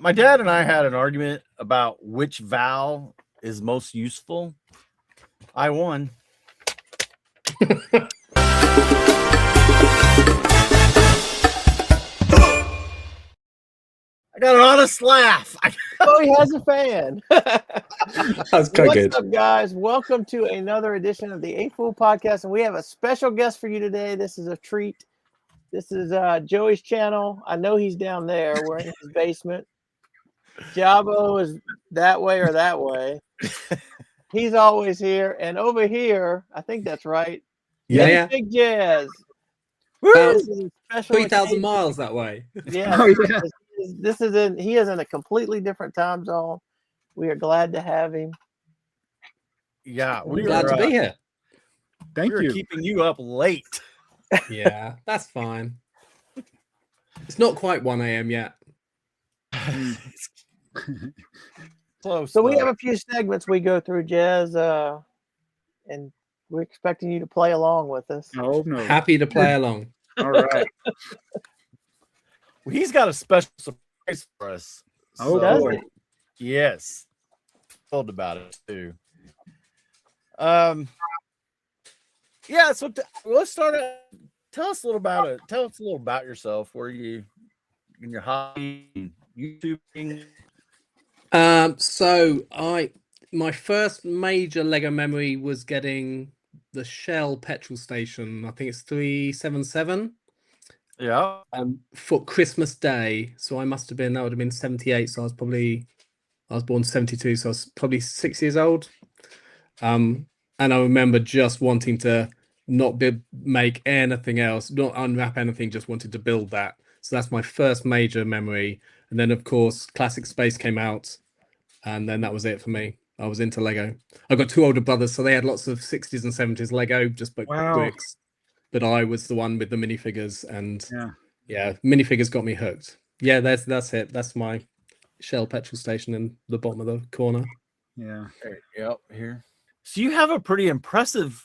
My dad and I had an argument about which vowel is most useful. I won. I got an honest laugh. Oh, he has a fan. That's quite good. What's up, guys? Welcome to another edition of the AFoOL podcast, and we have a special guest for you today. This is a treat. This is Joey's channel. I know he's down there. We're in his basement. Jabo is that way or that way. He's always here, and over here, I think that's right. Yeah. Big Jazz. About 3,000 3,000 miles that way. Yeah. Oh, yeah. This is he is in a completely different time zone. We are glad to have him. Yeah, We're glad to be here. Thank we're you. keeping you up late. Yeah, that's fine. It's not quite 1 a.m. yet. Close. So we though. have a few segments we go through, Jazz, and we're expecting you to play along with us. Oh, no. Happy to play along. All right. He's got a special surprise for us. Oh, Does boy. it? Yes. Told about it too. Yeah, so let's start. Tell us a little about it. Tell us a little about yourself. Where you in your hobby, YouTubing? My first major Lego memory was getting the Shell petrol station. I think it's 377. Yeah. For Christmas Day. So that would have been 78. So I was born 72, so I was probably 6 years old. And I remember just wanting to not make anything else, not unwrap anything, just wanted to build that. So that's my first major memory. And then, of course, Classic Space came out, and then that was it for me. I was into Lego. I've got two older brothers, so they had lots of 60s and 70s Lego, just bricks. But I was the one with the minifigures, and yeah, minifigures got me hooked. Yeah, that's it. That's my Shell petrol station in the bottom of the corner. Yeah. Yep. Here. So you have a pretty impressive,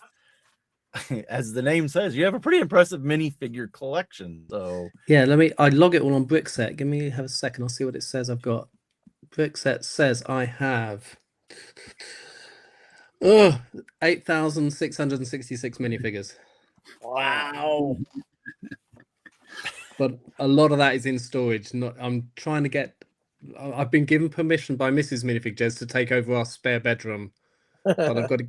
as the name says, you have a pretty impressive minifigure collection. So yeah, I log it all on BrickTsar. Have a second. I'll see what it says. I've got BrickTsar says I have 8,666 minifigures. Wow. But a lot of that is in storage. I'm trying to get. I've been given permission by Mrs. Minifig Jez to take over our spare bedroom, but I've got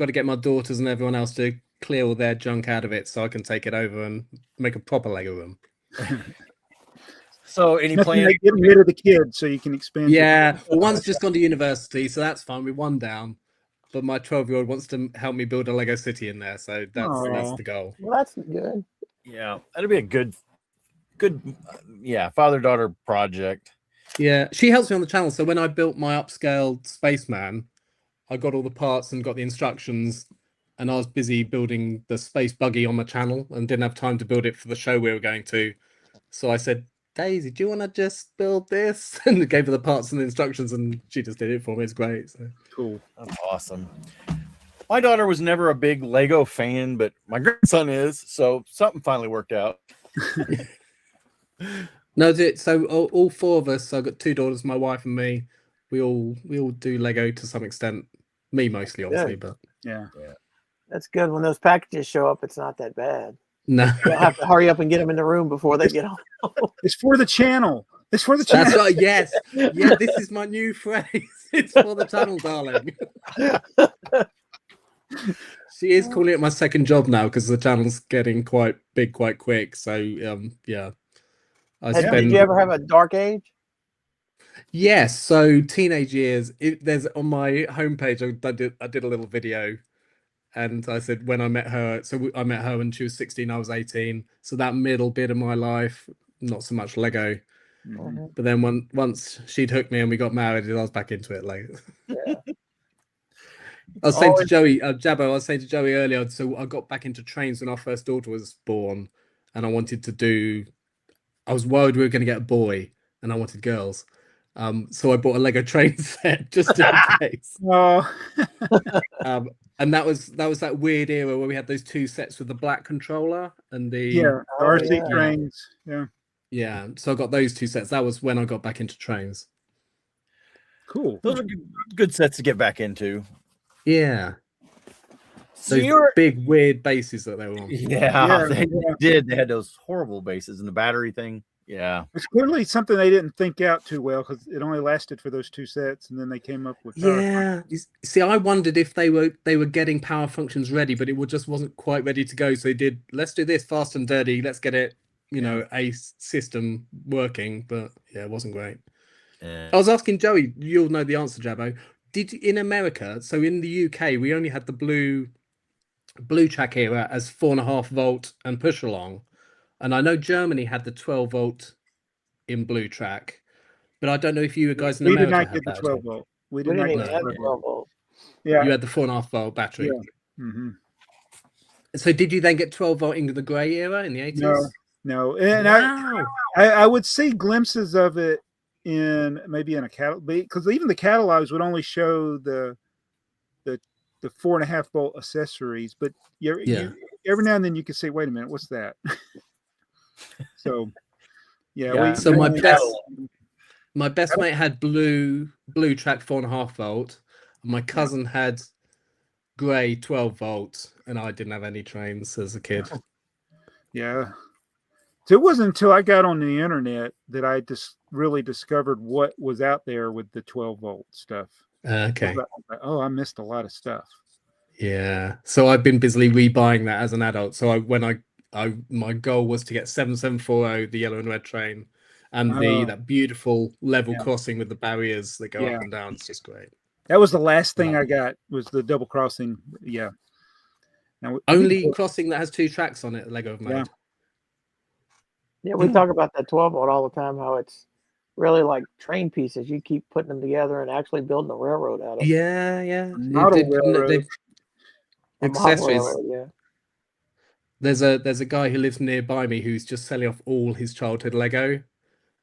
to get my daughters and everyone else to clear all their junk out of it so I can take it over and make a proper Lego room. So any plan? Getting rid of the kids so you can expand. Yeah, well, one's just gone to university, so that's fine. We're one down. But my 12-year-old wants to help me build a Lego city in there, so that's the goal. Well, that's good. Yeah, that'll be a good, father-daughter project. Yeah, she helps me on the channel. So when I built my upscaled spaceman, I got all the parts and got the instructions, and I was busy building the space buggy on my channel and didn't have time to build it for the show we were going to. So I said, Daisy, do you want to just build this? And gave her the parts and the instructions, and she just did it for me. It's great. So. Cool. That's awesome. My daughter was never a big Lego fan, but my grandson is, so something finally worked out. No, so all four of us, so I've got two daughters, my wife and me, we all do Lego to some extent. Me mostly, obviously, but Yeah. That's good. When those packages show up, it's not that bad. no. You'll have to hurry up and get them in the room before they get home. It's for the channel. It's for the channel. That's right, yes. Yeah, this is my new phrase. It's for the channel, darling. She is calling it my second job now because the channel's getting quite big quite quick. So yeah. Did you ever have a dark age? Yes, so teenage years. There's on my homepage. I did a little video, and I said when I met her. So I met her when she was 16. I was 18. So that middle bit of my life, not so much Lego. Mm-hmm. But then once she'd hooked me and we got married, I was back into it. Like, Yeah. I was saying to Joey, Jabbo, I was saying to Joey earlier. So I got back into trains when our first daughter was born, and I wanted to do. I was worried we were going to get a boy, and I wanted girls. So I bought a Lego train set just in case. Oh. And that was that weird era where we had those two sets with the black controller and the RC trains. Yeah. Yeah, so I got those 2 sets. That was when I got back into trains. Cool. Those are good sets to get back into. Yeah, So those you're big weird bases that they were on. yeah, they yeah. did. They had those horrible bases and the battery thing. Yeah. It's clearly something they didn't think out too well because it only lasted for those 2 sets, and then they came up with power. Yeah, see, I wondered if they were getting power functions ready, but it just wasn't quite ready to go. So they did, let's do this fast and dirty. Let's get it, a system working. But yeah, it wasn't great. I was asking Joey, you'll know the answer, Jabbo. In America, so in the UK, we only had the blue track era as 4.5 volt and push along, and I know Germany had the 12 volt in blue track, but I don't know if you guys in We did America not had get the that. 12 volt. We We did not didn't get even the have 12 12 volt. volt. Yeah. You had the 4.5 volt battery. Yeah. Mm-hmm. So did you then get 12 volt into the grey era in the 80s? No. And Wow. I would see glimpses of it maybe in a catalog, because even the catalogs would only show the 4.5 volt accessories, but you every now and then you could say, wait a minute, what's that? So yeah, so my best mate had blue track 4.5 volt, and my cousin had grey 12 volt, and I didn't have any trains as a kid. Yeah. So it wasn't until I got on the internet that I just really discovered what was out there with the 12 volt stuff. Okay. Oh, I missed a lot of stuff. Yeah. So I've been busily rebuying that as an adult. So my goal was to get 7740, the yellow and red train, and that beautiful level crossing with the barriers that go up and down. It's just great. That was the last thing I got, was the double crossing. Yeah. Now, only crossing that has 2 tracks on it, Lego have made. Yeah, we talk about that 12 volt all the time, how it's really like train pieces. You keep putting them together and actually building a railroad out of them. Yeah. Model railroad. Accessories. Railroad, yeah. There's a guy who lives nearby me who's just selling off all his childhood Lego,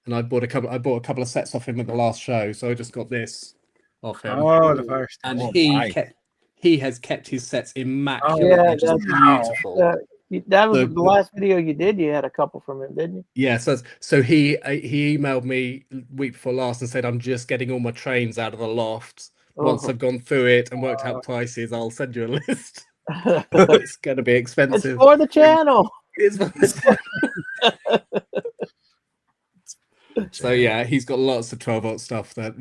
and I bought a couple of sets off him at the last show, so I just got this off him. Oh, the fire and station. he has kept his sets immaculate, just beautiful. That was the last video you did. You had a couple from him, didn't you? Yeah, so he emailed me week before last and said, I'm just getting all my trains out of the loft. Once I've gone through it and worked out prices, I'll send you a list. It's going to be expensive. It's for the channel. So yeah, he's got lots of 12 volt stuff that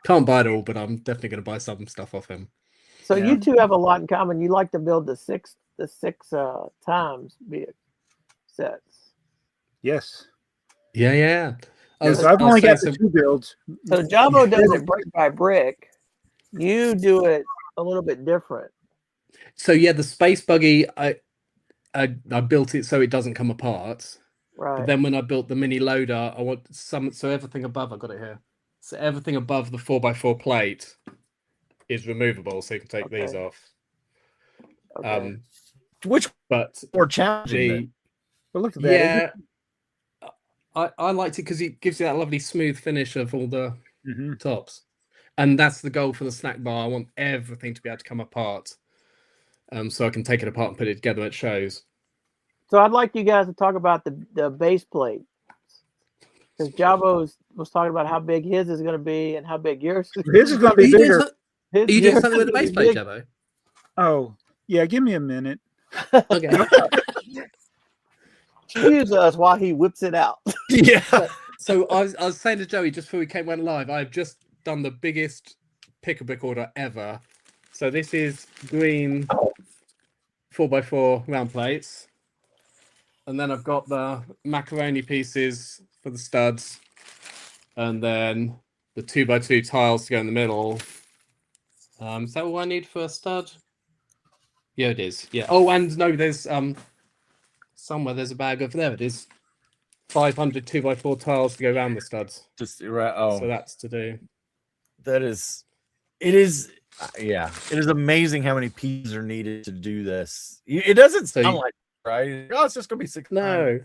can't buy it all, but I'm definitely going to buy some stuff off him. So you two have a lot in common. You like to build the six times sets. Yes. Yeah. I've only got the 2 builds. So Jabo does it brick by brick. You do it a little bit different. So yeah, the space buggy, I built it so it doesn't come apart. Right. But then when I built the mini loader, I want so everything above, I got it here. So everything above the 4x4 plate is removable, so you can take these off. Okay. But more challenging. But look at that. Yeah. I liked it because it gives you that lovely smooth finish of all the tops. And that's the goal for the snack bar. I want everything to be able to come apart. So I can take it apart and put it together at shows. So I'd like you guys to talk about the base plate. Because Jabo was talking about how big his is going to be and how big yours is. His is going to be bigger. Are you doing something with the base plate, Jabo? Oh, yeah. Give me a minute. Okay. Excuse us while he whips it out. Yeah. So I was saying to Joey just before we went live, I've just done the biggest pick-a-brick order ever. So this is green 4x4 round plates. And then I've got the macaroni pieces for the studs. And then the 2x2 tiles to go in the middle. Is that all I need for a stud? Yeah, it is. Yeah. Oh, and no, there's somewhere there's a bag over there. It is 500 2x4 tiles to go around the studs. Just right. Oh, so that's to do. It is amazing how many pieces are needed to do this. It doesn't sound like right. Oh, it's just gonna be 6. No.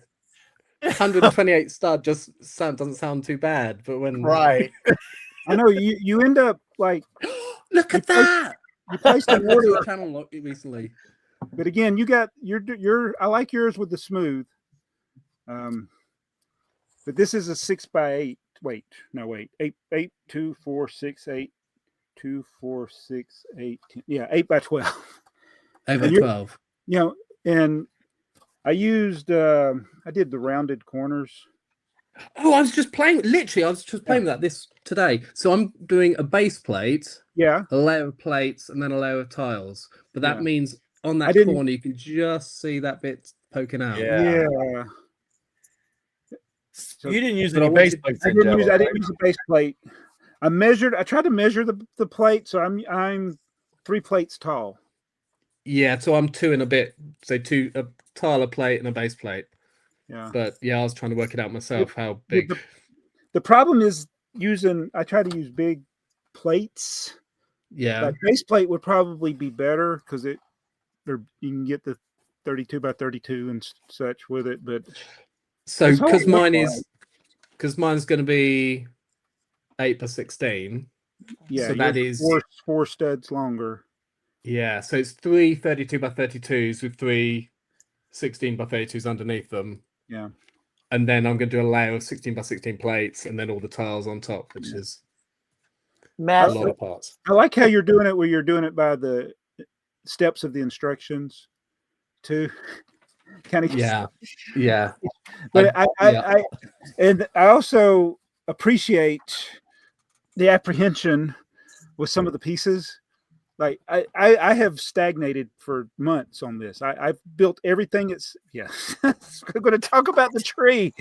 128 stud just doesn't sound too bad, but when right. I know you end up like look at that. You placed an order channel recently. But again, you got your I like yours with the smooth. but this is a 6x8. Wait, 8, 2, 4, 6, 8, 2, 4, 6, 8. 10, yeah, 8x12. 8x12. You know, and I used I did the rounded corners. Oh, I was just playing. Literally, I was just playing with that this today. So I'm doing a base plate, Yeah, a layer of plates, and then a layer of tiles. But that Yeah. means on I that didn't- corner, you can just see that bit poking out. yeah. So, You didn't use but I any base wasn't- plates. I in didn't Jello, use. I right? didn't use a base plate. I tried to measure the plate, so I'm 3 plates tall. Yeah, so I'm 2 and a bit. So a tile, a plate, and a base plate. Yeah. But yeah, I was trying to work it out myself how big. The problem is I try to use big plates. Yeah. That base plate would probably be better because you can get the 32 by 32 and such with it. But So it's hard because to work mine's going to be 8 by 16. yeah, so yours that is four studs longer. Yeah, so it's 3 32 by 32s with 3 16 by 32s underneath them. Yeah. And then I'm going to do a layer of 16 by 16 plates and then all the tiles on top, which is a Matt, lot of parts. I like how you're doing it where you're doing it by the steps of the instructions too. Kind of Yeah. But yeah. I also appreciate the apprehension with some of the pieces. Like I have stagnated for months on this. I've built everything. We're going to talk about the tree.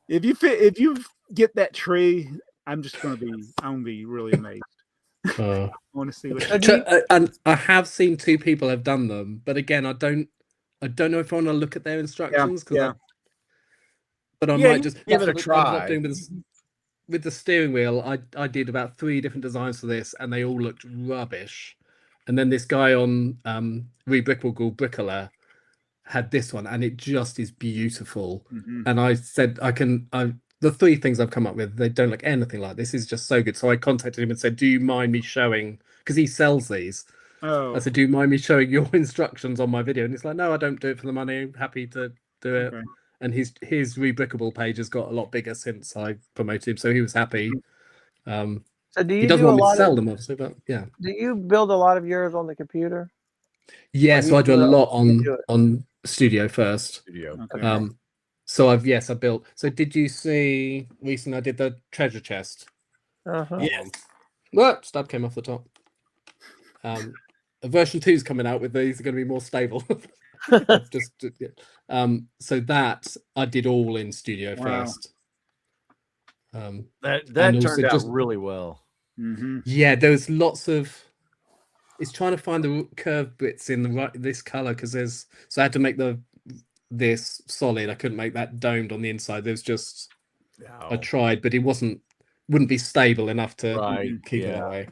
If you get that tree, I'm going to be really amazed. I want to see what. And I have seen 2 people have done them, but again, I don't know if I want to look at their instructions but I might just give it a I ended up try. doing with the steering wheel. I did about 3 different designs for this, and they all looked rubbish. And then this guy on Rebrickable called Brickler had this one, and it just is beautiful. Mm-hmm. And I said the 3 things I've come up with, they don't look anything like this. Is just so good. So I contacted him and said, "Do you mind me showing?" Because he sells these. Oh, I said, "Do you mind me showing your instructions on my video?" And he's like, "No, I don't do it for the money. I'm happy to do it." okay. And his Rebrickable page has got a lot bigger since I promoted him, so he was happy. so do He you doesn't do a want me to lot sell of? them, obviously, but yeah. Do you build a lot of yours on the computer? Yeah, Or so I do a lot on Studio first. Studio. Okay. So I built. So did you see recently I did the treasure chest? Uh-huh. Yes. Well, stab came off the top. Version 2 is coming out with these. Are going to be more stable. So that I did all in Studio first. That and also turned out just really well. Mm-hmm. Yeah, there was lots of. It's trying to find the curved bits in this color because I had to make this solid. I couldn't make that domed on the inside. There's just I tried, but it wouldn't be stable enough to keep it that way.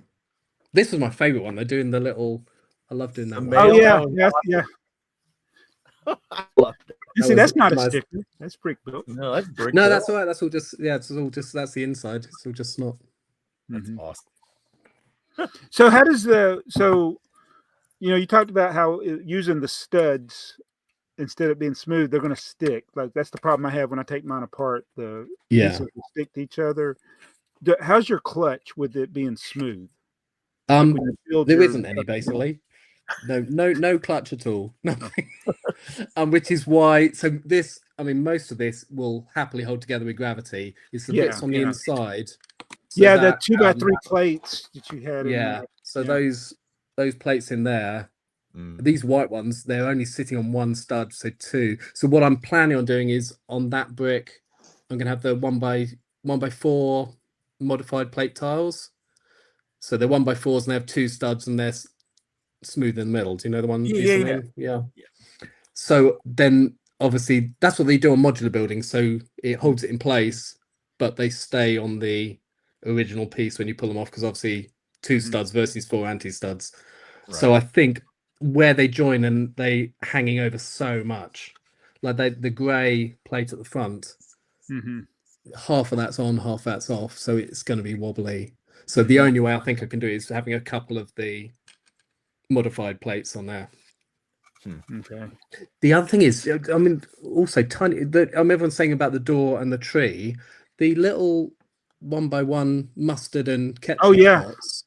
This was my favorite one. They're doing the little. I love doing that. Oh yeah. I loved it. You see, that's not a sticker. That's brick built. No, that's brick. No, built. that's all right. That's all just that's the inside. It's all just not. That's awesome. So how does you talked about how using the studs instead of being smooth, they're going to stick. Like that's the problem I have when I take mine apart. The pieces will stick to each other. How's your clutch with it being smooth? There isn't any basically. No clutch at all. Nothing. Which is why. So most of this will happily hold together with gravity. It's the bits on the inside. So the 2x3 plates that you had. Those plates in there. These white ones, they're only sitting on one stud, so 2. So what I'm planning on doing is on that brick, I'm gonna have the 1x4 modified plate tiles. So they're 1x4s and they have 2 studs and they're smooth in the middle. Do you know the ones? Yeah. So then obviously that's what they do on modular buildings. So it holds it in place, but they stay on the original piece when you pull them off because obviously 2 studs versus 4 anti-studs. Right. So I think where they join and they hanging over so much, like the grey plate at the front, half of that's on, half that's off, so it's going to be wobbly. So the only way I think I can do it is having a couple of the modified plates on there. Okay. The other thing is, I mean, also tiny. Everyone's saying about the door and the tree. The little 1x1 mustard and ketchup Oh, yeah. pots.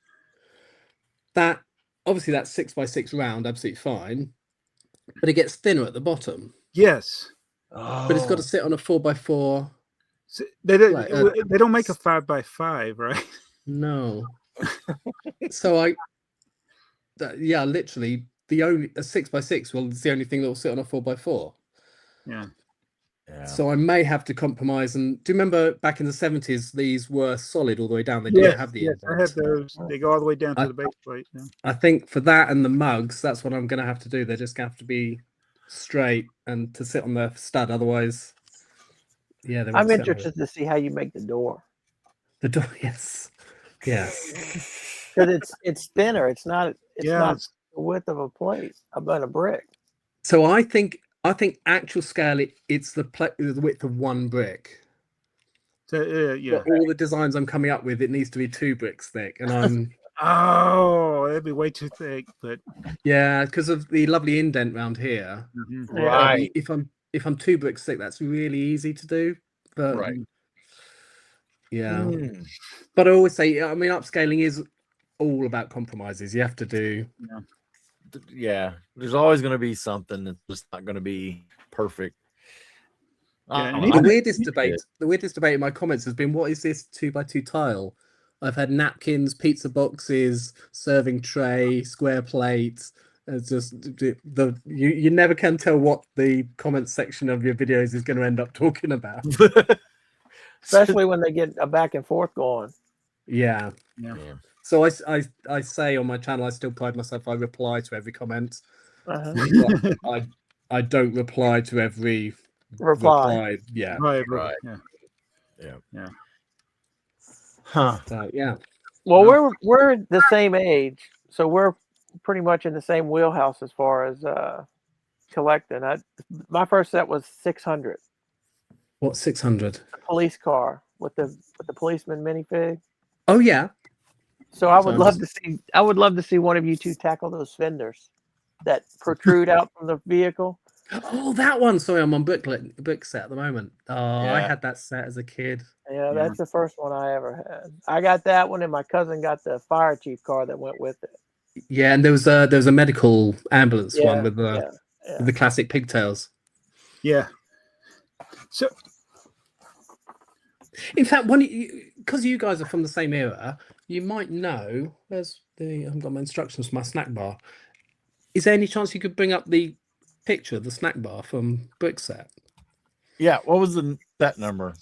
That obviously that's 6x6 round, absolutely fine, but it gets thinner at the bottom. Yes. But it's got to sit on a 4x4. So Like, they don't make a 5x5, right? No. So yeah, literally a 6x6 is the only thing that will sit on a 4x4. Yeah. So I may have to compromise. And do you remember back in the 70s, these were solid all the way down? They Yes, didn't have the yes, I indent. have those. They go all the way down to the base plate. Yeah. I think for that and the mugs, that's what I'm going to have to do. They're just going to have to be straight and to sit on the stud. Otherwise, yeah, they won't I'm sit on it. interested to see how you make the door. The door, yes. Because it's thinner. It's not Yeah, the width of a plate, about a brick. So I think actual scale it's the width of one brick. so, yeah. But all the designs I'm coming up with, it needs to be 2 bricks thick, and I'm Oh, that'd be way too thick. But yeah, because of the lovely indent round here. Right. If I'm 2 bricks thick, that's really easy to do. But Right. yeah, but I always say, I mean, upscaling is all about compromises. You have to do. Yeah. There's always going to be something that's just not going to be perfect. Yeah, and The even weirdest debate in my comments has been, what is this 2x2 tile? I've had napkins, pizza boxes, serving tray, square plates. It's just you never can tell what the comment section of your videos is going to end up talking about. Especially when they get a back and forth going. Yeah. Yeah. So I say on my channel, I still pride myself. I reply to every comment. But I don't reply to every reply. Yeah. Right. Yeah. Huh. So, yeah. Well, we're the same age, so we're pretty much in the same wheelhouse as far as collecting. My first set was 600. What 600? A police car with the policeman minifig. Oh yeah. So I would love to see one of you two tackle those fenders that protrude out from the vehicle. Oh, that one. Sorry, I'm on brick set at the moment. Oh, I had that set as a kid. Yeah, that's the first one I ever had. I got that one, and my cousin got the fire chief car that went with it. Yeah, and there was a medical ambulance one with the classic pigtails. Yeah. So, in fact, because you guys are from the same era, you might know. I haven't got my instructions for my snack bar. Is there any chance you could bring up the picture of the snack bar from BrickTsar? Yeah. What was that number?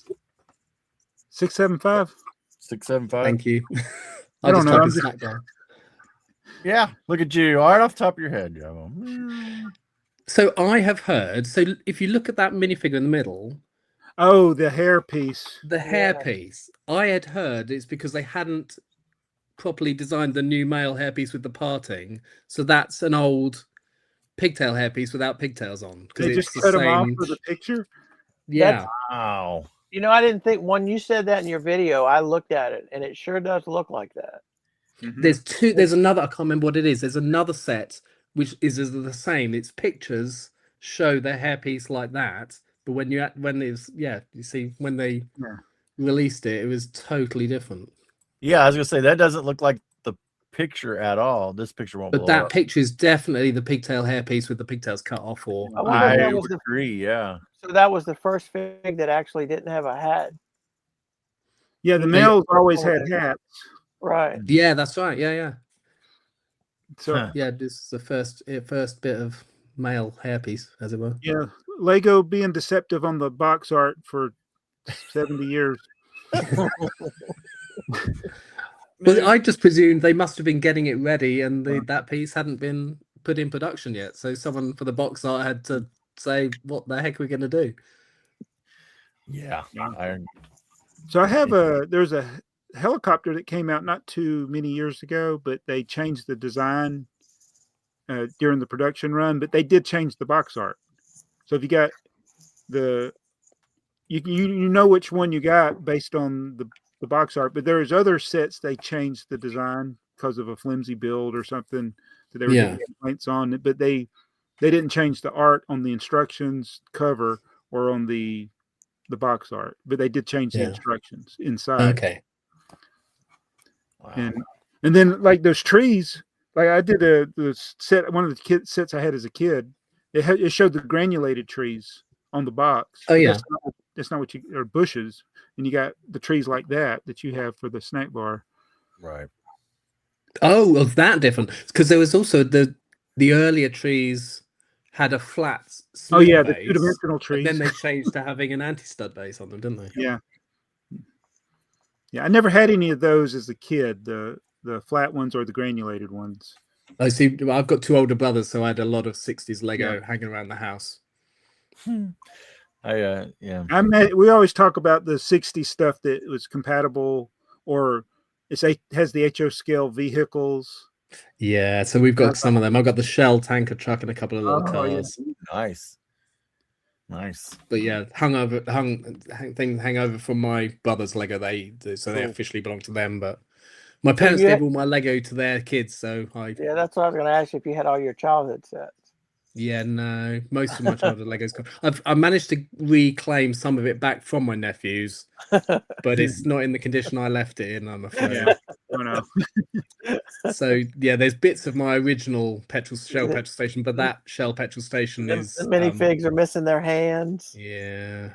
675. 675. Thank you. I don't know. Snack bar. Yeah. Look at you. All right off the top of your head, Joe. So I have heard. So if you look at that minifigure in the middle. Oh, the hair piece. The hair piece. I had heard it's because they hadn't properly designed the new male hairpiece with the parting. So that's an old pigtail hairpiece without pigtails on. They just cut them off for the picture. Yeah. Wow. You know, I didn't think when you said that in your video, I looked at it and it sure does look like that. There's another, I can't remember what it is. There's another set which is the same. Its pictures show their hairpiece like that, but when you see when they released it, it was totally different. Yeah, I was gonna say that doesn't look like the picture at all. This picture won't. But that picture is definitely the pigtail hairpiece with the pigtails cut off. Or I would agree. Yeah. So that was the first fig that actually didn't have a hat. Yeah, the males always had hats. Right. Yeah, that's right. Yeah. So yeah, this is the first bit of male hairpiece, as it were. Yeah, Lego being deceptive on the box art for 70 years. Well, I just presumed they must have been getting it ready, and that piece hadn't been put in production yet. So someone for the box art had to say, "What the heck are we going to do?" Yeah. So I have there's a helicopter that came out not too many years ago, but they changed the design during the production run. But they did change the box art. So if you got you know which one you got based on the box art, but there's other sets they changed the design because of a flimsy build or something that they were getting complaints on. But they they didn't change the art on the instructions cover or on the box art, but they did change the Yeah. instructions inside. Okay. Wow. And then like those trees, like I did the set, one of the sets I had as a kid. It showed the granulated trees on the box. Oh, but yeah. that's not what you, or bushes, and you got the trees like that you have for the snack bar. Right. Oh, well, that different. Because there was also the earlier trees had a flat Oh smooth yeah, the base, two-dimensional and then trees. they changed to having an anti-stud base on them, didn't they? Yeah. Yeah, I never had any of those as a kid, the flat ones or the granulated ones. I see. I've got 2 older brothers, so I had a lot of 60s Lego hanging around the house. Yeah. We always talk about the 60s stuff that was compatible, or has the HO scale vehicles. Yeah, so we've got some of them. I've got the Shell tanker truck and a couple of little cars. Nice. But yeah, hang over from my brother's Lego. They officially belong to them. But my parents gave all my Lego to their kids, so Yeah, that's what I was going to ask you, if you had all your childhood sets. Yeah, no, most of my childhood Legos. I've managed to reclaim some of it back from my nephews, but it's not in the condition I left it in, I'm afraid. Yeah. Oh no. So yeah, there's bits of my original Shell petrol station, but that Shell petrol station is the minifigs are missing their hands. Yeah,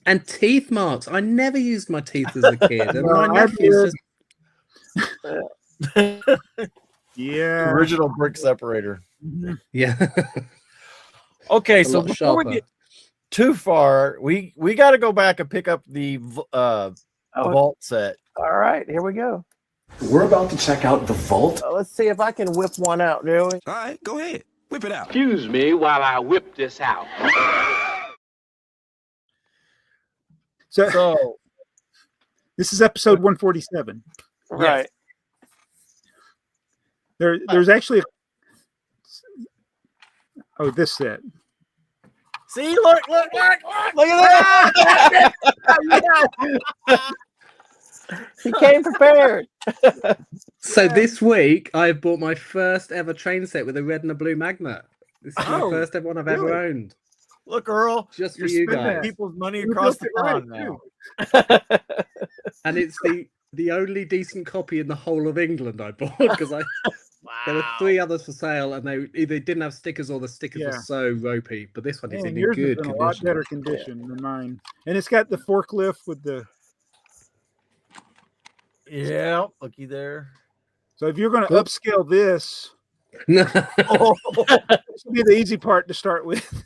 and teeth marks. I never used my teeth as a kid, and my nephews just yeah, original brick separator. yeah. Okay, so before we get too far, we got to go back and pick up the vault set. All right, here we go. We're about to check out the vault. Let's see if I can whip one out, Joey. All right, go ahead. Whip it out. Excuse me while I whip this out. So this is episode 147. Right. There's actually this set. See, look at that! He came prepared. So this week I bought my first ever train set with a red and a blue magnet. This is my first ever one I've ever owned. Look, Earl, just for you guys. People's money across the pond now. And it's the only decent copy in the whole of England I bought, because there were 3 others for sale, and they either didn't have stickers or the stickers were so ropey. But this one is in good condition. A lot better condition than mine, and it's got the forklift with the. Yeah, looky there. So if you're going to upscale this, this will be the easy part to start with.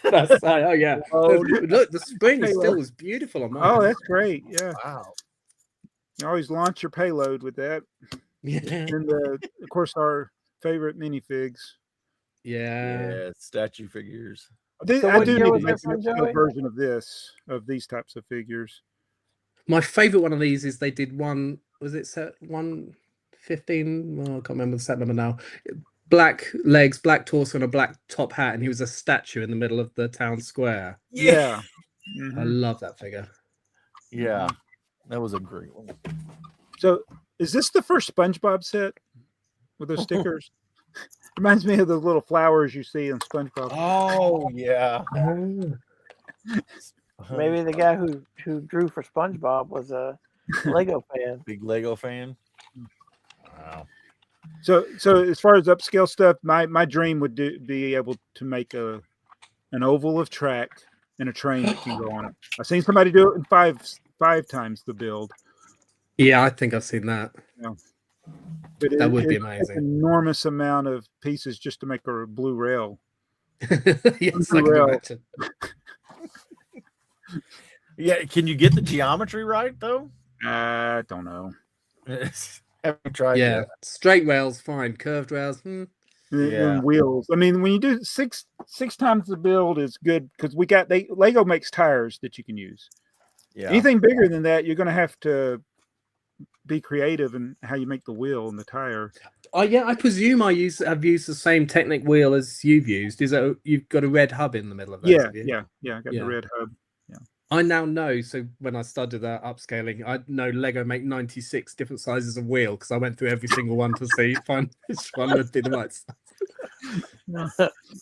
Oh yeah. Look, the spring still is beautiful on mine. Oh, that's great. Yeah. Wow. You always launch your payload with that. Yeah. And of course our favorite minifigs. Yeah. Statue figures. I do need to make an upscale version of these types of figures. My favorite one of these is they did one. Was it set 115? Well, I can't remember the set number now. Black legs, black torso, and a black top hat, and he was a statue in the middle of the town square. Yeah. I love that figure. Yeah, that was a great one. So, is this the first SpongeBob set with those stickers? Reminds me of the little flowers you see in SpongeBob. Oh yeah. Maybe the guy who drew for SpongeBob was a Lego fan. Big Lego fan. Wow. So as far as upscale stuff, my dream would be able to make an oval of track and a train that can go on it. I've seen somebody do it in five times the build. Yeah, I think I've seen that. Yeah. But that would be amazing. An enormous amount of pieces just to make a blue rail. Yes, I can imagine. Yeah, can you get the geometry right though? I don't know. Haven't tried. Yeah, yet. Straight rails, fine. Curved rails, And wheels. I mean, when you do six times the build is good because Lego makes tires that you can use. Yeah. Anything bigger than that, you're going to have to be creative in how you make the wheel and the tire. Oh yeah, I presume I've used the same Technic wheel as you've used. Is that you've got a red hub in the middle of that? Yeah. I got the red hub. Yeah. I now know. So when I studied that upscaling, I know Lego make 96 different sizes of wheel because I went through every single one to find which one would be the right size. Now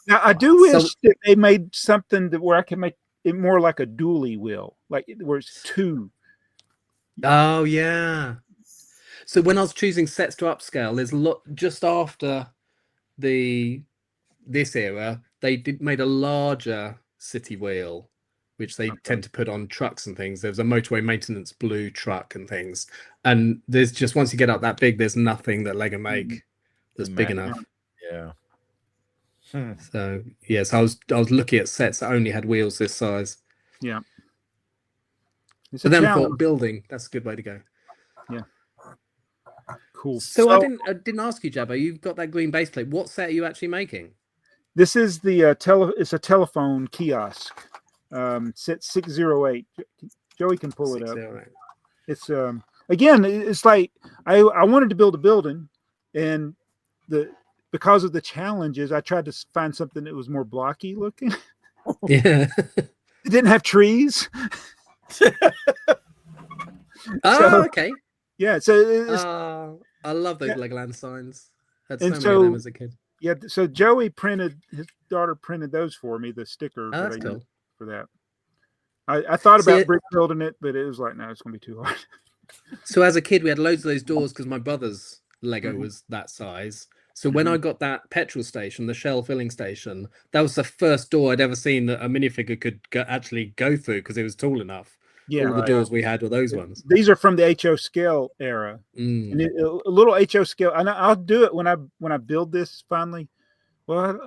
I do wish So- that they made something where I can make it more like a dually wheel, like where it's two. Oh yeah. So when I was choosing sets to upscale, there's a lot just after this era, they made a larger city wheel, which they tend to put on trucks and things. There's a motorway maintenance blue truck and things. And there's just once you get up that big, there's nothing that Lego make that's big enough. Yeah. So yes, I was looking at sets that only had wheels this size. Yeah. It's But a then challenge. for building, that's a good way to go. Yeah. Cool. So I didn't ask you, Jabba. You've got that green base plate. What set are you actually making? This is the it's a telephone kiosk. Set 608. Joey can pull it up. 608. It's again, it's like I wanted to build a building, and because of the challenges, I tried to find something that was more blocky looking. Yeah. It didn't have trees. Okay. Yeah, so it's, I love those Yeah. Legoland signs. Had And so many of them so- as a kid. yeah. So Joey his daughter printed those for me, the stickers Oh, that that's I cool. used for that. I thought See, about brick building it, but it was like, no, it's gonna be too hard. So as a kid, we had loads of those doors because my brother's Lego Mhm. was that size. So when I got that petrol station, the Shell filling station, that was the first door I'd ever seen that a minifigure could actually go through because it was tall enough. Yeah, All the doors we had were those ones. these are from the HO scale era. And Mm. a little HO scale. And I'll do it when I build this finally. Well,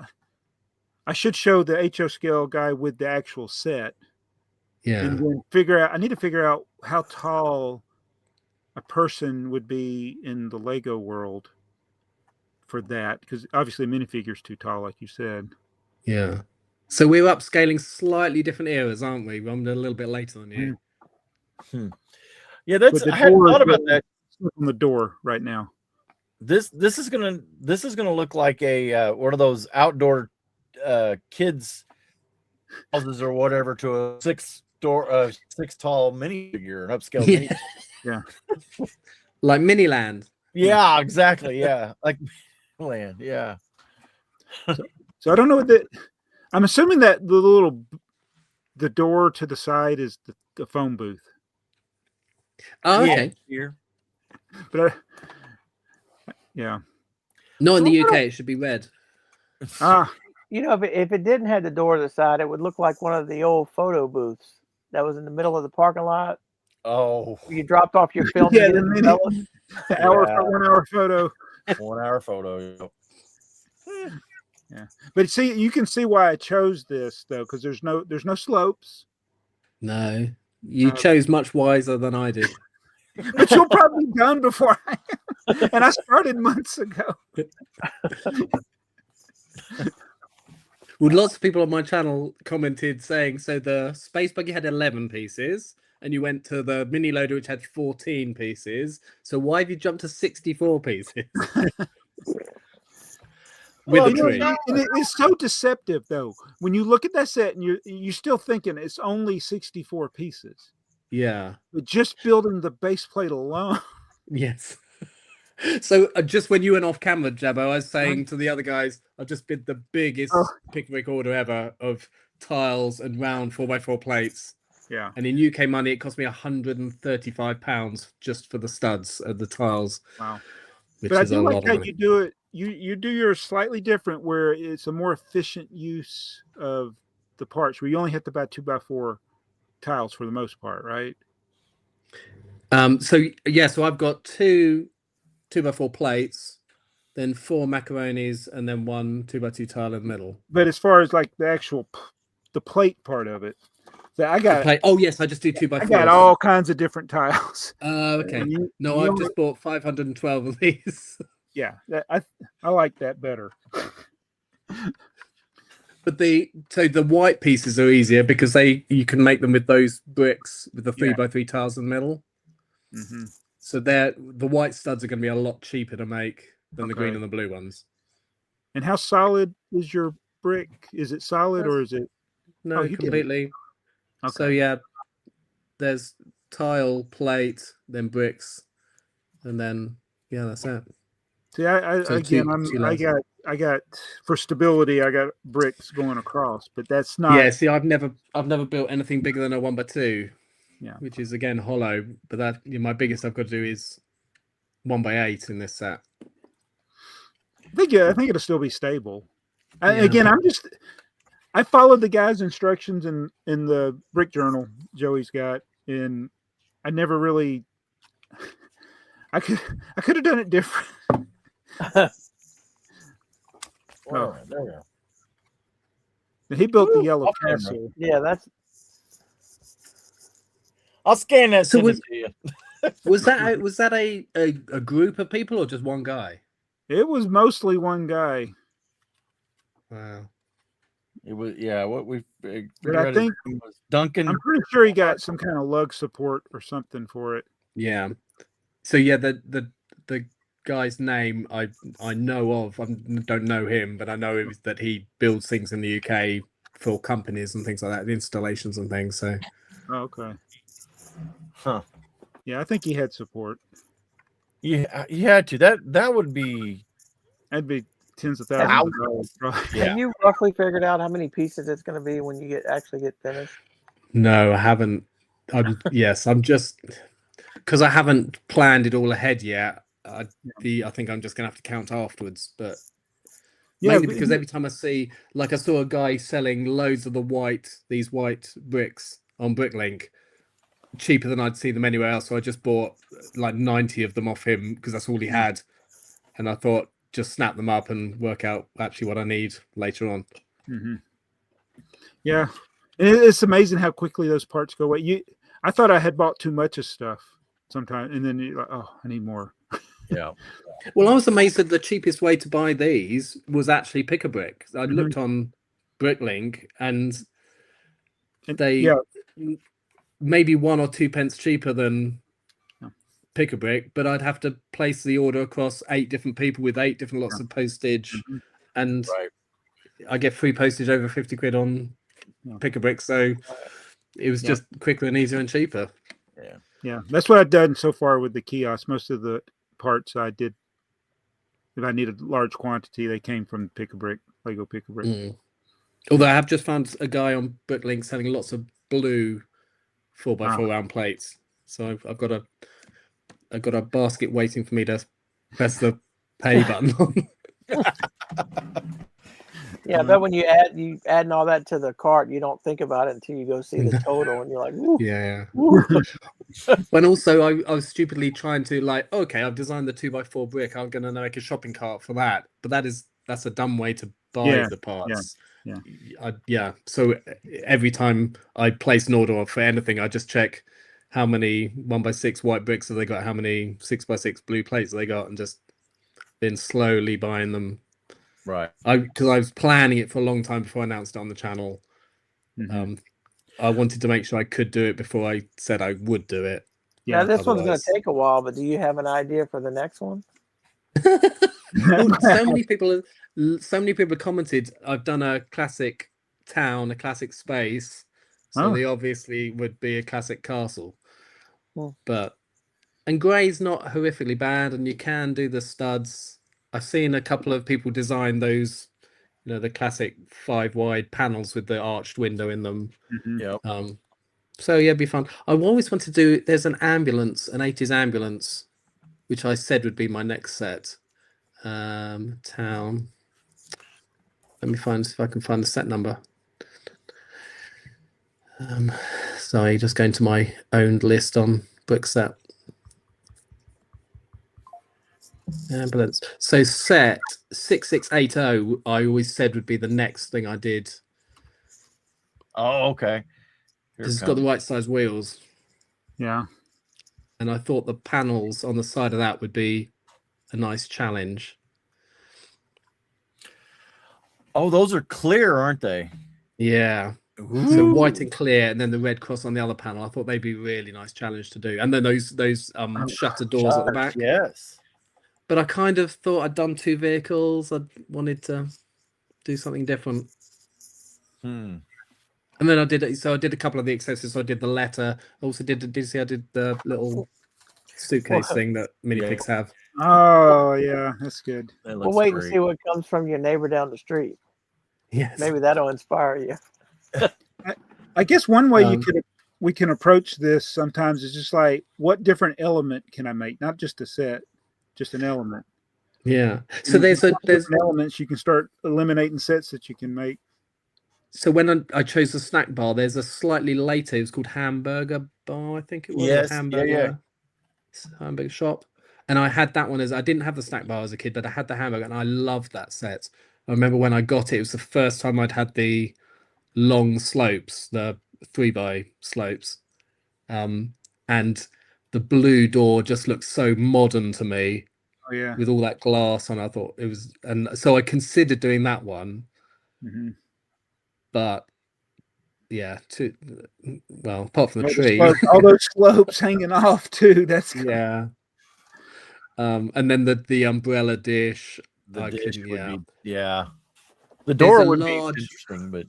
I should show the HO scale guy with the actual set, Yeah. and then figure out. I need to figure out how tall a person would be in the Lego world for that, because obviously minifigure's too tall, like you said. Yeah. So we're upscaling slightly different eras, aren't we? I'm a little bit later than you. Yeah, that's But the I hadn't door thought is about that. on the door right now. This is gonna look like a one of those outdoor kids houses or whatever to a six tall minifigure, an upscale mini. Yeah. Like Miniland. Yeah, exactly. Yeah, like land. Yeah. So I don't know what I'm assuming that the door to the side is the phone booth. Oh, Yeah, okay. here. But yeah. Not in the UK, it should be red. You know, if it didn't have the door to the side, it would look like one of the old photo booths that was in the middle of the parking lot. Oh, You dropped off your film. Yeah, to get the it mini- developed. The hour Yeah. 1 hour photo. 1 hour photo. Yeah. But see, you can see why I chose this though, because there's no slopes. No. You chose much wiser than I did. But you'll probably be done before I am. And I started months ago. Well, lots of people on my channel commented saying, so the Space Buggy had 11 pieces, and you went to the mini loader, which had 14 pieces. So why have you jumped to 64 pieces? With Well, a tree. And it's so deceptive though. When you look at that set and you're still thinking it's only 64 pieces. Yeah. But just building the base plate alone. Yes. So just when you went off camera, Jabbo, I was saying to the other guys, I just bid the biggest pick order ever of tiles and round 4x4 plates. Yeah. And in UK money, it cost me £135 just for the studs of the tiles. Wow. Which But I is do a like lot how of money. you do it. You do yours slightly different, where it's a more efficient use of the parts, where you only have to buy 2x4 tiles for the most part, right? So I've got two 2x4 plates, then 4 macaronis, and then 1 2x2 tile in the middle. But as far as like the actual the plate part of it, so I got Oh yes, I just do 2x4. I got all kinds of different tiles. Okay. And I've just bought 512 of these. Yeah, I like that better. But the white pieces are easier because you can make them with those bricks with the 3x3 tiles in the middle. Mm-hmm. So the white studs are going to be a lot cheaper to make than the green and the blue ones. And how solid is your brick? Is it solid or is it? No, you did it. completely. Okay. So there's tile, plate, then bricks, and then that's it. See, I So again, two less. I got for stability, I got bricks going across, but that's not. Yeah, see, I've never built anything bigger than a 1x2. Yeah. Which is again hollow, but that my biggest I've got to do is 1x8 in this set. I think it'll still be stable. Yeah. Again, I followed the guy's instructions in the brick journal Joey's got, and I never really. I could have done it different. Oh, there we go. He built the yellow off camera. castle. Yeah, that's I'll scan that. So Send was- it to you. Was that a group of people or just one guy? It was mostly one guy. Wow. It was what we. But I think was Duncan. I'm pretty sure he got some kind of lug support or something for it. Yeah. So yeah, the guy's name I know of. I don't know him, but I know that he builds things in the UK for companies and things like that, installations and things. So. Oh, okay. Huh. Yeah, I think he had support. Yeah, you had to. That would be. That'd be tens of thousands of dollars. Probably. Yeah. Have you roughly figured out how many pieces it's going to be when you actually get finished? No, I haven't. I'm just because I haven't planned it all ahead yet. I think I'm just gonna have to count afterwards, but mainly because every time I saw a guy selling loads of these white bricks on Bricklink, cheaper than I'd see them anywhere else. So I just bought like 90 of them off him because that's all he had, and I thought just snap them up and work out actually what I need later on. Mm-hmm. Yeah, and it's amazing how quickly those parts go away. I thought I had bought too much of stuff sometimes, and then you're like, oh, I need more. Yeah. Well, I was amazed that the cheapest way to buy these was actually pick a brick. I looked on Bricklink, and they maybe 1 or 2 pence cheaper than pick a brick, but I'd have to place the order across 8 different people with 8 different lots of postage, and I get free postage over 50 quid on pick a brick. So it was just quicker and easier and cheaper. Yeah, that's what I've done so far with the kiosk. Most of the parts I did, if I needed a large quantity, they came from pick a brick, Lego pick a brick. Although I have just found a guy on Bricklink selling lots of blue 4x4 round plates, so I've got a basket waiting for me to press the pay button on. Yeah, but when you adding all that to the cart, you don't think about it until you go see the total, and you're like, woo, yeah. woo. And also, I was stupidly trying to okay, I've designed the 2x4 brick. I'm going to make a shopping cart for that, but that's a dumb way to buy the parts. So every time I place an order for anything, I just check how many 1x6 white bricks have they got, how many 6x6 blue plates have they got, and just been slowly buying them. Right. Because I was planning it for a long time before I announced it on the channel. I wanted to make sure I could do it before I said I would do it. Yeah, this one's going to take a while, but do you have an idea for the next one? So many people commented. I've done a classic town, a classic space, so they obviously would be a classic castle. And grey's not horrifically bad, and you can do the studs. I've seen a couple of people design those, the classic 5 wide panels with the arched window in them. So yeah, it'd be fun. I always want to do. There's an ambulance, an 80s ambulance, which I said would be my next set. Town. Let me find if I can find the set number. Sorry, just going to my owned list on BrickTsar. Ambulance. So set 6680, I always said would be the next thing I did. Oh, okay. Because it's got the right size wheels. Yeah. And I thought the panels on the side of that would be a nice challenge. Oh, those are clear, aren't they? Yeah. Ooh. So white and clear, and then the red cross on the other panel. I thought they'd be a really nice challenge to do. And then those shutter doors at the back. Yes. But I kind of thought I'd done 2 vehicles. I wanted to do something different. And then I did a couple of the accessories. So I did the letter. I also did you see I did the little suitcase thing that minifigs have. Oh yeah, that's good. That We'll looks wait great. and see what comes from your neighbor down the street. Yes. Maybe that'll inspire you. I guess one way Um, we can approach this sometimes is just like, what different element can I make? Not just a set, just an element. yeah. And So with there's different elements, you can start eliminating sets that you can make. so when I chose the snack bar, there's a slightly later. It was called Hamburger Bar, I think it was, or Yes, yeah. hamburger shop. And I had that one I didn't have the snack bar as a kid, but I had the hamburger, and I loved that set. I remember when I got it, it was the first time I'd had the long slopes, the 3x slopes, and the blue door just looked so modern to me Oh yeah. with all that glass on. I thought it was, and so I considered doing that one, Mm-hmm. but yeah, well, apart from the All, tree, all those slopes hanging off too. That's yeah. And then the umbrella dish, The I dish couldn't, would yeah. be, yeah. The There's door a would large, be interesting, but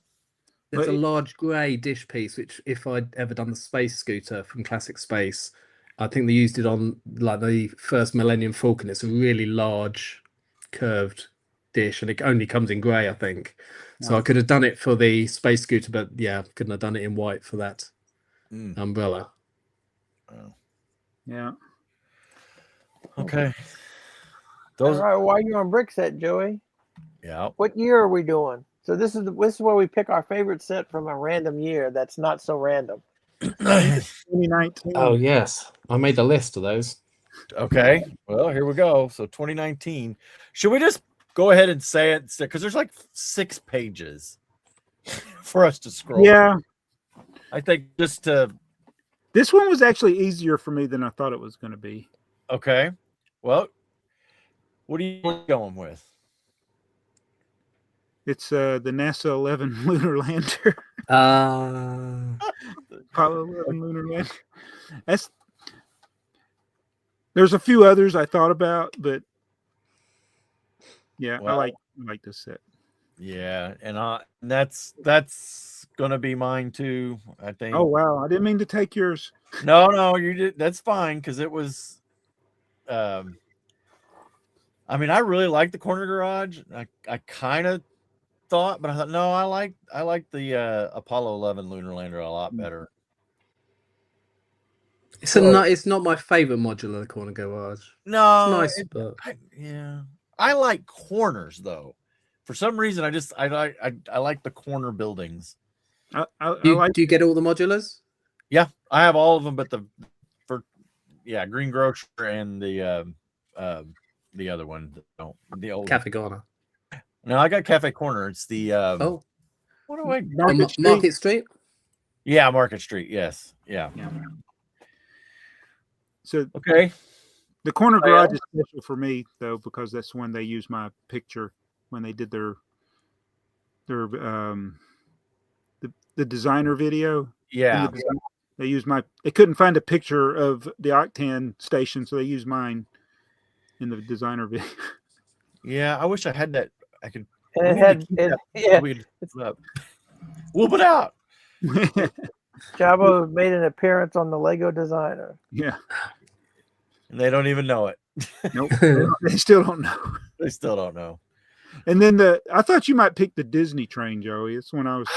there's a But- large grey dish piece, which if I'd ever done the space scooter from Classic Space, I think they used it on like the first Millennium Falcon. It's a really large, curved dish, and it only comes in grey, I think. So I could have done it for the space scooter, but yeah, couldn't have done it in white for that umbrella. oh, yeah. okay. All Those, right, while you're on brick set, Joey, yeah. what year are we doing? So this is where we pick our favorite set from a random year that's not so random. 2019. Oh yes, I made a list of those. Okay. Well, here we go. So 2019. Should we just go ahead and say it? Because there's like 6 pages for us to scroll. Yeah. I think just to. This one was actually easier for me than I thought it was going to be. Okay. Well, what are you going with? It's the NASA 11 lunar lander. Apollo 11 lunar lander. There's a few others I thought about, but yeah, Well, I like this set. Yeah, and that's gonna be mine too. I think. Oh wow, I didn't mean to take yours. No, you did. That's fine because it was. I mean, I really like the corner garage. I kind of thought, but I thought no, I like the Apollo 11 lunar lander a lot better. It's not my favorite modular, the corner garage. No, It's nice, but yeah, I like corners though. For some reason, I like the corner buildings. I do like. you get all the modulars? Yeah, I have all of them, but Green Grocer and the other one, the old Cafe Ghana. No, I got Cafe Corner. It's the what do I Market Street? Yeah, Market Street. Yes. Yeah. So okay. The corner garage is special for me though, because that's when they used my picture when they did their the designer video. Yeah. They used they couldn't find a picture of the Octane station, so they used mine in the designer video. Yeah, I wish I had that. I could. And it had Whoop it out. Jabo made an appearance on the Lego Designer. Yeah. And they don't even know it. Nope. They still don't know. They still don't know. And then I thought you might pick the Disney train, Joey. That's when I was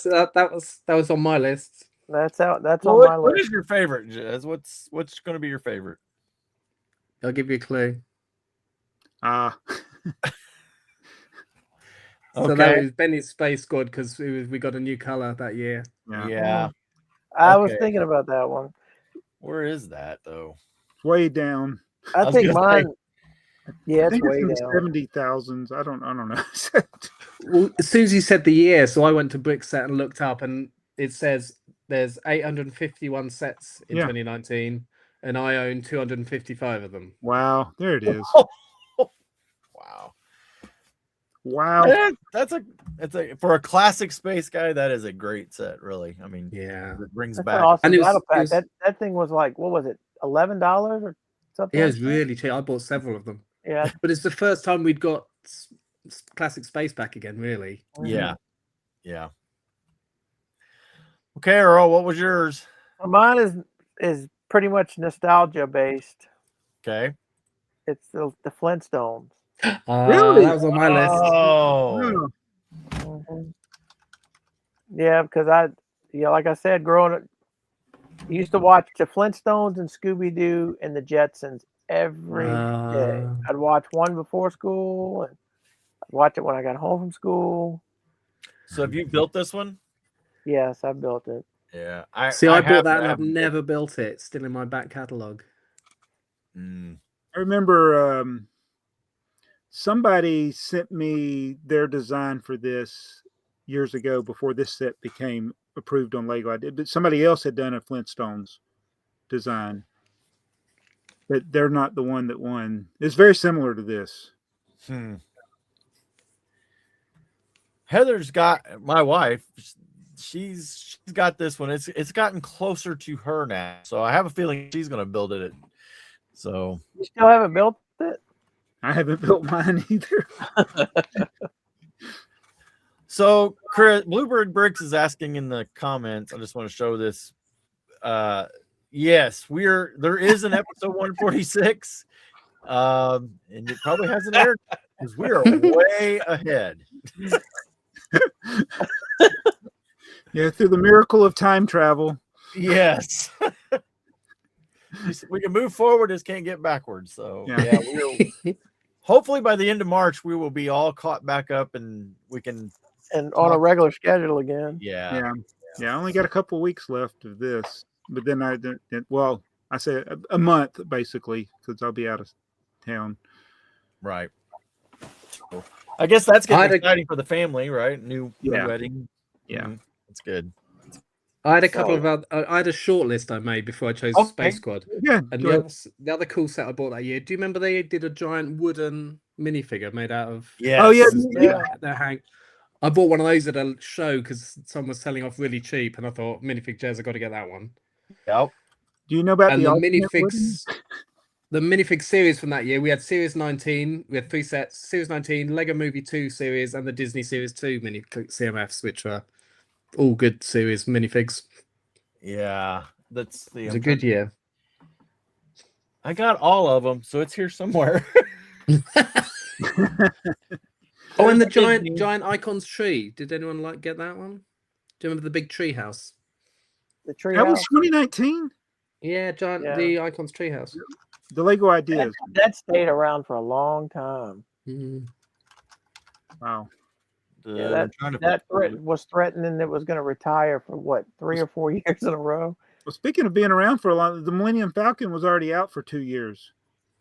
so that was on my list. That's on my list. What is your favorite, Jez? What's going to be your favorite? I'll give you a clue. So that was Benny's Space Squad because we got a new color that year. Yeah. I was thinking about that one. Where is that though? Way down. I think mine. Yeah, it's way down. 70,000. I don't know. Well, as soon as you said the year, so I went to BrickTsar and looked up, and it says there's 851 sets in 2019, and I own 255 of them. Wow, there it is. Wow. That's for a classic space guy, that is a great set, really. I mean, yeah, it brings That's back. an awesome battle pack. That thing was like, what was it, $11 or something? Yeah, it was really cheap. I bought several of them. Yeah, but it's the first time we'd got classic space back again, really. Yeah. Okay, Earl, what was yours? Mine is pretty much nostalgia based. Okay. It's the Flintstones. Really? That was on my list. Oh, Mhm. Yeah, because like I said, growing up, I used to watch the Flintstones and Scooby Doo and the Jetsons every day. I'd watch one before school and I'd watch it when I got home from school. so have you built this one? Yes, I built it. Yeah, See, I bought have, that I and I've haven't built never built it. It's still in my back catalogue. it. Mm. I remember somebody sent me their design for this years ago before this set became approved on Lego. I did, but somebody else had done a Flintstones design, but they're not the one that won. It's very similar to this. Heather's got my wife. She's got this one. It's gotten closer to her now, so I have a feeling she's going to build it. So You still haven't built it? I haven't built mine either. So Chris Bluebird Bricks is asking in the comments. I just want to show this. Yes, there is an episode 146. And it probably hasn't aired because we are way ahead. Yeah, through the miracle of time travel. Yes. We can move forward, just can't get backwards. So Yeah. hopefully by the end of March we will be all caught back up and we can On a regular schedule again. yeah. I only got a couple of weeks left of this, but then I say a month basically because I'll be out of town. Right. So, I guess that's getting exciting for the family, right? New wedding. Yeah. That's good. I had a couple of I had a short list I made before I chose Space Squad. Yeah. And the other cool set I bought that year. Do you remember they did a giant wooden minifigure made out of? Yes. Oh yeah. Their hang. I bought one of those at a show because someone was selling off really cheap, and I thought Minifig I got to get that one. Yep. Do you know about and the minifigs? The minifig series from that year, we had Series 19. We had 3 sets: Series 19, Lego Movie 2 series, and the Disney Series 2 mini CMFs, which are all good series minifigs. Yeah, that's It was a good year. I got all of them, so it's here somewhere. Oh, and the giant icons tree. Did anyone get that one? Do you remember the big tree house? The tree That was house? 2019. Yeah, the icons tree house. The Lego ideas. That stayed around for a long time. Wow. That was threatening that was going to retire for what, 3 or 4 years in a row. Well, speaking of being around for a long, the Millennium Falcon was already out for 2 years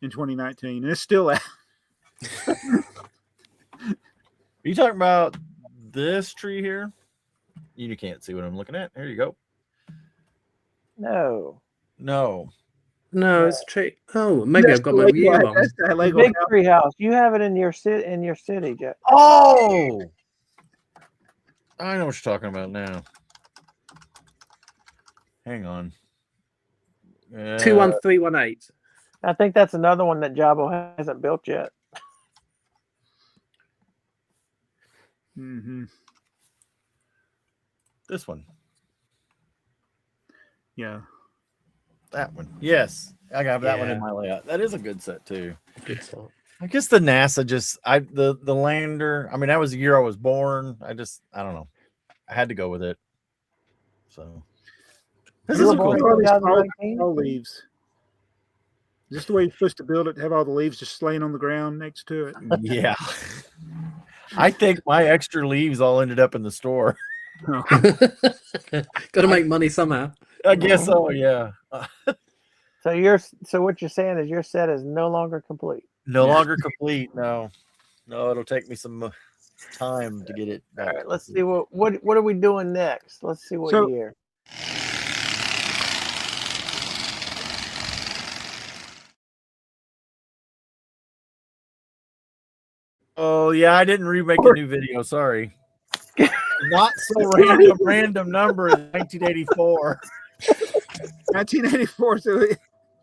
in 2019, and it's still out. Are you talking about this tree here? You can't see what I'm looking at. Here you go. No, it's a tree. Oh, maybe I've got my view wrong. That's that Lego big tree house. You have it in your city, Jeff. Oh, I know what you're talking about now. Hang on. 21318. I think that's another one that Jabbo hasn't built yet. Mm-hmm. This one. Yeah. That one. Yes. I got that one in my layout. That is a good set too. Good set. I guess the NASA the lander. I mean, that was the year I was born. I don't know. I had to go with it. So this is cool. All leaves. Is this the way you're supposed to build it? To have all the leaves just laying on the ground next to it? Yeah. I think my extra leaves all ended up in the store. Got to make money somehow. I guess so. Yeah. So what you're saying is your set is no longer complete. No longer complete. No, it'll take me some time to get it back. All right, let's see what are we doing next. Let's see what year. Oh yeah, I didn't remake a new video. Sorry. Not so random number is 1984. 1984. So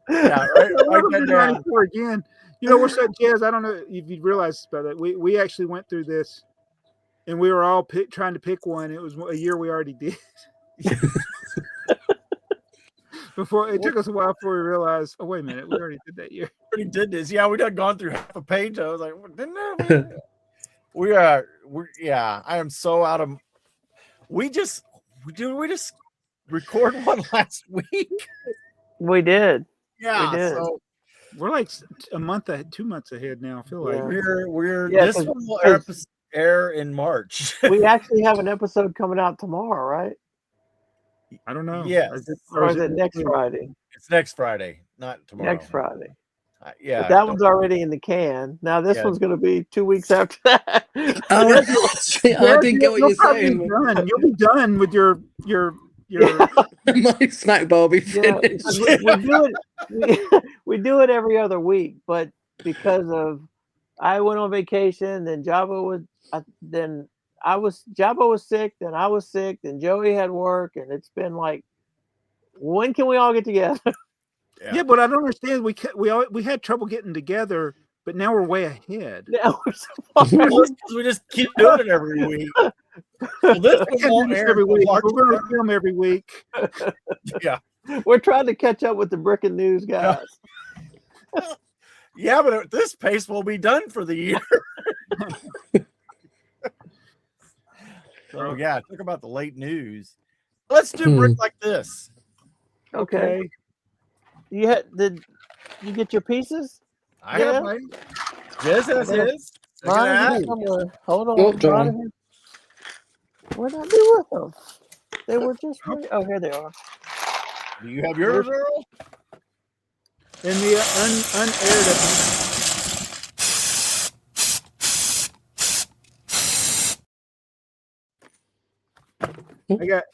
yeah, right that down. Again. You know, we're so jazz. I don't know if you realize about that. We actually went through this, and we were all trying to pick one. It was a year we already did. Before it took us a while before we realized, oh wait a minute, we already did that year. Already did this. Yeah, we done gone through half a page. I was like, well, didn't I? We're yeah. I am so out of. We just record one last week. We did. Yeah, did. so We're like a month ahead, 2 months ahead now. I feel like we're Yeah, this 'cause- one will 'cause- air in March. We actually have an episode coming out tomorrow, right? I don't know. Yes. Or is it next Friday? It's next Friday, not tomorrow. Next Friday. Yeah, But that one's already in the can. Now this Yeah. one's going to be 2 weeks after that. Oh, I didn't get what you're saying. You'll be done with your My snack bar will be Yeah, finished. because we do it every other week, but because of I went on vacation, then Jabba was sick, then I was sick, then Joey had work, and it's been like, when can we all get together? Yeah, but I don't understand. We had trouble getting together, but now we're way ahead. Now we're so Well, far. it's 'cause we just keep doing it every week. Well, this We one can't do won't this air every until week. March We're going to 3rd. film every week. Yeah, We're trying to catch up with the Brick and News guys. yeah, but at this pace, we'll be done for the year. So yeah, talk about the late news. Let's do brick like this. Okay. Did you get your pieces? I Yeah. have mine. Jez has his. Look Mine at are that. here somewhere. Hold on. Oh, John. Mine are here. What did I do with them? They were just right. Oh, here they are. Do you have yours, Earl? In the unaired episode. I got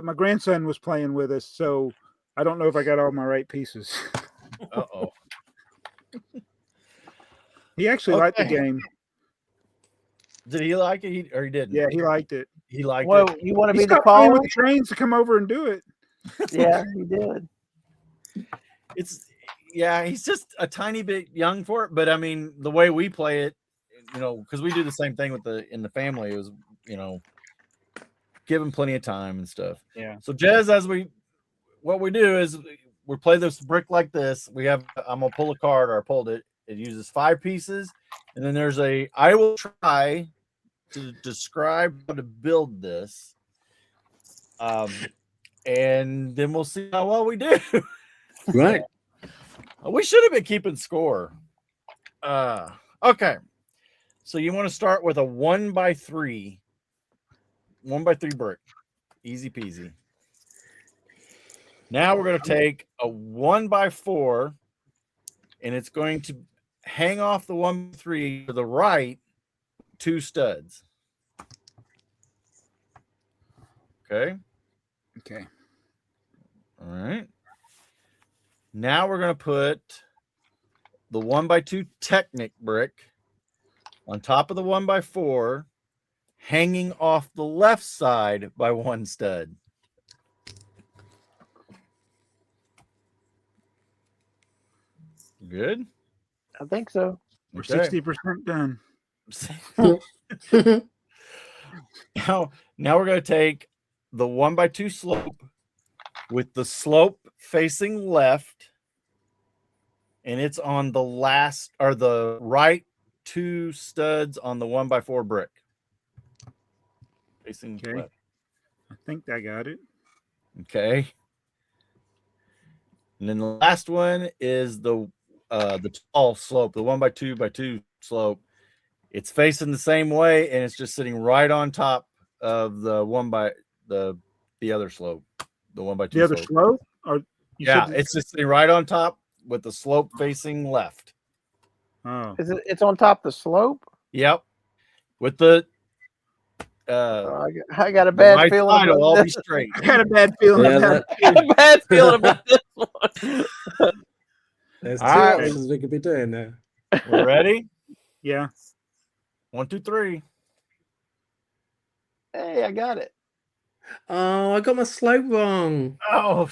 my grandson was playing with us, so I don't know if I got all my right pieces. Uh-oh. He actually liked the Okay. game. Did he like it? Or he didn't? Yeah, he liked it. He liked Well, it. you want to He be the stopped playing caller? with the trains to come over and do it. Yeah, he did. He's just a tiny bit young for it, but I mean, the way we play it, because we do the same thing in the family, it was, give him plenty of time and stuff. Yeah. So Jez, what we do is we play this brick like this. I'm gonna pull a card, or I pulled it. It uses 5 pieces, and then there's I will try to describe how to build this. And then we'll see how well we do. Right. We should have been keeping score. Okay. So you want to start with a 1x3. 1x3 brick. Easy peasy. Now we're going to take a 1x4, and it's going to hang off the 1x3 to the right 2 studs. Okay. Okay. All right. Now we're going to put the 1x2 Technic brick on top of the 1x4, hanging off the left side by 1 stud. Good. I think so. We're Okay. 60% done. Now we're going to take the 1x2 slope with the slope facing left, and it's on the the right 2 studs on the 1x4 brick. Facing Okay. left. I think I got it. Okay. And then the last one is the tall slope, the 1x2x2 slope. It's facing the same way, and it's just sitting right on top of the the other slope, the 1x2 The other slope. slope? Or you Yeah, said- it's just sitting right on top with the slope facing left. Oh. It's on top of the slope? Yep. With the I got a the bad right feeling side will about all be this. straight. I got a bad feeling Yeah, about I got a bad feeling about this one. There's 2 All right. options we could be doing there. We're ready? Yeah. 1, 2, 3. Hey, I got it. Oh, I got my slope wrong. Oh,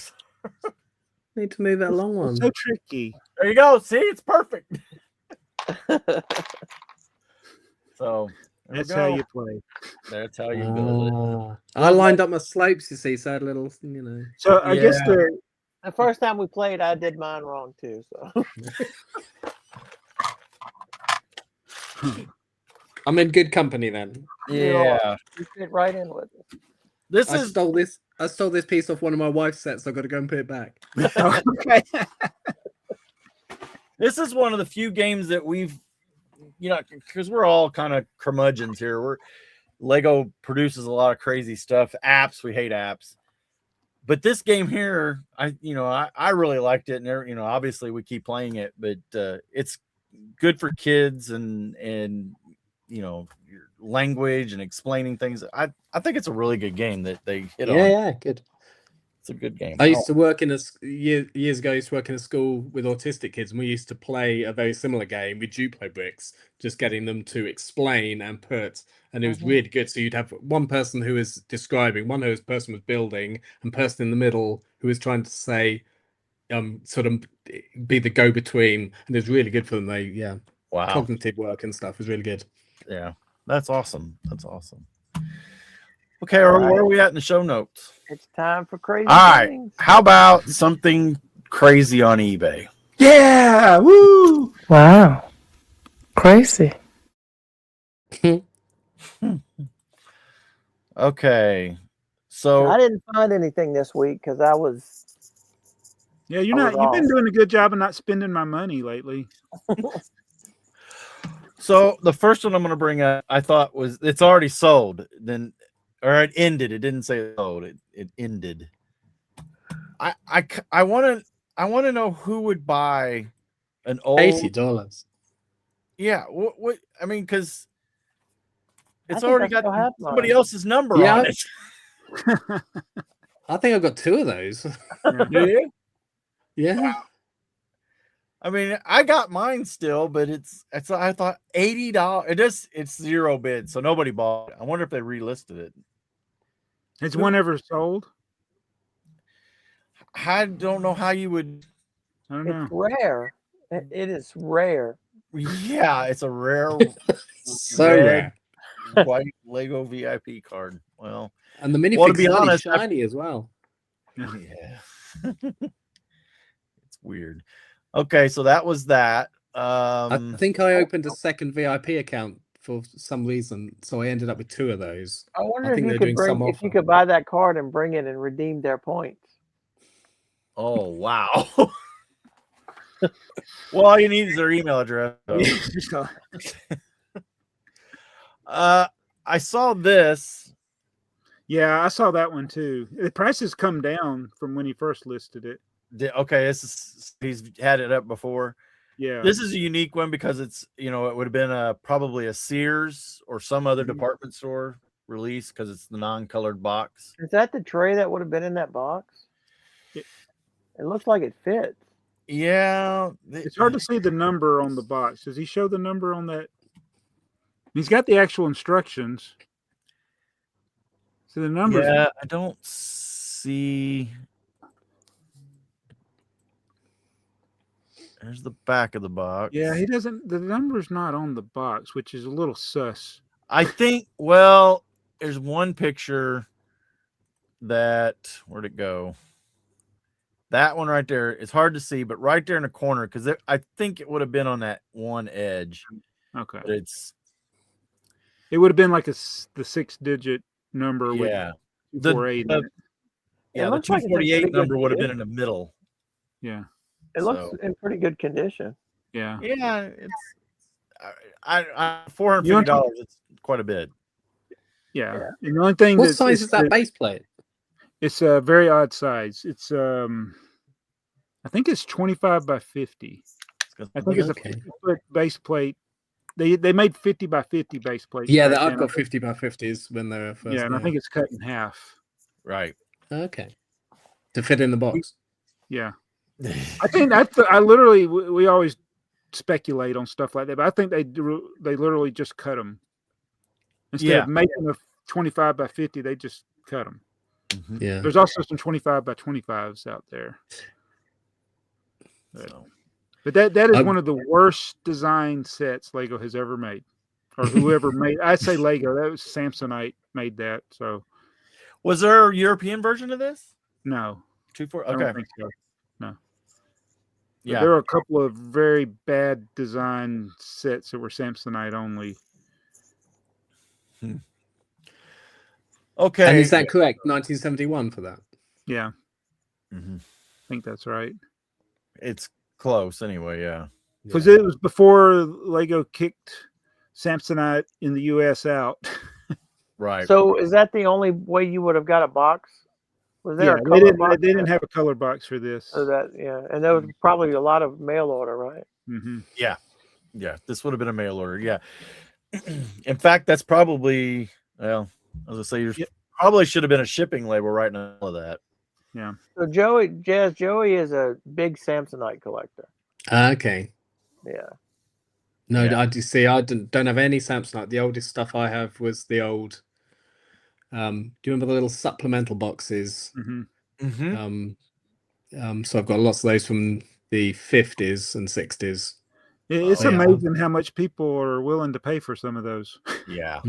Need to move that long one. It's so tricky. there you go. See, it's perfect. So there we That's how go. you play. That's how you build it. I lined up my slopes, you see, so I had a little, So I guess Yeah. The first time we played, I did mine wrong too. So I'm in good company then. Yeah. you fit right in with it. This I is stole this piece off one of my wife's sets. So I've got to go and put it back. Okay. this is one of the few games that we've, because we're all kind of curmudgeons here. Lego produces a lot of crazy stuff. Apps, we hate apps. But this game here, I really liked it, and obviously we keep playing it, but it's good for kids and your language and explaining things. I think it's a really good game that they hit on. Yeah, good. It's a good game. I used to work in years ago. I used to work in a school with autistic kids, and we used to play a very similar game with Duplo bricks, just getting them to explain and put, and it was really good. So you'd have one person who is describing, one person was building, and person in the middle who was trying to say, sort of be the go-between, and it was really good for them. Wow, cognitive work and stuff was really good. Yeah, that's awesome. Okay, where are we at in the show notes? It's time for crazy All right. things. How about something crazy on eBay? Yeah. Woo. Wow. Crazy. Okay. So I didn't find anything this week because I was. Yeah, you've been doing a good job of not spending my money lately. So the first one I'm going to bring up, I thought it's already sold. Or it ended. It didn't say sold. It ended. I want to know who would buy an old $80. Yeah. What I mean, because it's I think already I still got have somebody mine. else's number Yeah. on it. I think I've got 2 of those. Do you? Yeah. I mean, I got mine still, but it's I thought $80. It's zero bid, so nobody bought it. I wonder if they relisted it. Has one ever sold? I don't know how you would. I don't know. It's rare. It is rare. Yeah, it's a rare So red, rare. white Lego VIP card. Well, And the minifig's Well, to be really honest, shiny as well. yeah. It's weird. Okay, so that was that. I think I opened a second VIP account for some reason, so I ended up with 2 of those. I wonder I if think you they're could doing some if you offer. could buy that card and bring it and redeem their points. Oh wow. Well, all you need is their email address. So. I saw this. Yeah, I saw that one too. The price has come down from when he first listed it. Okay, he's had it up before. Yeah. This is a unique one because it's it would have been probably a Sears or some other department store release because it's the non-colored box. Is that the tray that would have been in that box? It looks like it fits. Yeah, It's hard to see the number on the box. Does he show the number on that? He's got the actual instructions. So the number. Yeah, I don't see. There's the back of the box. Yeah, he doesn't. The number's not on the box, which is a little sus. I think. Well, there's one picture that where'd it go? That one right there. It's hard to see, but right there in the corner, because I think it would have been on that one edge. Okay. But it would have been like the 6-digit number. Yeah. With 248. The 248 number would have been in the middle. Yeah. It looks in pretty good condition. Yeah. Yeah. It's $450. It's quite a bit. Yeah. And the only thing what size is that base plate? It's a very odd size. It's I think it's 25 by 50. I think it's a 50-foot base plate. They made 50 by 50 base plates. Yeah, I've got 50 by 50s when they were first. Yeah, and I think it's cut in half. Right. Okay. To fit in the box. Yeah. I think I literally we always speculate on stuff like that, but I think they literally just cut them instead of making a 25 by 50. They just cut them. Mm-hmm. Yeah. There's also some 25 by 25s out there. But that is one of the worst design sets Lego has ever made, or whoever made. I say Lego. That was Samsonite made that. So, was there a European version of this? No. 2.4. I Okay. don't think so. But Yeah. there are a couple of very bad design sets that were Samsonite only. Okay. And is that correct? 1971 for that? Yeah, Mhm. I think that's right. It's close anyway. Yeah. Because it was before Lego kicked Samsonite in the U.S. out. Right. So is that the only way you would have got a box? Was there Yeah, a they color didn't. box? They didn't have a color box for this. So that and there was probably a lot of mail order, right? Mm-hmm. Yeah. This would have been a mail order. Yeah. In fact, that's probably, well, I was gonna say, Yep. probably should have been a shipping label right now of that. Yeah. So Joey is a big Samsonite collector. Okay. Yeah. No, Yeah. I do see. I don't have any Samsonite. The oldest stuff I have was the old. Do you remember the little supplemental boxes? Mm-hmm. So I've got lots of those from the 50s and 60s. It's Oh, yeah. amazing how much people are willing to pay for some of those. Yeah.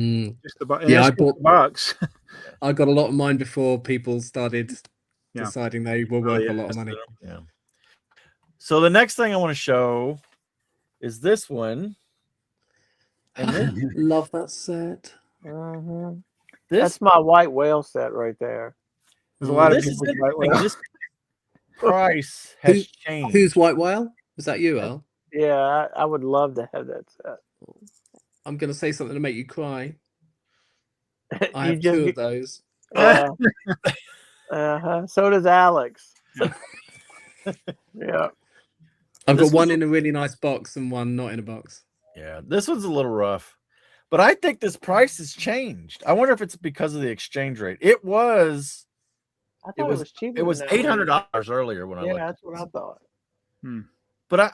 Just the box. Yeah, I I bought the box. I got a lot of mine before people started Yeah. deciding they were Really worth a lot of interested money. in 'em. Yeah. So the next thing I want to show is this one. And this, Love that set. Mm-hmm. this, That's my white whale set right there. There's a lot of this is people. interesting. This price has changed. Who's White Whale? Was that you, Al? Yeah, I would love to have that set. I'm going to say something to make you cry. I You have just two of get- those. Yeah. So does Alex. Yeah. I've This got one was- in a really nice box and one not in a box. Yeah, this one's a little rough, but I think this price has changed. I wonder if it's because of the exchange rate. It was I thought it was cheaper. it was than that. $800 earlier when I Yeah, looked. that's what I thought. But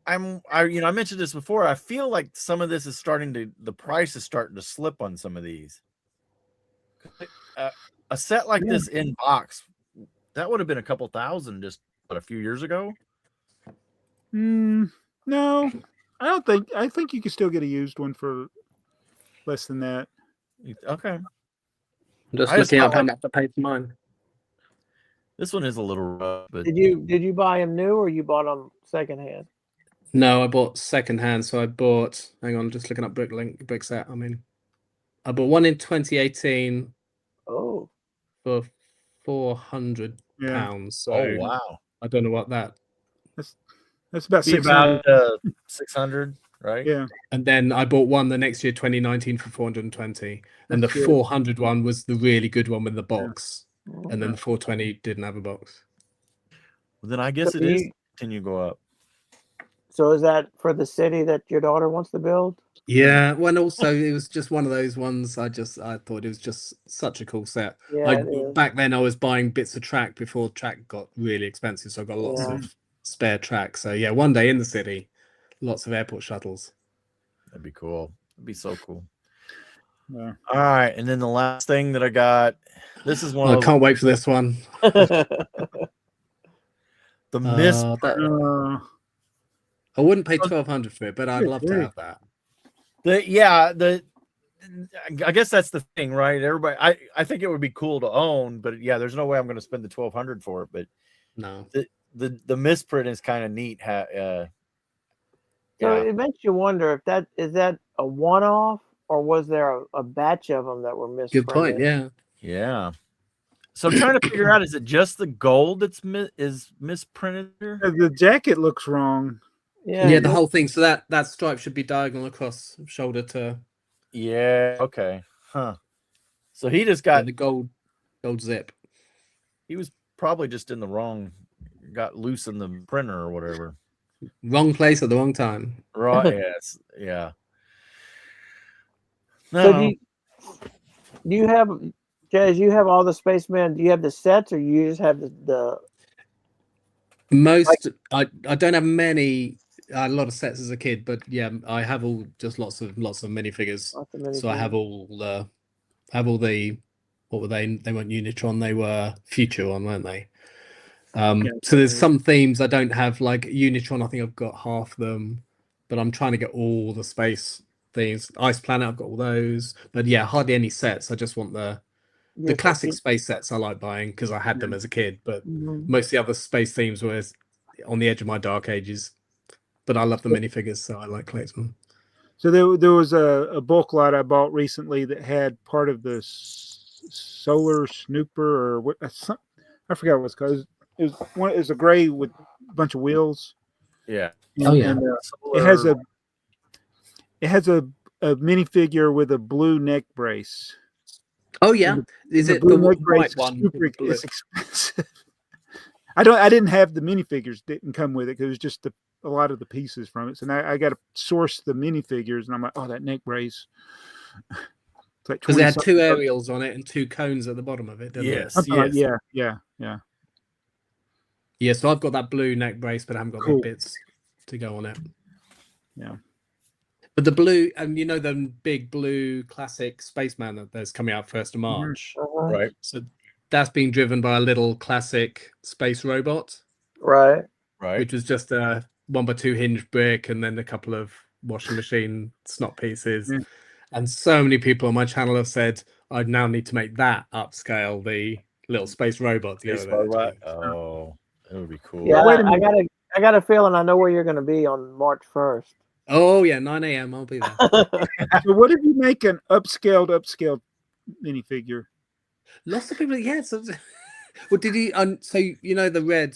I mentioned this before. I feel like some of this is the price is starting to slip on some of these. A set like this in box, that would have been a couple thousand just a few years ago. No, I don't think. I think you can still get a used one for less than that. Okay, I'm just I just looking up felt how like- much I paid for mine. this one is a little rough, but Did you buy them new or you bought them secondhand? No, I bought secondhand. So I bought, hang on, just looking up Bricklink, BrickTsar. I bought one in 2018 Oh, for £400. So oh wow, I don't know what that. That's about be 600. about 600, right? Yeah, And then I bought one the next year, 2019, for 420. And the That's good. 400 one was the really good one with the box. And then the 420 didn't have a box. Well, then I guess So it is you- continue to go up. so is that for the city that your daughter wants to build? Yeah, well, and also it was just one of those ones. I thought it was just such a cool set. Yeah, it is. Back then I was buying bits of track before track got really expensive, so I got lots Yeah. of spare track. So yeah, one day in the city, lots of airport shuttles. That'd be cool. It'd be so cool. yeah. All right, and then the last thing that I got, this is one I of can't wait for this one. the Miss. I wouldn't pay 1,200 for it, but I'd love to have that. I guess that's the thing, right? Everybody, I think it would be cool to own, but yeah, there's no way I'm going to spend the 1,200 for it. But No. the misprint is kind of neat. So Yeah. it makes you wonder if that is that a one-off or was there a batch of them that were misprinted? Good point. Yeah. Yeah. So I'm trying to figure out, is it just the gold that's is misprinted here? The jacket looks wrong. Yeah, the whole thing. So that stripe should be diagonal across shoulder to Yeah. Okay. Huh. So he just got the gold zip. he was probably just in the wrong, got loose in the printer or whatever. Wrong place at the wrong time. Right. Yes. Yeah. So No. do you have, Jazz, you have all the spacemen, do you have the sets or you just have the Most I don't have many a lot of sets as a kid, but yeah, I have all just lots of minifigures. lots of So I have all the what were they? They weren't Unitron, they were Futuron, weren't they? So there's some themes I don't have, like Unitron. I think I've got half them, but I'm trying to get all the space things. Ice Planet, I've got all those, but yeah, hardly any sets. I just want the The classic space sets I like buying because I had them as a kid, but most of the other space themes were on the edge of my dark ages. But I love the minifigures, so I like collecting them. So there was a bulk lot I bought recently that had part of the solar snooper or what I forgot what it's called. It was a gray with a bunch of wheels. Yeah. And it has a minifigure with a blue neck brace. Oh yeah, is it the white one? It's expensive. I didn't have the minifigures. Didn't come with it because it was just a lot of the pieces from it. So now I got to source the minifigures, and I'm like, oh, that neck brace. It's like because it had 2 aerials on it and 2 cones at the bottom of it. Didn't it? Yeah. So I've got that blue neck brace, but I haven't got the bits to go on it. Yeah. But the blue, and you know, the big blue classic spaceman that's coming out 1st of March, right? So that's being driven by a little classic space robot, right? Which was just a 1x2 hinge brick and then a couple of washing machine snot pieces. Yeah. And so many people on my channel have said I now need to make that upscale the little space robot. Space robot. Oh, it would be cool. Yeah, I got a feeling I know where you're going to be on March 1st. Oh yeah, 9 a.m. I'll be there. So what if you make an upscaled minifigure? Lots of people, yeah. So, well, did he? So you know the red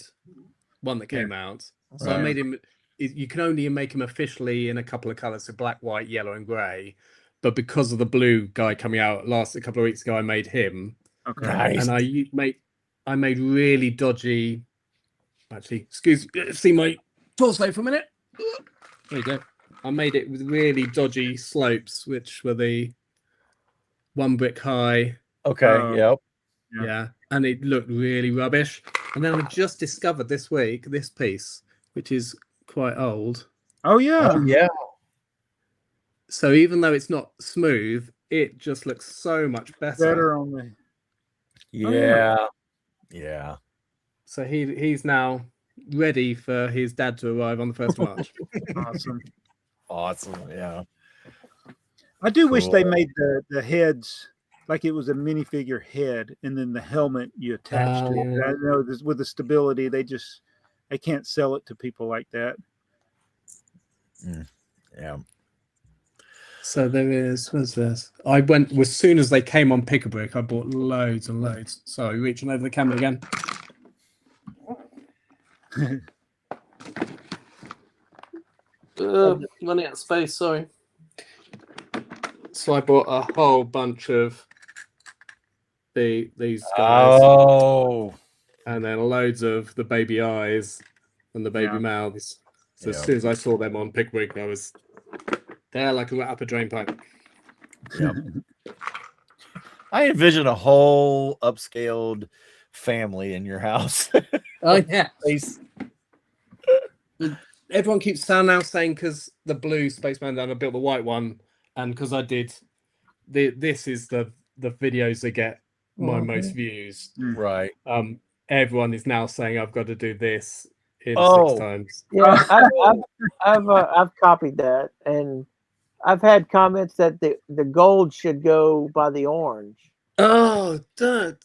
one that came out. So I made him. You can only make him officially in a couple of colors, so black, white, yellow, and grey. But because of the blue guy coming out a couple of weeks ago, I made him. Okay. Nice. And I made really dodgy. Actually, see my torso for a minute. There you go. I made it with really dodgy slopes, which were the 1 brick high. Okay. Yep. Yeah, and it looked really rubbish. And then I just discovered this week this piece, which is quite old. Oh yeah. Oh yeah. So even though it's not smooth, it just looks so much better. On the. Yeah. Yeah. So he's now ready for his dad to arrive on the 1st of March. Awesome. Yeah. I do wish they made the heads like it was a minifigure head, and then the helmet you attach to it. I know this, with the stability, they can't sell it to people like that. Yeah. So there is. What's this? I went as soon as they came on Pick a Brick. I bought loads and loads. Sorry, reaching over the camera again. Running out of space. Sorry. So I bought a whole bunch of these guys. Oh. And then loads of the baby eyes and the baby mouths. So as soon as I saw them on Pickwick, I was there like a rat up a drain pipe. Yep. I envision a whole upscaled family in your house. Oh yeah. Everyone keeps now saying because the blue spaceman and I built the white one, and because I did this is the videos that get my most views. Right. Everyone is now saying I've got to do this in 6 times. Yeah, I've copied that, and I've had comments that the gold should go by the orange. Oh, dude.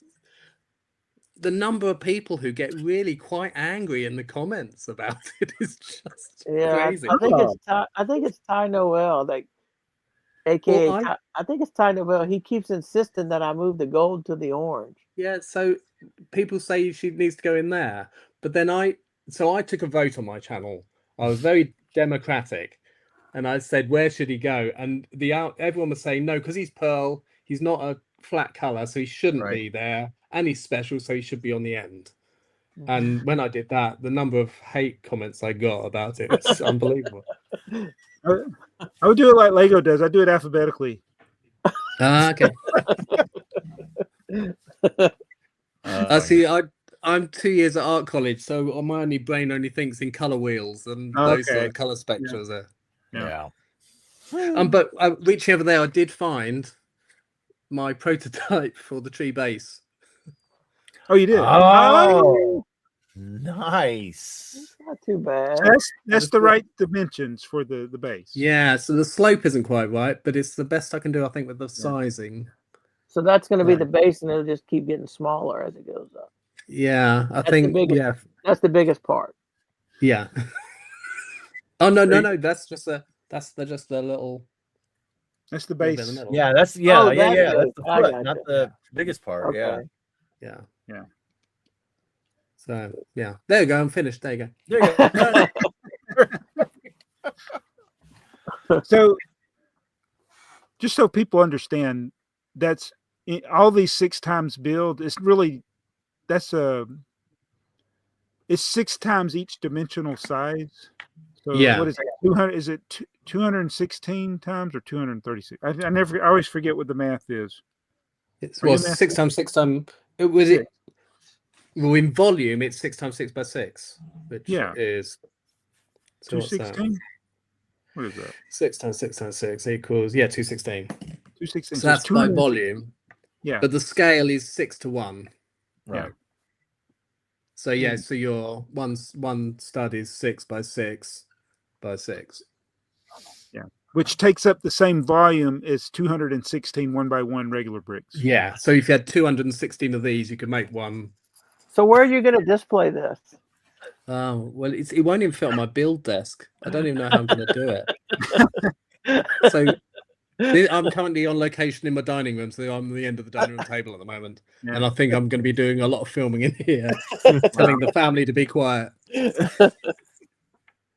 The number of people who get really quite angry in the comments about it is just crazy. I think it's Ty Noel, like, aka I think it's Ty Noel. He keeps insisting that I move the gold to the orange. Yeah, so people say she needs to go in there, but then I took a vote on my channel. I was very democratic, and I said, where should he go? And everyone was saying no, because he's pearl. He's not a flat color, so he shouldn't be there. And he's special, so he should be on the end. And when I did that, the number of hate comments I got about it was unbelievable. I would do it like Lego does. I do it alphabetically. Okay. See, I'm 2 years at art college, so my brain only thinks in color wheels and those color spectrums there. Yeah. But reaching over there, I did find my prototype for the tree base. Oh, you did? Oh, nice. It's not too bad. That's the right dimensions for the base. Yeah, so the slope isn't quite right, but it's the best I can do, I think, with the sizing. So that's going to be Right. the base, and it'll just keep getting smaller as it goes up. Yeah, I That's the think biggest- yeah, That's the biggest part. yeah. Oh no, that's just just the little That's the little bit in the base. middle. Yeah, that's Oh, yeah. that's That's it. the I foot, gotcha. not the biggest part. Yeah. Okay. Yeah. Yeah. So yeah, there you go. I'm finished. There you go. There you go. Done. So, just so people understand, that's all these 6 times build. It's really it's 6 times each dimensional size. So Yeah. what is it? 200? Is it 216 times or 236? I always forget what the math is. It's Are you well math- 6 times 6 times. It was Six. it. Well, in volume, it's 6 times 6 by 6, which Yeah. is so what's that? 216. What is that? 6 times 6 times 6 equals 216. 216. So that's by 200. volume, Yeah. but the scale is 6 to 1. Right. So yeah, so your one stud is 6 by 6 by 6. Which takes up the same volume as 216 1x1 regular bricks. Yeah. So if you had 216 of these, you could make one. So where are you going to display this? Well, it won't even fit on my build desk. I don't even know how I'm going to do it. So I'm currently on location in my dining room, so I'm at the end of the dining room table at the moment, Yeah. and I think I'm going to be doing a lot of filming in here, telling the family to be quiet.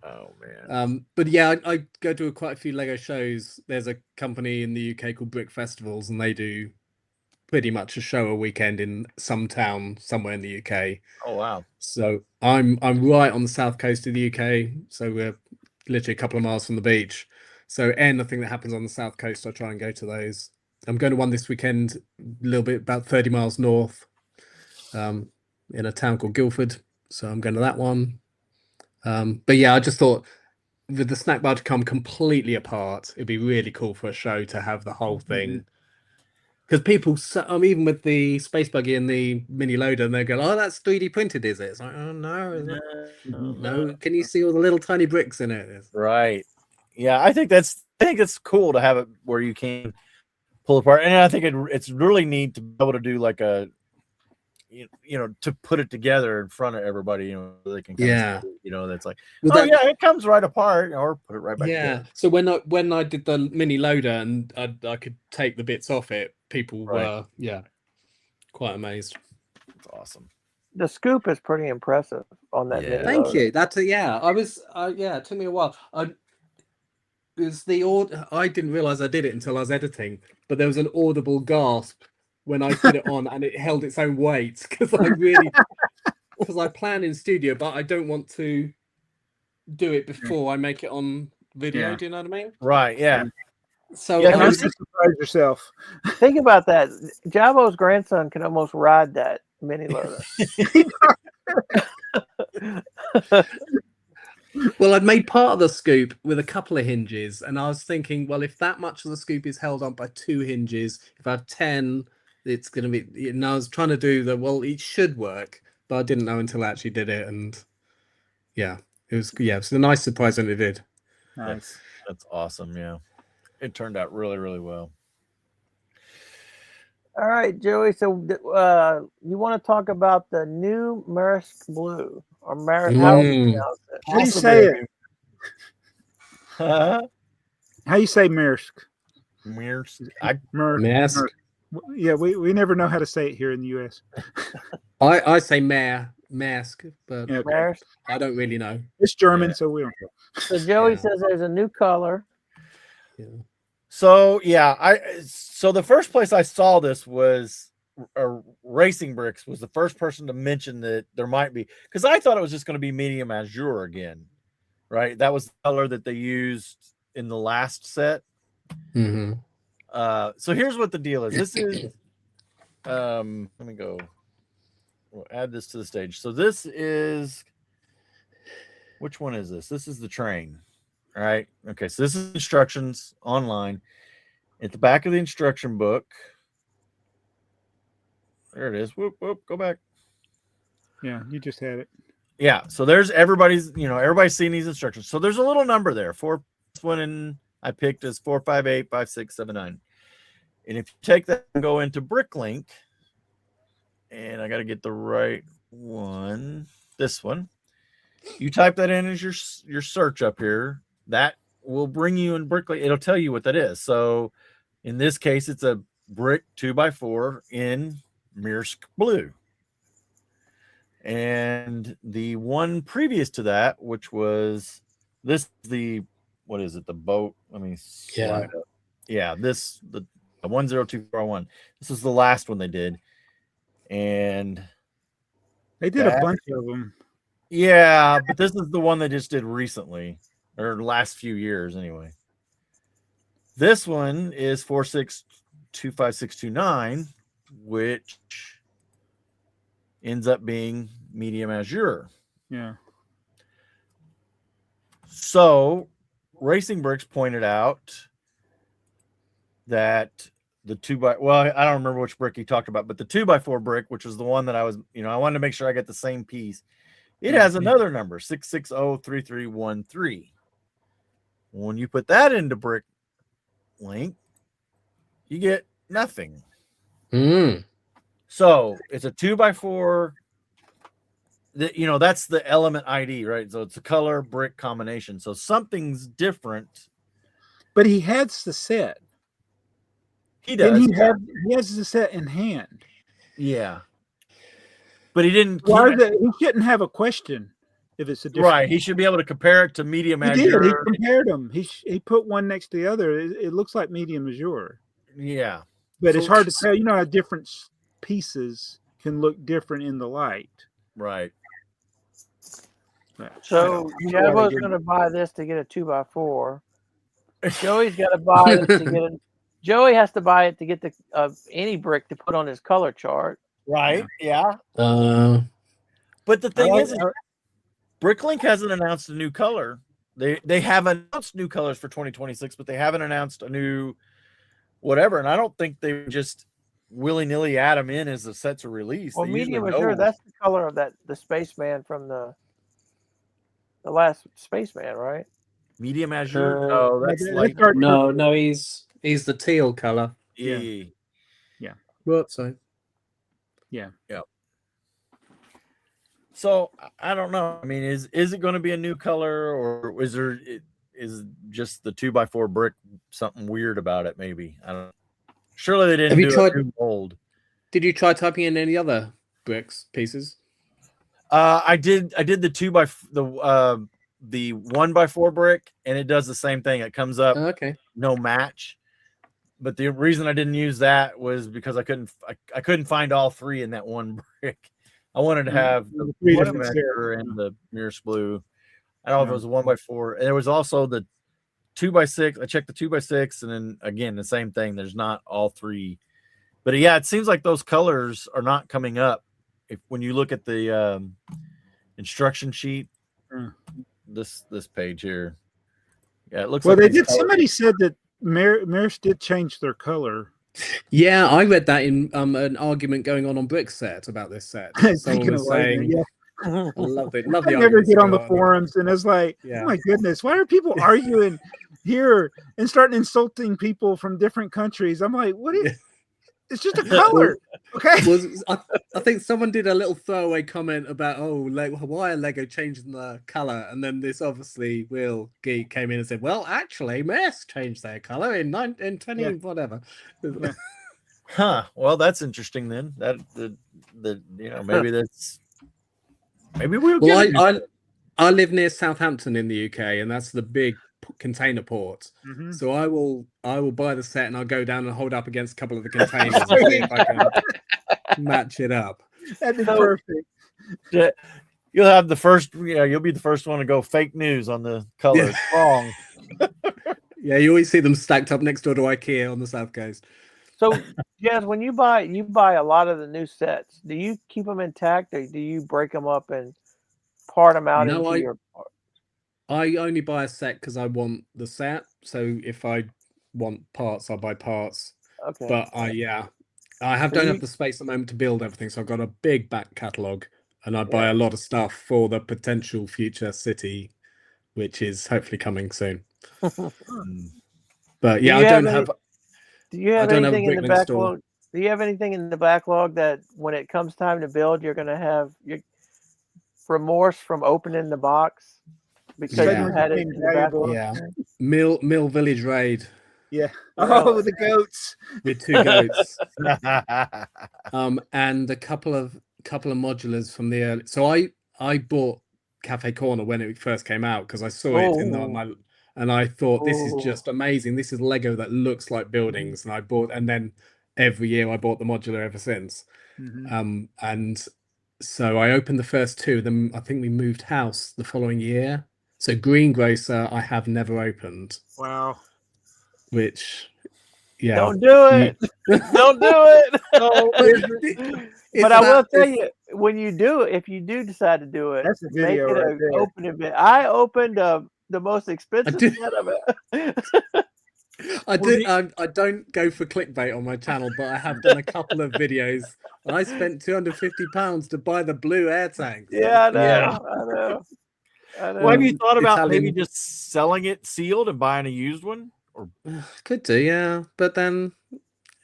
Oh man. But yeah, I go to quite a few Lego shows. There's a company in the UK called Brick Festivals, and they do pretty much a show a weekend in some town somewhere in the UK. Oh wow. So I'm right on the south coast of the UK, so we're literally a couple of miles from the beach. So anything that happens on the south coast, I try and go to those. I'm going to one this weekend, a little bit about 30 miles north, in a town called Guildford. So I'm going to that one. But yeah, I just thought with the snack bar to come completely apart, it'd be really cool for a show to have the whole thing. Because people, even with the space buggy and the mini loader, and they go, "Oh, that's 3D printed, is it?" It's like, "Oh no, is it? No. Can you see all the little tiny bricks in it?" Right. Yeah, I think it's cool to have it where you can pull apart, and I think it's really neat to be able to do like a, to put it together in front of everybody, so they can Yeah. see, that's like, Well, yeah, it comes right apart, or put it right back yeah. together. So when I did the mini loader and I could take the bits off it, people were quite amazed. It's awesome. The scoop is pretty impressive on that. Yeah. mini Thank loader. you. That's it took me a while. I didn't realize I did it until I was editing, but there was an audible gasp when I put it on and it held its own weight because I plan in studio, but I don't want to do it before I make it on video. Yeah. Do you know what I mean? Right. Yeah. So Yeah, I Don't was- just surprise yourself. Think about that. Jabo's grandson can almost ride that mini loader. well, I'd made part of the scoop with a couple of hinges, and I was thinking, well, if that much of the scoop is held on by 2 hinges, if I have 10, it's going to be. And I was trying to do it should work, but I didn't know until I actually did it, and it was a nice surprise when it did. Nice. That's awesome. Yeah, it turned out really, really well. All right, Joey. So you want to talk about the new Maersk Blue or Maersk? How do you pronounce it? How do you say it? Huh? How you say Maersk? Maersk. Maersk. Yeah, we never know how to say it here in the US. I say Maersk, but Yeah, okay. Maersk. I don't really know. It's German, Yeah. so we don't know. So Joey Yeah. says there's a new color. Yeah. So so the first place I saw this was Racing Bricks was the first person to mention that there might be, because I thought it was just going to be medium azure again, right? That was the color that they used in the last set. Mm-hmm. So here's what the deal is. This is let me go. We'll add this to the stage. So this is, which one is this? This is the train. All right. Okay. So this is instructions online. At the back of the instruction book. There it is. Whoop, whoop, go back. Yeah, you just had it. Yeah. So there's everybody's seeing these instructions. So there's a little number there. This one I picked is 4585679. And if you take that and go into Bricklink, and I got to get the right one, this one, you type that in as your search up here, that will bring you in Bricklink. It'll tell you what that is. So in this case, it's a brick 2x4 in Maersk blue. And the one previous to that, which was this, what is it? The boat. Let me slide up. Yeah, the 10241. This is the last one they did. And They did a bunch of them. Yeah, but this is the one they just did recently, or last few years anyway. This one is 4625629, which ends up being medium azure. Yeah. So Racing Bricks pointed out that the I don't remember which brick he talked about, but the 2x4 brick, which was the one that I was, I wanted to make sure I get the same piece. It has another number, 6603313. When you put that into Bricklink, you get nothing. So it's a 2x4. That's the element ID, right? So it's a color brick combination. So something's different. But he has the set. He does. He has the set in hand. Yeah. But he didn't. He shouldn't have a question if it's a different. Right. He should be able to compare it to medium azure. He did. He compared them. He put one next to the other. It looks like medium azure. Yeah. But it's hard to tell. How different pieces can look different in the light. Right. So Jabba's going to buy this to get a 2x4. Joey's got to buy this to get it. Joey has to buy it to get the any brick to put on his color chart. Right. Yeah. Uh, But the thing is Bricklink hasn't announced a new color. They have announced new colors for 2026, but they haven't announced a new whatever. And I don't think they just willy-nilly add them in as the sets are released. Well, medium azure, that's the color of the spaceman from the last spaceman, right? Medium azure. Oh, that's like no, he's the teal color. Yeah. What? So yeah. So I don't know. I mean, is it going to be a new color, or is just the 2x4 brick something weird about it? Maybe I don't know. Surely they didn't do a new mold. Did you try typing in any other bricks pieces? I did the 1x4 brick, and it does the same thing. It comes up no match. But the reason I didn't use that was because I couldn't find all three in that one brick. I wanted to have the measure and the Maersk blue. I don't know if it was a 1x4. And there was also the 2x6. I checked the 2x6, and then again the same thing. There's not all three. But yeah, it seems like those colors are not coming up. When you look at the instruction sheet, this page here, yeah, it looks. Well, like they did. Somebody said that Maersk did change their color. Yeah, I read that in an argument going on BrickTsar about this set. Someone was saying, I love it. Love the I never get on the forums, and it's like, oh my goodness, why are people arguing here and starting insulting people from different countries? I'm like, what is? It's just a color. Okay. I think someone did a little throwaway comment about, why are Lego changing the color? And then this obviously Will Geek came in and said, well, actually, Maersk changed their color in 20 whatever. Yeah. Huh. Well, that's interesting then. That maybe that's maybe we'll get it. I live near Southampton in the UK, and that's the big container port. So I will buy the set, and I'll go down and hold up against a couple of the containers and see if I can match it up. That'd be perfect. You'll have the first. You'll be the first one to go fake news on the colors. Wrong. Yeah, you always see them stacked up next door to IKEA on the south coast. So, Jazz, when you buy a lot of the new sets, do you keep them intact, or do you break them up and part them out into your part? I only buy a set because I want the set. So if I want parts, I'll buy parts. Okay. But don't have the space at the moment to build everything. So I've got a big back catalogue, and I buy a lot of stuff for the potential future city, which is hopefully coming soon. But yeah, I don't have. Do you have don't have a anything in the Bricklink store. backlog? Do you have anything in the backlog that when it comes time to build, you're going to have your remorse from opening the box because Yeah. you had it in the Valuable. backlog? Yeah. Mill Village Raid Yeah. Really? Oh, the goats. with 2 goats. And a couple of modulars from the early. So I bought Cafe Corner when it first came out because I saw it in Oh. my, and I thought this is Oh. just amazing. This is Lego that looks like buildings, and I bought, and then every year I bought the modular ever since. Mhm. And so I opened the first 2. Then I think we moved house the following year. So Greengrocer I have never opened, Wow. which yeah. Don't do it. Don't do it. But I will tell you, when you do it, if you do decide to do it, That's a make video it right an there. opening bit. I opened the most expensive did. set of it. I don't go for clickbait on my channel, but I have done a couple of videos. I spent £250 to buy the blue air tank. Yeah, I know. Yeah. I know. I know. Well, have you thought about maybe Italian- just selling it sealed and buying a used one? Or Could do, yeah. But then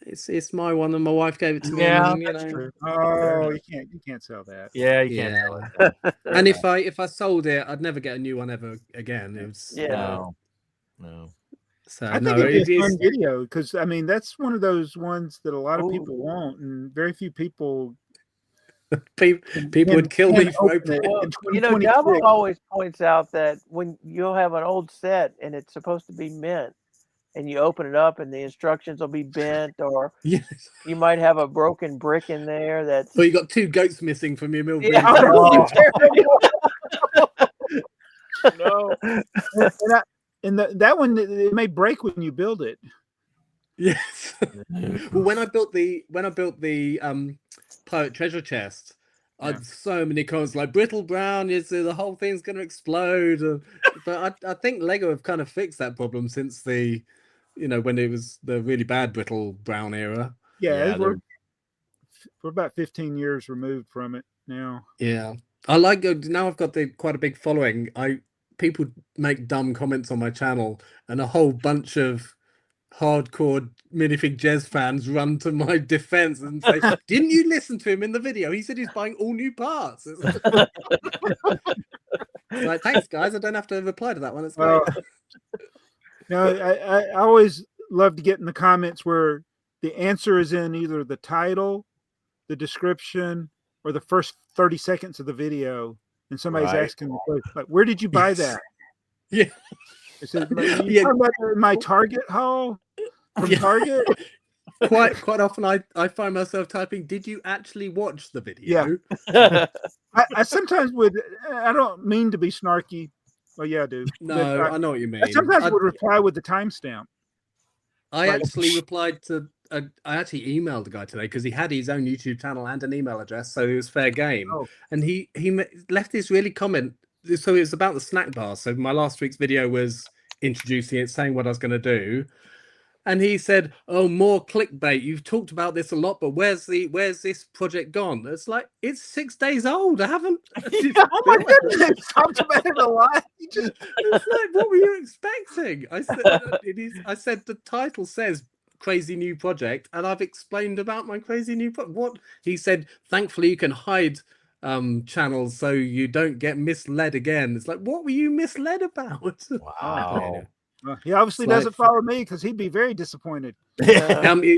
it's my one, and my wife gave it to me. Yeah, and, that's true. Oh, you can't sell that. Yeah, you can't Yeah. sell it. And if I sold it, I'd never get a new one ever again. It was Yeah. No. So I think no, it'd be a fun it's video because I mean that's one of those ones that a lot of Ooh. people want, and very few people. people would kill me for opening. Well, in you know, 2026. Dabo always points out that when you'll have an old set and it's supposed to be mint, and you open it up and the instructions will be bent, or Yes. you might have a broken brick in there that's Well, you got 2 goats missing from your mill. Yeah. Oh, no. and that one it may break when you build it. Yes. Well, when I built the pirate treasure chest, I had so many comments like brittle brown is the whole thing's going to explode. But I think Lego have kind of fixed that problem since the, when it was the really bad brittle brown era. Yeah, we're about 15 years removed from it now. Yeah, I like now. I've got quite a big following. People make dumb comments on my channel, and a whole bunch of hardcore minifig Jez fans run to my defense and say, "Didn't you listen to him in the video? He said he's buying all new parts." It's like, thanks, guys. I don't have to reply to that one. It's great. No, I always love to get in the comments where the answer is in either the title, the description, or the first 30 seconds of the video, and somebody's asking the question, like, "Where did you buy that?" Yeah. I said, "You talking about my Target haul from Target?" Quite often, I find myself typing, "Did you actually watch the video?" Yeah. I sometimes would. I don't mean to be snarky. Well, yeah, I do. No, I know what you mean. I sometimes would reply with the timestamp. I actually replied to. I actually emailed the guy today because he had his own YouTube channel and an email address, so it was fair game. Oh. And he left this really comment. So it was about the snack bar. So my last week's video was introducing it, saying what I was going to do, and he said, "Oh, more clickbait. You've talked about this a lot, but where's this project gone?" It's like it's 6 days old. I haven't. Oh my goodness! Talked about it a lot. It's like, what were you expecting? I said the title says crazy new project, and I've explained about my crazy new project. What he said, thankfully you can hide channels so you don't get misled again. It's like, what were you misled about? Wow. He obviously doesn't follow me because he'd be very disappointed. I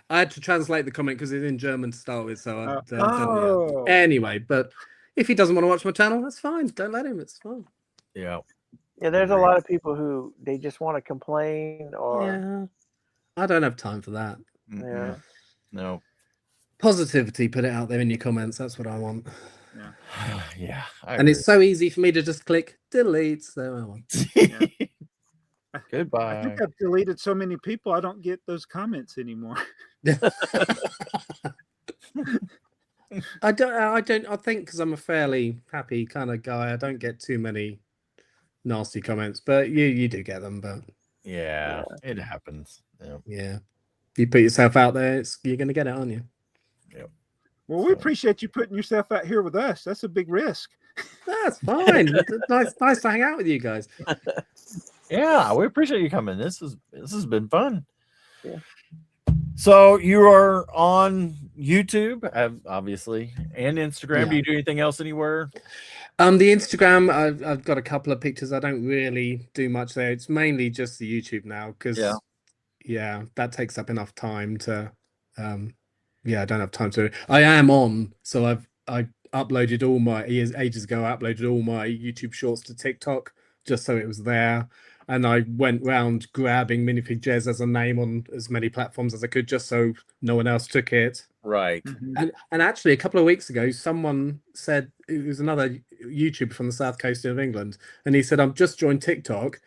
had to translate the comment because it's in German to start with, so I don't. Yeah. Anyway, but if he doesn't want to watch my channel, that's fine. Don't let him. It's fine. Yeah. Yeah, there's a lot of people who they just want to complain or Yeah. I don't have time for that. yeah. No. Positivity, put it out there in your comments. That's what I want. Yeah. And it's so easy for me to just click delete. So I want. Goodbye. I think I've deleted so many people, I don't get those comments anymore. I think because I'm a fairly happy kind of guy, I don't get too many nasty comments, but you do get them. But yeah, it happens. Yeah, you put yourself out there, you're going to get it, aren't you? Yep. Well, we appreciate you putting yourself out here with us. That's a big risk. That's fine. nice to hang out with you guys. Yeah, we appreciate you coming. This has been fun. Yeah. So you are on YouTube, obviously, and Instagram. Yeah. Do you do anything else anywhere? The Instagram, I've got a couple of pictures. I don't really do much there. It's mainly just the YouTube now because, yeah, that takes up enough time to, yeah, I don't have time to. I am on, so I uploaded all my ages ago. I uploaded all my YouTube shorts to TikTok just so it was there, and I went round grabbing Minifig Jez as a name on as many platforms as I could, just so no one else took it. Right. And actually, a couple of weeks ago, someone said, it was another YouTuber from the south coast of England, and he said, "I've just joined TikTok.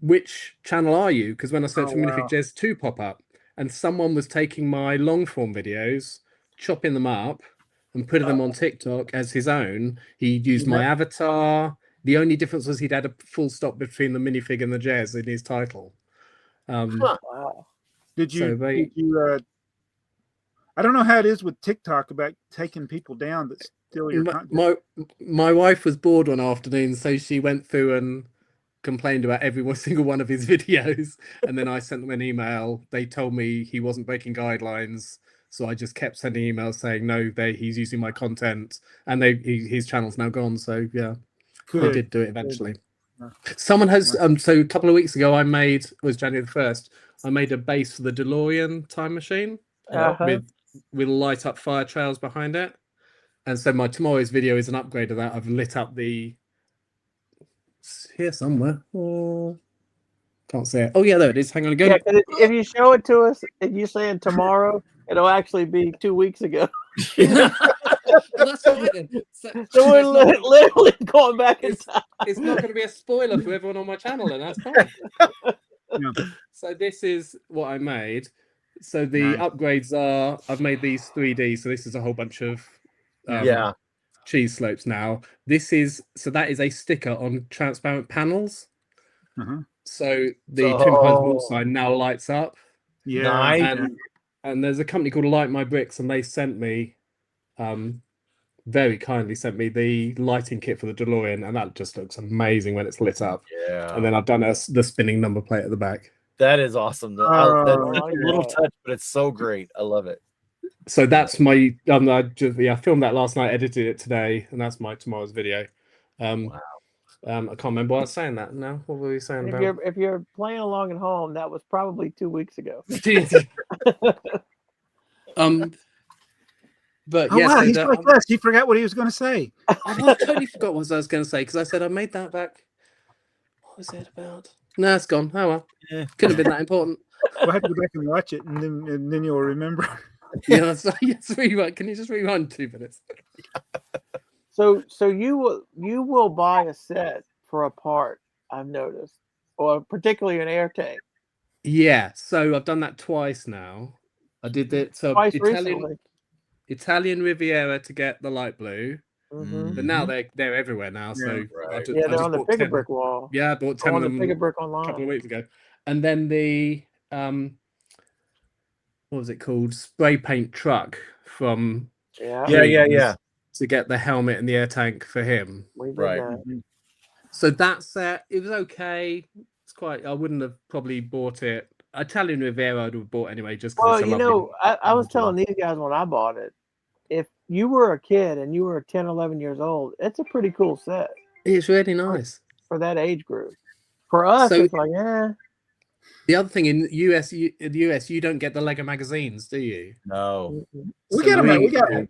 Which channel are you?" Because when I searched for Minifig Jez 2 pop up, and someone was taking my long form videos, chopping them up, and putting them on TikTok as his own. He used my avatar. The only difference was he'd had a full stop between the minifig and the Jez in his title. Wow. Did So you? they- Did you? I don't know how it is with TikTok about taking people down that steal your content. My wife was bored one afternoon, so she went through and complained about every single one of his videos, and then I sent them an email. They told me he wasn't breaking guidelines, so I just kept sending emails saying no, he's using my content, and his channel's now gone. So yeah, they Good. did do it eventually. Yeah. Someone has so a couple of weeks ago, it was January the 1st. I made a base for the DeLorean time machine with light up fire trails behind it, and so my tomorrow's video is an upgrade of that. I've lit up the here somewhere. Oh, can't see it. Oh yeah, there it is. Hang on again. Yeah, 'cause if you show it to us and you saying tomorrow, it'll actually be 2 weeks ago. Well, that's fine then. So we're literally going back in time. It's not going to be a spoiler for everyone on my channel, and that's fine. Yeah. So this is what I made. So the upgrades are, I've made these 3D. So this is a whole bunch of cheese slopes now. That is a sticker on transparent panels. So the Twin Pines wall sign now lights up. Yeah. And there's a company called Light My Bricks, and they sent me, very kindly sent me the lighting kit for the DeLorean, and that just looks amazing when it's lit up. Yeah. And then I've done the spinning number plate at the back. That is awesome. That's a little touch, but it's so great. I love it. So that's my I filmed that last night, edited it today, and that's my tomorrow's video. Wow. I can't remember what I was saying that now. What were we saying about? If you're playing along at home, that was probably 2 weeks ago. But Oh, yes, wow, he's like us. He forgot what he was going to say. I totally forgot what I was going to say because I said I made that back. What was it about? No, it's gone. Oh well, couldn't have been that important. We'll have to go back and watch it, and then you'll remember. Yeah, so yes, rewind. Can you just rewind 2 minutes? So you will buy a set for a part, I've noticed, or particularly an air tank. Yeah, so I've done that twice now. I did it Twice recently. Italian Riviera to get the light blue, but now they're everywhere now. So right. They're on the Bigger Brick wall. Yeah, I bought 10 of them Bigger Brick a online couple of weeks ago, and then the what was it called? Spray paint truck from Yeah. to get the helmet and the air tank for him. We did Right. that. So that set, it was okay. It's quite. I wouldn't have probably bought it. Italian Riviera I'd have bought anyway, just because. Well, I was telling these guys when I bought it, if you were a kid and you were 10, 11 years old, it's a pretty cool set. It's really nice for that age group. For us, it's like, The other thing in the US, you don't get the Lego magazines, do you? No. We get them.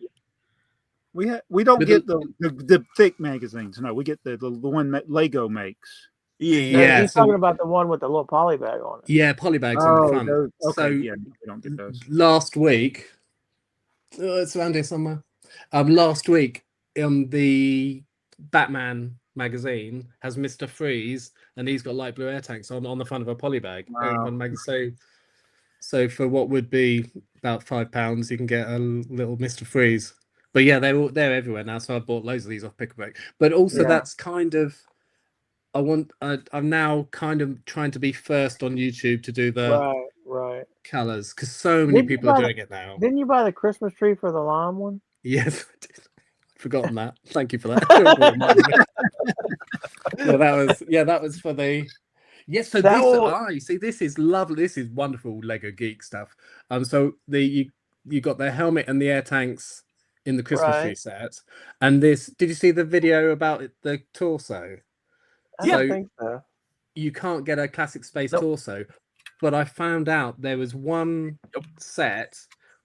We don't get the thick magazines. No, we get the one that Lego makes. Yeah. He's talking about the one with the little poly bag on it. Yeah, poly bags on the front. We don't get those. Last week, it's around here somewhere. Last week, the Batman magazine has Mr. Freeze, and he's got light blue air tanks on the front of a poly bag. Wow. So for what would be about £5, you can get a little Mr. Freeze. But yeah, they're everywhere now. So I bought loads of these off Pick-a-Brick. But also that's kind of I'm now kind of trying to be first on YouTube to do the right colors because so many people are doing it now. Didn't you buy the Christmas tree for the lime one? Yes, I did. Forgotten that. Thank you for that. That was for the. Yes, so That this will- you see, this is lovely. This is wonderful Lego geek stuff. So you got the helmet and the air tanks in the Christmas tree Right. set, and this. Did you see the video about the torso? I So don't think so. you can't get a classic space Nope. torso, but I found out there was one set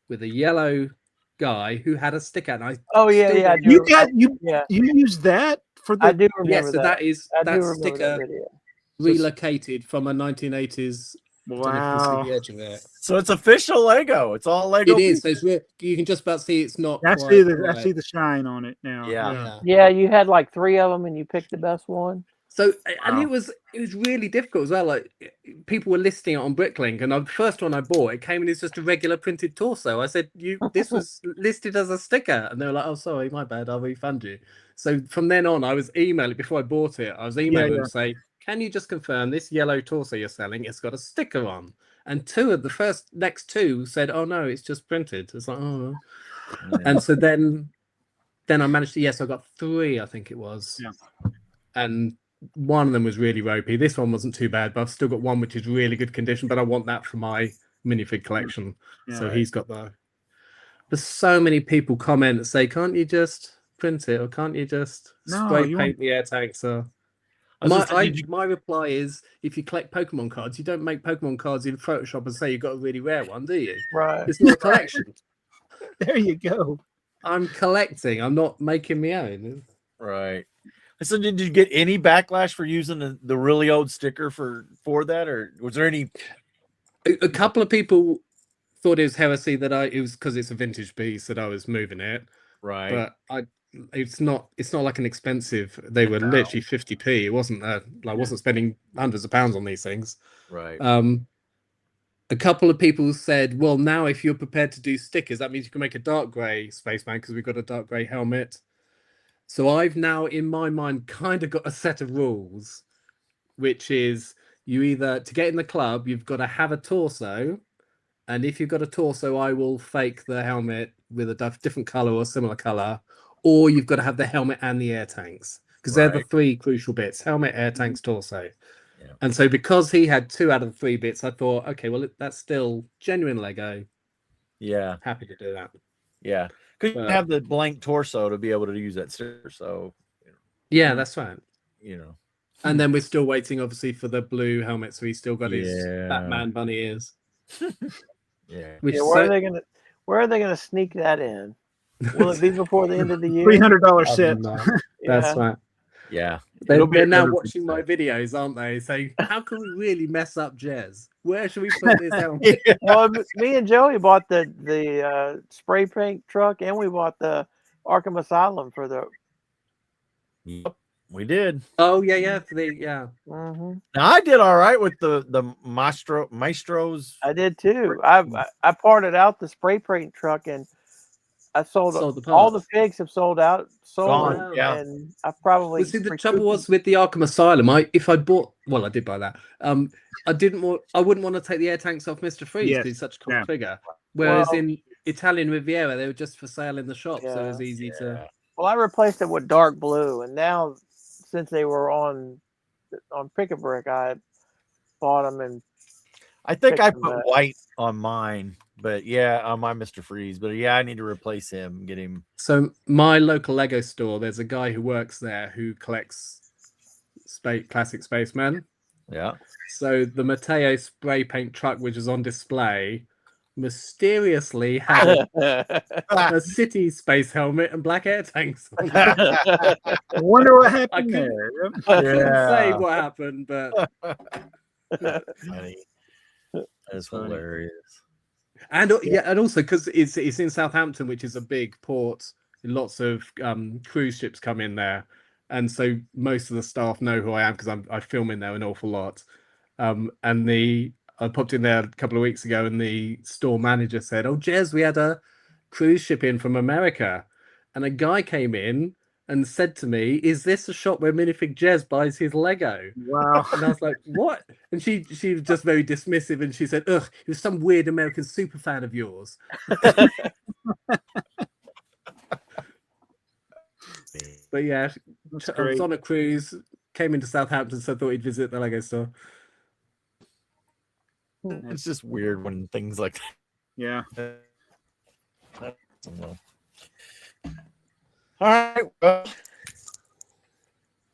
with a yellow guy who had a sticker, and I Oh yeah, still yeah, I got do. You use that for I the do remember so that. that is I do that remember that sticker video. relocated from a 1980s. I don't know if you can see wow. the edge of it. So it's official Lego. It's all Lego. It is. So it's you can just about see it's not. I quite see the right. shine on it now. Yeah. Yeah. Yeah, you had like 3 of them, and you picked the best one. So and Wow. it was really difficult as well. Like people were listing it on Bricklink, and the first one I bought, it came in as just a regular printed torso. I said, this was listed as a sticker," and they were like, "Oh, sorry, my bad. I'll refund you." So from then on, I was emailing before I bought it. I was emailing them say, "Can you just confirm this yellow torso you're selling? It's got a sticker on." And 2 of the next 2 said, "Oh no, it's just printed." It's like, oh, and so then I managed to I got 3, I think it was, and one of them was really ropey. This one wasn't too bad, but I've still got one which is really good condition, but I want that for my minifig collection. So he's got the. There's so many people comment and say, "Can't you just print it, or can't you just spray paint the air tanks?" Or my reply is, if you collect Pokemon cards, you don't make Pokemon cards in Photoshop and say you've got a really rare one, do you? Right. It's not a collection. There you go. I'm collecting. I'm not making my own. Right. So did you get any backlash for using the really old sticker for that, or was there any? A couple of people thought it was heresy that it was because it's a vintage piece that I was moving it. Right. But it's not like an expensive. They were literally 50p. It wasn't I wasn't spending hundreds of pounds on these things. Right. A couple of people said, well, now if you're prepared to do stickers, that means you can make a dark grey spaceman because we've got a dark grey helmet. So I've now, in my mind, kind of got a set of rules, which is you either, to get in the club, you've got to have a torso. And if you've got a torso, I will fake the helmet with a different color or similar color. Or you've got to have the helmet and the air tanks. Because they're the 3 crucial bits: helmet, air tanks, torso. Yeah. And so because he had 2 out of the 3 bits, I thought, okay, well, that's still genuine Lego. Yeah. Happy to do that. Yeah. Because you have the blank torso to be able to use that sticker. So, yeah, that's right. You know. And then we're still waiting, obviously, for the blue helmet. So he's still got his Batman bunny ears. Yeah. Where are they gonna sneak that in? Will it be before the end of the year? $300 set. That's right. Yeah. They're now watching my videos, aren't they? Saying, how can we really mess up Jez? Where should we put this helmet? Well, me and Joey bought the spray paint truck, and we bought the Arkham Asylum for the. Yep, we did. Oh yeah. Mm-hmm. Now I did all right with the maestros. I did too. I parted out the spray paint truck, and I sold all the figs have sold out. And I probably see the trouble was with the Arkham Asylum. I did buy that. I wouldn't want to take the air tanks off Mr. Freeze because he's such a cool figure. Whereas in Italian Riviera, they were just for sale in the shop, so it was easy to. Well, I replaced it with dark blue, and now since they were on Pick a Brick, I bought them and. I think I put white on mine, but on my Mr. Freeze. But I need to replace him, get him. So my local Lego store, there's a guy who works there who collects classic spacemen. Yeah. So the Matteo spray paint truck, which is on display, mysteriously had a city space helmet and black air tanks. I wonder what happened there. I couldn't say what happened, but funny. That's hilarious. And also because it's in Southampton, which is a big port. Lots of cruise ships come in there, and so most of the staff know who I am because I film in there an awful lot. I popped in there a couple of weeks ago, and the store manager said, "Oh, Jez, we had a cruise ship in from America," and a guy came in and said to me, "Is this a shop where Minifig Jez buys his Lego?" Wow. And I was like, "What?" And she was just very dismissive, and she said, "Ugh, he was some weird American super fan of yours." But yeah, I was on a cruise, came into Southampton, so I thought he'd visit the Lego store. It's just weird when things like Yeah. that. I don't know. All right. Well,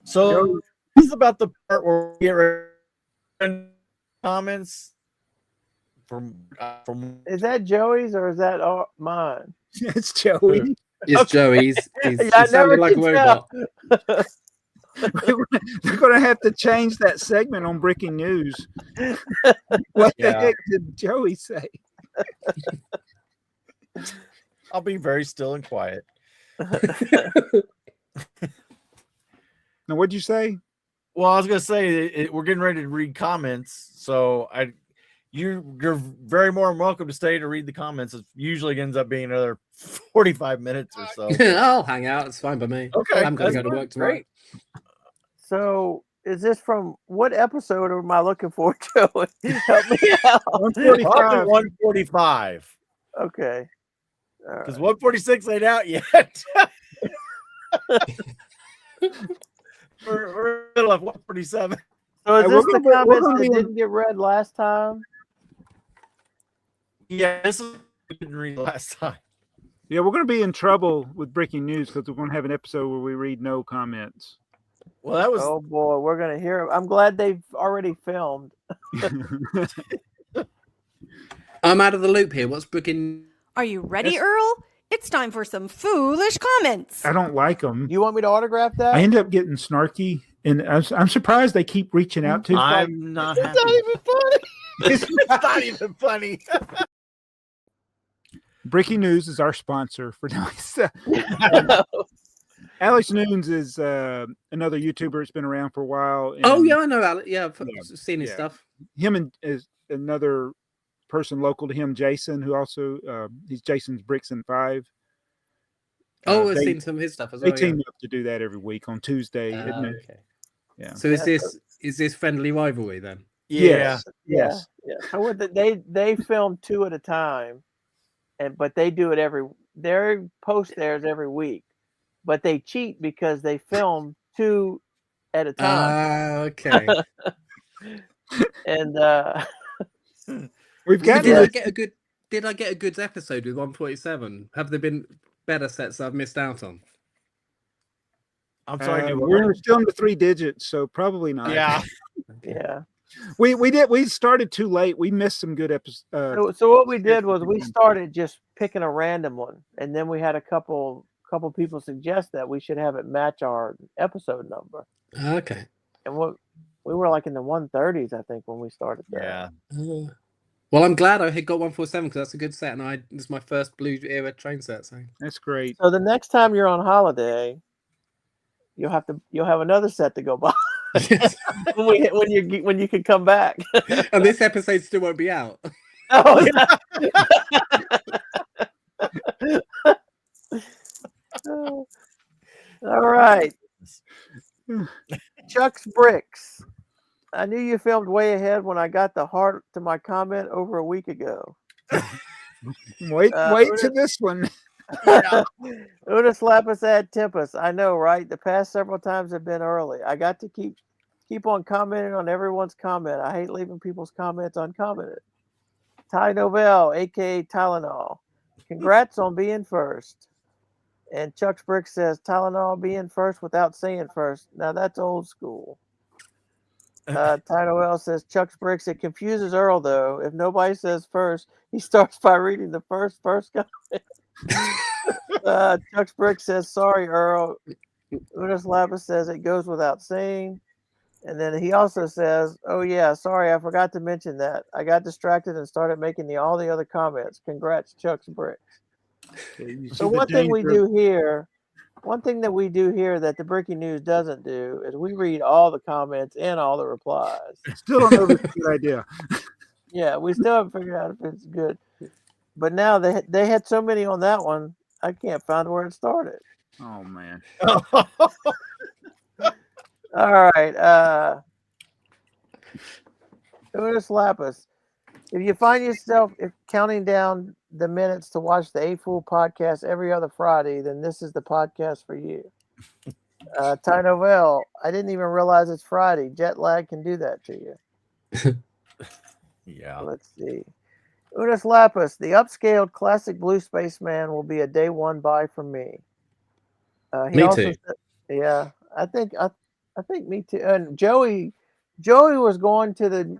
so Joey. this is about the part where we get rid of comments from Is that Joey's or is that mine? It's Joey. It's Joey's. He's Yeah, I he sounded never like a can tell. robot. They're going to have to change that segment on breaking news. What the Yeah. heck did Joey say? I'll be very still and quiet. Now, what'd you say? Well, I was gonna say we're getting ready to read comments, so you're very more than welcome to stay to read the comments. It usually ends up being another 45 minutes or so. I'll hang out. It's fine by me. Okay, I'm going to that's go to work tomorrow. great. So, is this from what episode am I looking for, Joey? Help me out. 145. Probably 145. Okay. Because 146 ain't out yet. we're in the middle of 147. So, is Hey, this we're the gonna- we're comments gonna that be in- didn't get read last time? Yeah, this is we didn't read last time. Yeah, we're going to be in trouble with breaking news because we're going to have an episode where we read no comments. Well, that was Oh boy, we're gonna hear. I'm glad they've already filmed. I'm out of the loop here. What's booking? Are you ready, Yes. Earl? It's time for some foolish comments. I don't like them. Do you want me to autograph that? I end up getting snarky, and I'm surprised they keep reaching out to. I'm not It's happy. not even funny. It's not even funny. Breaking News is our sponsor for tonight. Alex Noons is another YouTuber that's been around for a while. And Oh yeah, I know Alex. Yeah, I've Yeah, seen his yeah. stuff. him and is another person local to him, Jason, who also he's Jason's Bricks and Five. Oh, I've they- seen some of his stuff as They well. team up to do that every week on Tuesday. Yeah. at noon. Okay. Yeah. So is this friendly rivalry then? Yeah. Yes. Yeah. So what they film 2 at a time, but they do it they post theirs every week, but they cheat because they film 2 at a time. Okay. And We've So got did I Yeah. get a good? Did I get a good episode with 147? Have there been better sets I've missed out on? I'm sorry. do we're still in the 3 digits, so probably not. Yeah. yeah. We started too late. We missed some good episodes. So what we did was we started just picking a random one, and then we had a couple people suggest that we should have it match our episode number, Okay. and we were like in the 130s, I think, when we started that. Yeah. Well, I'm glad I had got 147 because that's a good set, and this is my first Blue Era train set. So That's great. So the next time you're on holiday, you'll have another set to go by when you can come back. and this episode still won't be out. Oh, all right. Chuck's Bricks. I knew you filmed way ahead when I got the heart to my comment over a week ago. Wait to this one. Unis lapis ad tempus. I know, right? The past several times have been early. I got to keep on commenting on everyone's comment. I hate leaving people's comments uncommented. Ty Novell, aka Tylenol. Congrats on being first. And Chuck's Brick says Tylenol being first without saying first. Now that's old school. Ty Novell says Chuck's Bricks. It confuses Earl though. If nobody says first, he starts by reading the first comment. Chuck's Brick says sorry, Earl. Unis Lapis says it goes without saying. And then he also says, oh yeah, sorry, I forgot to mention that. I got distracted and started making all the other comments. Congrats, Chuck's Bricks. So one thing that we do here that the Breaking News doesn't do is we read all the comments and all the replies. Still don't know if it's a good idea. Yeah, we still haven't figured out if it's good. But now they had so many on that one, I can't find where it started. Oh man. All right. Unis Lapis. If you find yourself counting down the minutes to watch the AFoOL podcast every other Friday, then this is the podcast for you. Ty Novell. I didn't even realize it's Friday. Jet lag can do that to you. Yeah. Let's see. Unis Lapis, the upscaled classic blue spaceman will be a day one buy for me. He Me also too. said, yeah, I think me too. And Joey was going to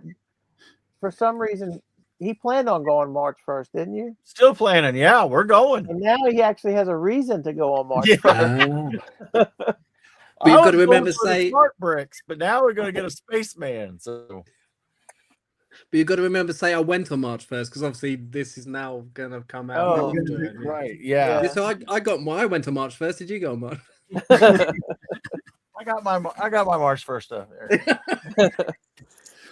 for some reason he planned on going March 1st, didn't you? Still planning. Yeah, we're going. And now he actually has a reason to go on March Yeah. 1st. But you've got to was going remember for the say, smart bricks, but now we're going to get a spaceman. So but you've got to remember say I went on March 1st because obviously this is now going to come out Oh, after it. Yeah. right, yeah. Yeah. So I went on March 1st. Did you go on March? I got my March 1st stuff there.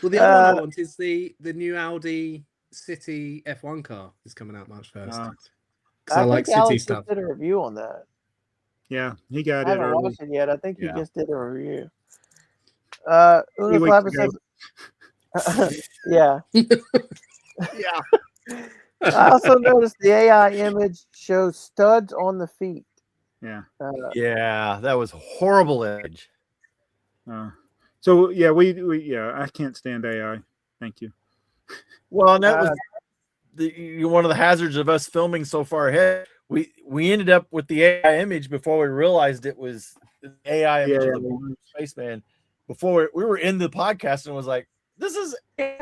Well, the other one I want is the new Audi City F1 car is coming out March 1st. Because I like think city Alex stuff. just did a review on that. Yeah, he got I it haven't early. watched it yet. I think he Yeah. just did a review. 3 Unis weeks Lapis ago. says, yeah. Yeah. I also noticed the AI image shows studs on the feet. Yeah. Yeah, that was horrible image. So yeah, we I can't stand AI. Thank you. Well, and that was one of the hazards of us filming so far ahead. We ended up with the AI image before we realized it was the AI image of the blue spaceman. Before we were in the podcast and was like, this is AI.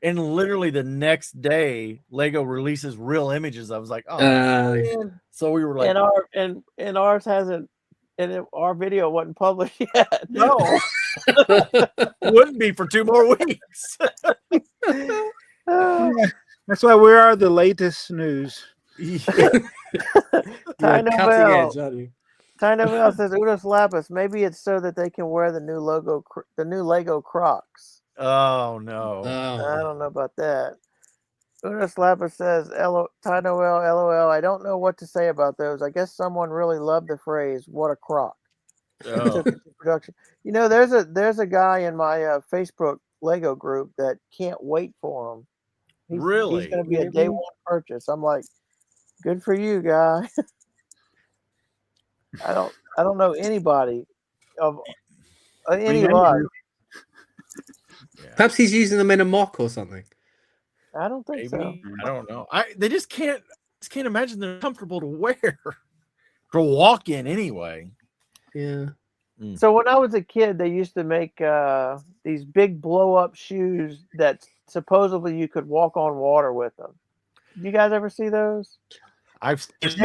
And literally the next day, Lego releases real images. I was like, oh, man. So we were like, and ours hasn't, and our video wasn't published yet. no, wouldn't be for 2 more weeks. That's why we are the latest news. Ty Novell Novell says Unis Lapis. Maybe it's so that they can wear the new Lego Crocs. Oh no. I don't know about that. Unis Lapis says, Ty Noel, LOL. I don't know what to say about those. I guess someone really loved the phrase, what a crock. Oh. Production. You know, there's a guy in my Facebook Lego group that can't wait for them. He's going to be a day one purchase. I'm like, good for you, guy. I don't know anybody of any lot. Perhaps he's using them in a mock or something. I don't think so. I don't know. They just can't imagine they're comfortable to wear to walk in anyway. Yeah. So when I was a kid, they used to make these big blow up shoes that supposedly you could walk on water with them. Did you guys ever see those? I've seen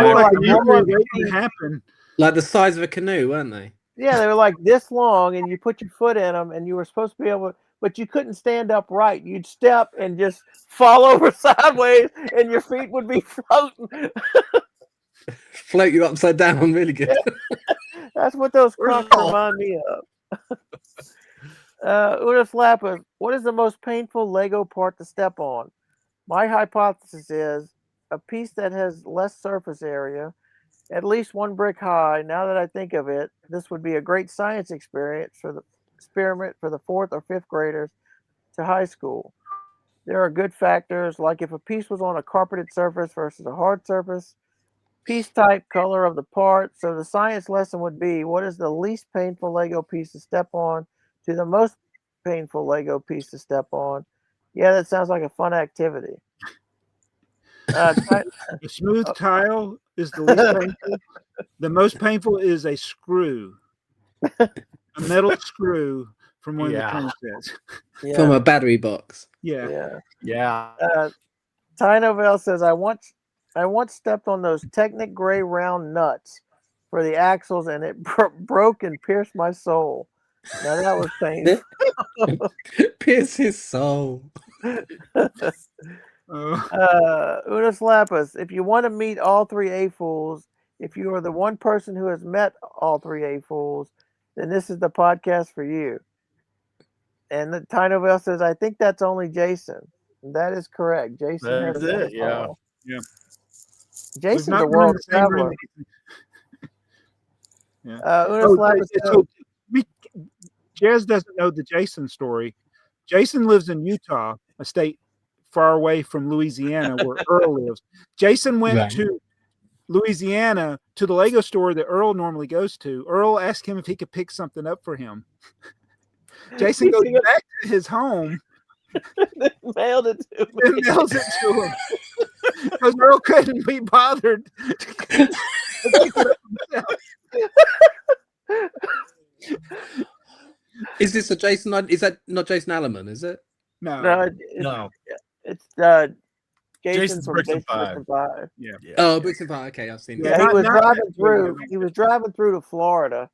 happen. Like the size of a canoe, weren't they? Yeah, they were like this long, and you put your foot in them, and you were supposed to be able, but you couldn't stand upright. You'd step and just fall over sideways, and your feet would be floating. Float you upside down, really good. That's what those Crocs remind me of. Unis Lapis, what is the most painful Lego part to step on? My hypothesis is a piece that has less surface area, at least 1 brick high. Now that I think of it, this would be a great science experiment for the 4th or 5th graders to high school. There are good factors, like if a piece was on a carpeted surface versus a hard surface, piece type, color of the part. So the science lesson would be, what is the least painful Lego piece to step on to the most painful Lego piece to step on? Yeah, that sounds like a fun activity. A smooth tile is the least painful. The most painful is a screw, a metal screw from one of the train sets. From a battery box. Yeah. Ty Novell says, I once stepped on those Technic gray round nuts for the axles, and it broke and pierced my soul. Now that was painful. Pierce his soul. Unis Lapis, if you want to meet all 3 AFoOLs, if you are the one person who has met all 3 AFoOLs, then this is the podcast for you. And the Ty Novell says, I think that's only Jason. And that is correct. Jason has it. Yeah. Jason's a world traveler. Unis Lapis Jez doesn't know the Jason story. Jason lives in Utah, a state far away from Louisiana where Earl lives. Jason went to Louisiana to the Lego store that Earl normally goes to. Earl asked him if he could pick something up for him. Jason goes back to his home Mailed it to me. and mails it to him. Because Earl couldn't be bothered. to pick it up himself. Is this a Jason? Is that not Jason Alleman? Is it? No, No. No. it's Jason Jason's from Bricks and Jason Bricks Five. and Five. Yeah. Oh, Bricks and Fire. Okay, I've seen Yeah, that. he was not driving that through. big. He was driving through to Florida,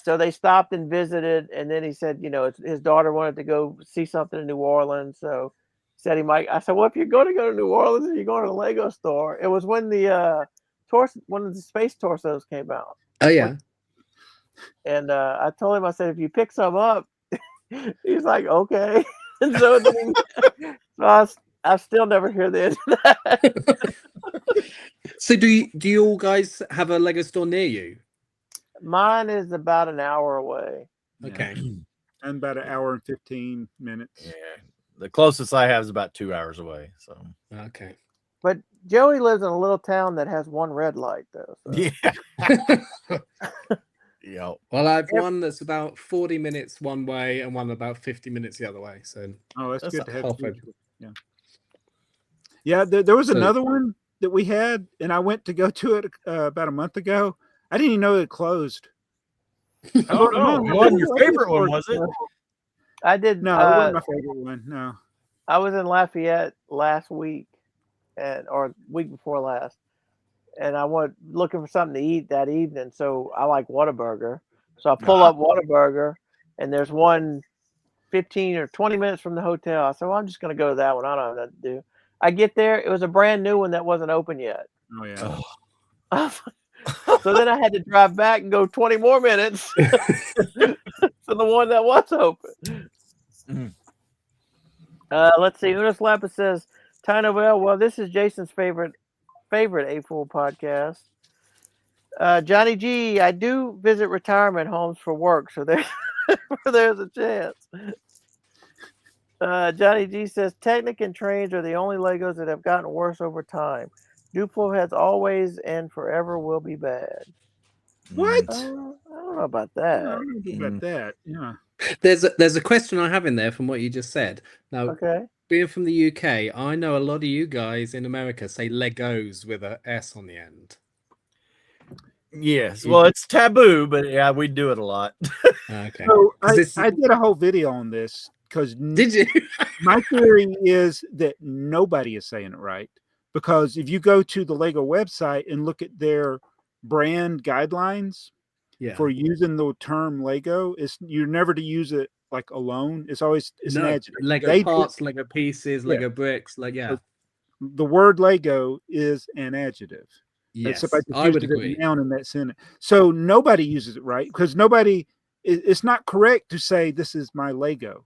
so they stopped and visited. And then he said, his daughter wanted to go see something in New Orleans, so he said he might. I said, well, if you're going to go to New Orleans, and you're going to the Lego store. It was when the one of the space torsos came out, Oh yeah. and I told him, I said, if you pick some up, he's like, okay. And so then I still never hear the end of that. So do you all guys have a Lego store near you? Mine is about an hour away. Okay. And about an hour and 15 minutes. Yeah. The closest I have is about 2 hours away. So Okay. But Joey lives in a little town that has one red light, though. So. yeah. Yeah. Well, I have one that's about 40 minutes one way and one about 50 minutes the other way. So Oh, that's good That's to have. halfway. Yeah. Yeah, there was So- another one that we had, and I went to go to it about a month ago. I didn't even know it closed. Oh, no. One, your favorite one, was it? I did. No, it wasn't my favorite one. No. I was in Lafayette last week, or week before last, and I went looking for something to eat that evening. So I like Whataburger. So I pull up Whataburger, and there's one 15 or 20 minutes from the hotel. I said, well, I'm just going to go to that one. I don't have nothing to do. I get there. It was a brand new one that wasn't open yet. Oh yeah. So then I had to drive back and go 20 more minutes to the one that was open. Mhm. Let's see. Unis Lapis says, Ty Novell, well, this is Jason's favorite AFoOL podcast. Johnny G, I do visit retirement homes for work, so there's a chance. Johnny G says, Technic and Trains are the only Legos that have gotten worse over time. Duplo has always and forever will be bad. What? I don't know about I that. don't know about that. Yeah. There's a question I have in there from what you just said. Now, Okay. being from the UK, I know a lot of you guys in America say Legos with a S on the end. Yes. Well, it's taboo, but yeah, we do it a lot. Okay. So 'Cause I did a whole video on this because Did you? my theory is that nobody is saying it right. Because if you go to the Lego website and look at their brand guidelines Yeah. for using the term Lego, you're never to use it like alone. It's always an No, adjective. Lego They parts, Lego pieces, Yeah. Lego bricks. Like yeah. the word Lego is an adjective. Yes, Except I just I used would it as a agree. noun in that sentence. So nobody uses it right because nobody. It's not correct to say this is my Lego.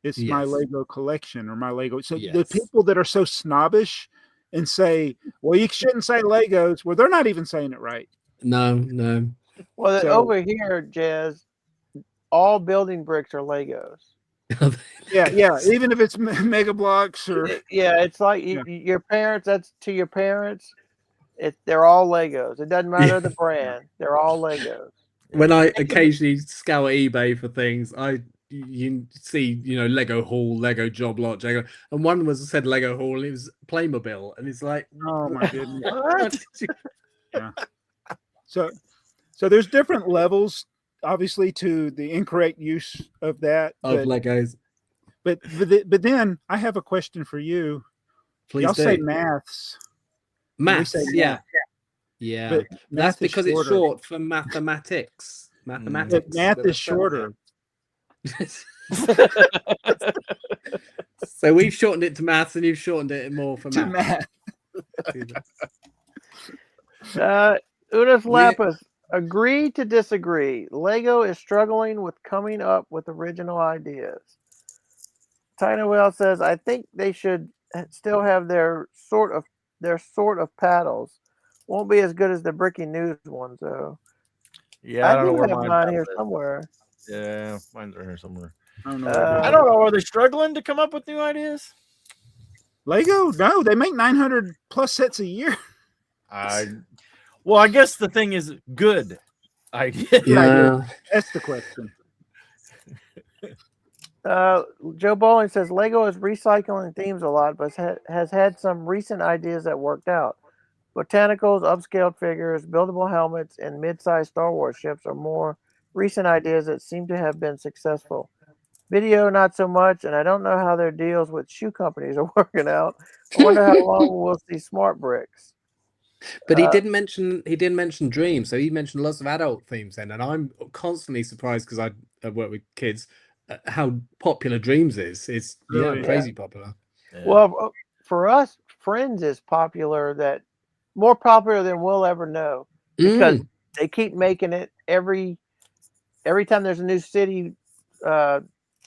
It's my Yes. Lego collection or my Lego. So the Yes. people that are so snobbish and say, "Well, you shouldn't say Legos," well, they're not even saying it right. No. Well, So- over here, Jazz, all building bricks are Legos. Yeah. Even if it's Mega Blocks or Yeah, it's like Yeah. your parents. That's to your parents. They're all Legos. It doesn't matter the brand. They're all Legos. When I occasionally scour eBay for things, you see, Lego Hall, Lego Job Lot, Lego, and one was said Lego Hall, and it was Playmobil, and it's like, oh my goodness. what did you- So there's different levels, obviously, to the incorrect use of that. of Legos? But then I have a question for you. Please Y'all do. say maths. we Maths, say yeah, math. yeah. But That's math is because it's shorter. short for mathematics. Mathematics. But math with a is shorter. So we've shortened it to maths, and you've shortened it more for To math. Unis Lapis, agree to disagree. Lego is struggling with coming up with original ideas. Tina Well says, I think they should still have their sort of paddles. Won't be as good as the Bricky News ones, though. Yeah, I don't know do where have mine mine here is. somewhere. Yeah, mine's are here somewhere. I don't know. I don't know. Are they struggling to come up with new ideas? Lego? No, they make 900 plus sets a year. Well, I guess the thing is good idea. Yeah. That's the question. Joe Bowling says Lego is recycling themes a lot, but has had some recent ideas that worked out. Botanicals, upscaled figures, buildable helmets, and mid-sized Star Wars ships are more recent ideas that seem to have been successful. Video, not so much, and I don't know how their deals with shoe companies are working out. I wonder how long we'll see smart bricks. But he didn't mention dreams, so he mentioned lots of adult themes then, and I'm constantly surprised because I work with kids how popular dreams is. It's crazy popular. Yeah. Well, for us, Friends is popular, more popular than we'll ever know, because they keep making it every time there's a new city,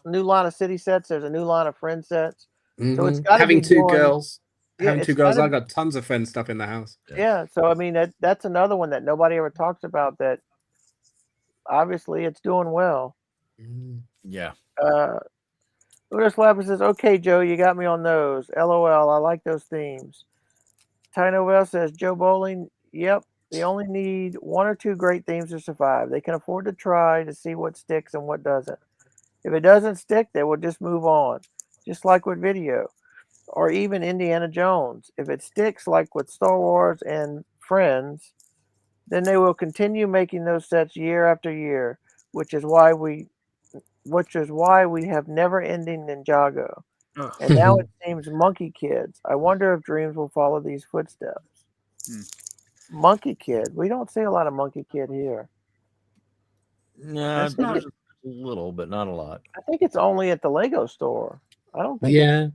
new line of city sets. There's a new line of Friend sets. So it's got to be having two doing, girls. Yeah, having two girls, gotta, I got tons of Friend stuff in the house. Yeah, so I mean that's another one that nobody ever talks about. That obviously it's doing well. Yeah. Lotus Lapis says, "Okay, Joe, you got me on those. LOL. I like those themes." Ty Novell says, "Joe Bowling. Yep. They only need one or two great themes to survive. They can afford to try to see what sticks and what doesn't. If it doesn't stick, they will just move on, just like with video, or even Indiana Jones. If it sticks, like with Star Wars and Friends, then they will continue making those sets year after year, which is why we have never-ending Ninjago. And now it seems Monkey Kids. I wonder if Dreams will follow these footsteps." Monkey Kid. We don't see a lot of Monkey Kid here. No, That's not- a little, but not a lot. I think it's only at the Lego store. I don't think. Yeah.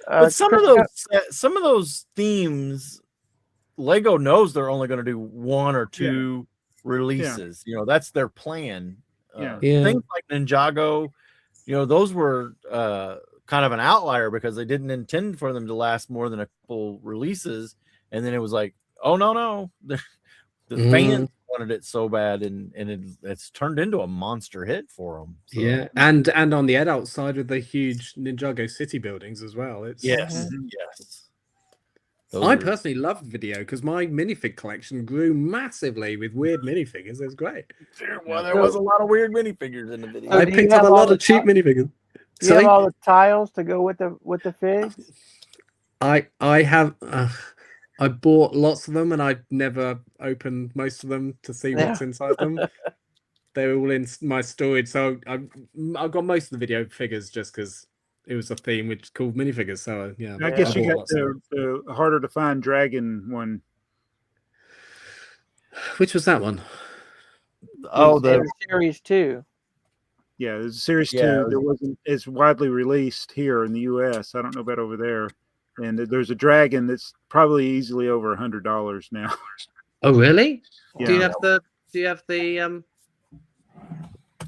But some of those themes, Lego knows they're only going to do one or two releases. You know, that's their plan. Things like Ninjago, you know, those were kind of an outlier because they didn't intend for them to last more than a couple releases, and then it was like, oh no, the fans wanted it so bad, and it's turned into a monster hit for them. So. Yeah, and on the adult side with the huge Ninjago city buildings as well. It's yes. I personally loved video because my minifig collection grew massively with weird minifigures. It was great. Well, there was a lot of weird minifigures in the video. I picked up a lot of cheap minifigures. Do you have all the tiles to go with the figs? I have. I bought lots of them, and I never opened most of them to see what's inside them. They were all in my storage, so I got most of the video figures just because it was a theme which is called minifigures. So yeah, I guess you got the harder to find dragon one. Which was that one? Oh, the series 2. Yeah, there's a series 2 that wasn't as widely released here in the U.S. I don't know about over there. And there's a dragon that's probably easily over $100 now. Oh, really? Yeah. Do you have the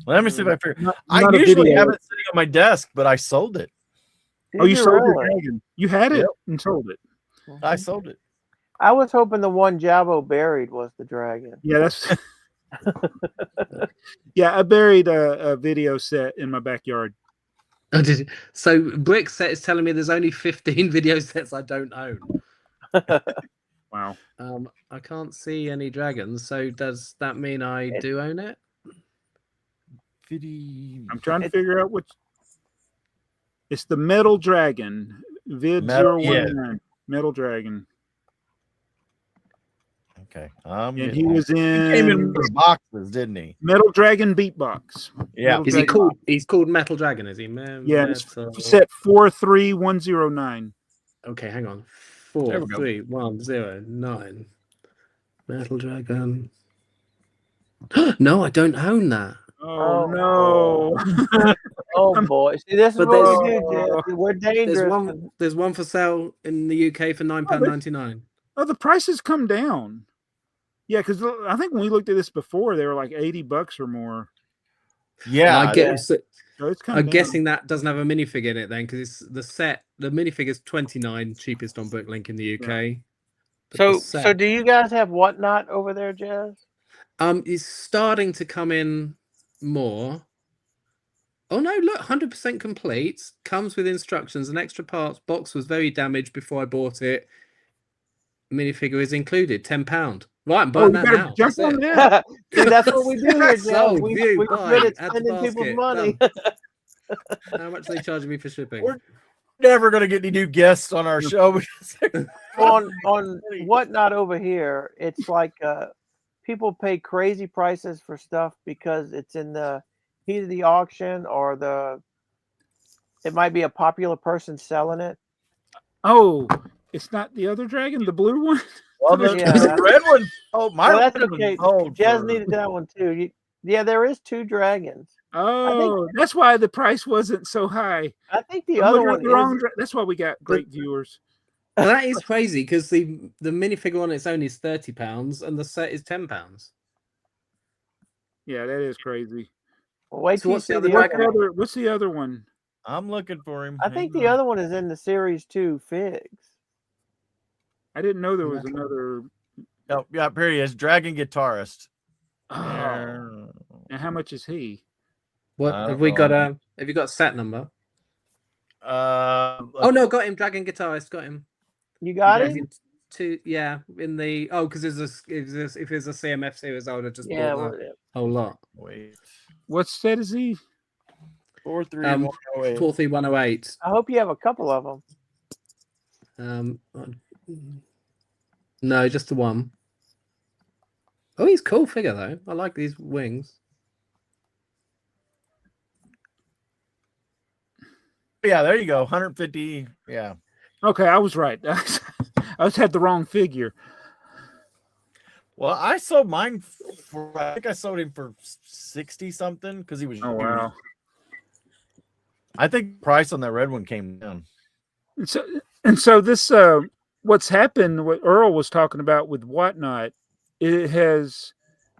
Let me see if I figure. I usually have it sitting on my desk, but I sold it. Oh, you sold your dragon? You had it and sold it. I sold it. I was hoping the one Jabbo buried was the dragon. Yeah, that's. Yeah, I buried a video set in my backyard. Oh, did you? So BrickTsar is telling me there's only 15 video sets I don't own. Wow. I can't see any dragons. So does that mean I do own it? I'm trying to figure out which. It's the Metal Dragon. Vid019. Metal Dragon. Okay. And he was in. He came in with boxes, didn't he? Metal Dragon Beatbox. Yeah. Is he called? He's called Metal Dragon, is he? Yeah. It's set 43109. Okay, hang on. 43109. Metal Dragon. No, I don't own that. Oh no! Oh boy! See, this is what we do, Jess. We're dangerous. There's one for sale in the UK for £9.99. Oh, the prices come down. Yeah, because I think when we looked at this before, they were like $80 or more. Yeah, I'm guessing that doesn't have a minifig in it then, because it's the set. The minifig is $29, cheapest on Bricklink in the UK. Right. So do you guys have Whatnot over there, Jazz? It's starting to come in more. Oh no, look, 100% complete. Comes with instructions and extra parts. Box was very damaged before I bought it. Minifigure is included, £10. Right, I'm Oh, buying you that better now. jump That's on it. that. See, that's what we do here, Joe. Sold, We, view, we're buy, good at add to spending people's basket. money. Done. How much are they charging me for shipping? We're never gonna get any new guests on our show because on Whatnot over here, it's like people pay crazy prices for stuff because it's in the heat of the auction, or it might be a popular person selling it. Oh, it's not the other dragon, the blue one. well, the red one. Oh, my Well, that's red one okay. sold Jazz for- needed that one too. Yeah, there is 2 dragons. Oh, that's why the price wasn't so high. I think the I'm other looking at one the wrong is. that's why we got great viewers. That is crazy because the minifigure on its own is £30 and the set is £10. Yeah, that is crazy. Well, wait So till you what's the see other the dragon? other one. What's the other one? I'm looking for him. I think the other one is in the series 2, Figs. I didn't know there was another. Oh, yeah, here he is, Dragon Guitarist. Oh, and how much is he? What I have don't we know. got? Have you got a set number? Oh no, got him. Dragon Guitarist, got him. You got him? Yeah, in the because if there's a CMF series, I would have just Yeah, bought the whole lot. Wait, what set is he? 43108. 43108. I hope you have a couple of them. No, just the one. Oh, he's cool figure though. I like these wings. Yeah, there you go. 150. Yeah. Okay, I was right. I just had the wrong figure. Well, I sold mine for. I think I sold him for 60 something because he was. Oh wow. I think the price on that red one came down. And so this what's happened, what Earl was talking about with Whatnot, it has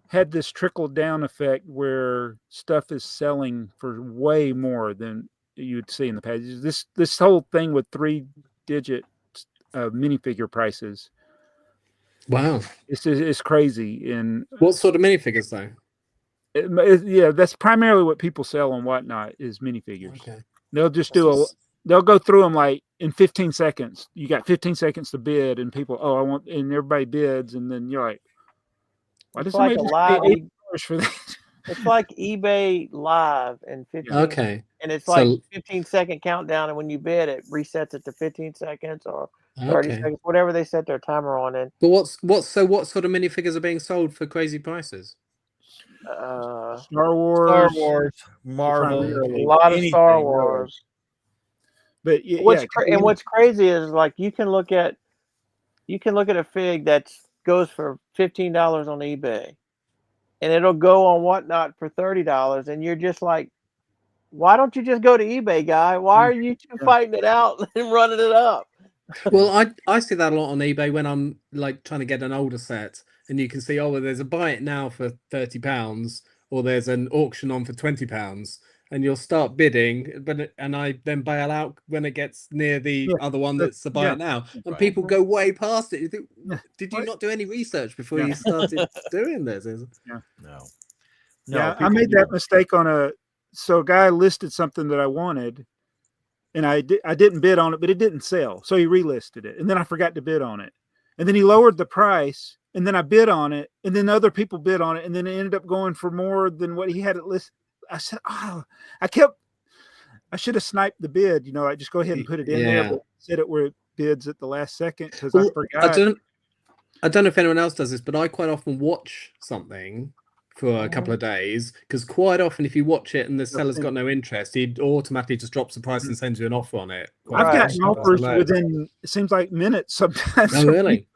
had this trickle down effect where stuff is selling for way more than you'd see in the past. This whole thing with 3-digit minifigure prices. Wow, It's crazy. And what sort of minifigures though? yeah, that's primarily what people sell on Whatnot is minifigures. Okay. They'll just they'll go through them like in 15 seconds. You got 15 seconds to bid, and people, and everybody bids, and then you're like, why does somebody pay $8 for that? It's like eBay Live in 15. Okay. And it's like 15-second countdown, and when you bid, it resets it to 15 seconds or 30 seconds, whatever they set their timer on. And but what sort of minifigures are being sold for crazy prices? Star Wars, Marvel, a lot of Star Wars. But yeah, what's crazy is like you can look at a fig that goes for $15 on eBay, and it'll go on Whatnot for $30, and you're just like, why don't you just go to eBay, guy? Why are you two fighting it out and running it up? Well, I see that a lot on eBay when I'm like trying to get an older set, and you can see, well, there's a buy it now for £30, or there's an auction on for £20, and you'll start bidding, and I then bail out when it gets near the other one that's the buy it now, and people go way past it. You think, did you not do any research before you started doing this? No. Yeah, I made that mistake on a guy listed something that I wanted, and I didn't bid on it, but it didn't sell, so he relisted it, and then I forgot to bid on it, and then he lowered the price, and then I bid on it, and then other people bid on it, and then it ended up going for more than what he had it listed. I said, I should have sniped the bid, I just go ahead and put it in there, but set it where it bids at the last second because I forgot. I don't know if anyone else does this, but I quite often watch something for a couple of days, because quite often if you watch it and the seller's got no interest, he automatically just drops the price and sends you an offer on it. I've gotten offers within, it seems like minutes sometimes. Oh, really?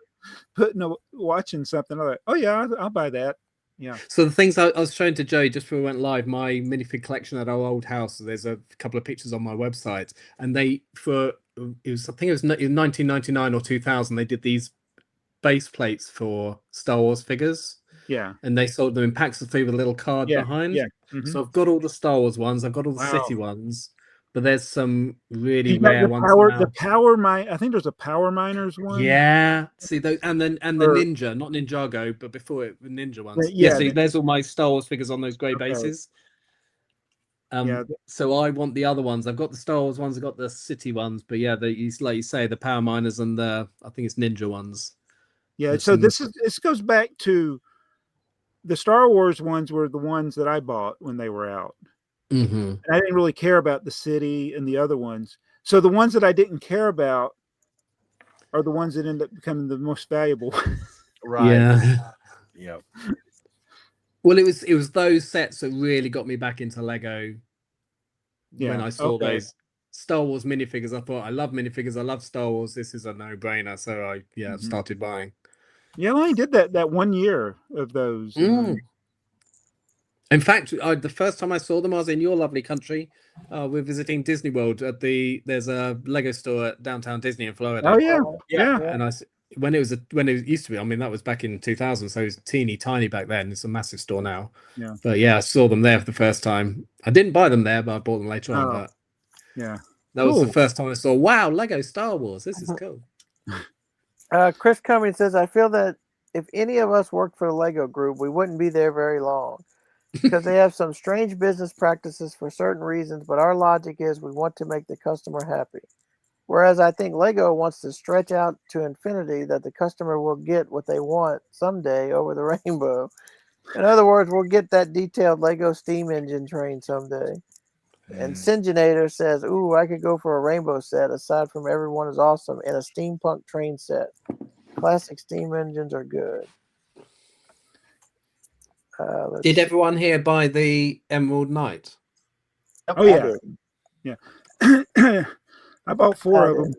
Watching something, I'm like, oh yeah, I'll buy that. Yeah. So the things I was showing to Joey just before we went live, my minifig collection at our old house. There's a couple of pictures on my website, and I think it was 1999 or 2000. They did these base plates for Star Wars figures. Yeah. And they sold them in packs of 3 with a little card behind. Yeah. Mm-hmm. So I've got all the Star Wars ones. I've got all the city ones. But there's some really rare ones now. The power mine. I think there's a power miners one. Yeah. See those, and the Ninja, not Ninjago, but before it, the Ninja ones. See, there's all my Star Wars figures on those grey bases. So I want the other ones. I've got the Star Wars ones. I've got the city ones. But yeah, like you say, the power miners and I think it's Ninja ones. Yeah. There's So some- this goes back to the Star Wars ones were the ones that I bought when they were out. Mhm. And I didn't really care about the city and the other ones. So the ones that I didn't care about are the ones that end up becoming the most valuable. Right. Yeah. Yeah. Well, it was those sets that really got me back into Lego when Yeah, I saw okay. those Star Wars minifigures. I thought, I love minifigures. I love Star Wars. This is a no-brainer. So I Mhm. started buying. Yeah, I only did that 1 year of those. In fact, the first time I saw them, I was in your lovely country. We're visiting Disney World at there's a Lego store at downtown Disney in Florida. Oh yeah, Yeah. yeah. And when it used to be, I mean, that was back in 2000, so it was teeny tiny back then. It's a massive store now. Yeah. But yeah, I saw them there for the first time. I didn't buy them there, but I bought them later on. Oh, But yeah. that was the Cool. first time I saw, wow, Lego Star Wars. This is cool. Chris Cummings says, I feel that if any of us worked for the Lego group, we wouldn't be there very long because they have some strange business practices for certain reasons, but our logic is we want to make the customer happy. Whereas I think Lego wants to stretch out to infinity that the customer will get what they want someday over the rainbow. In other words, we'll get that detailed Lego steam engine train someday. And Singenator says, ooh, I could go for a rainbow set. Aside from everyone is awesome and a steampunk train set. Classic steam engines are good. Did everyone here buy the Emerald Knight? Oh yeah, yeah. I bought 4 of them.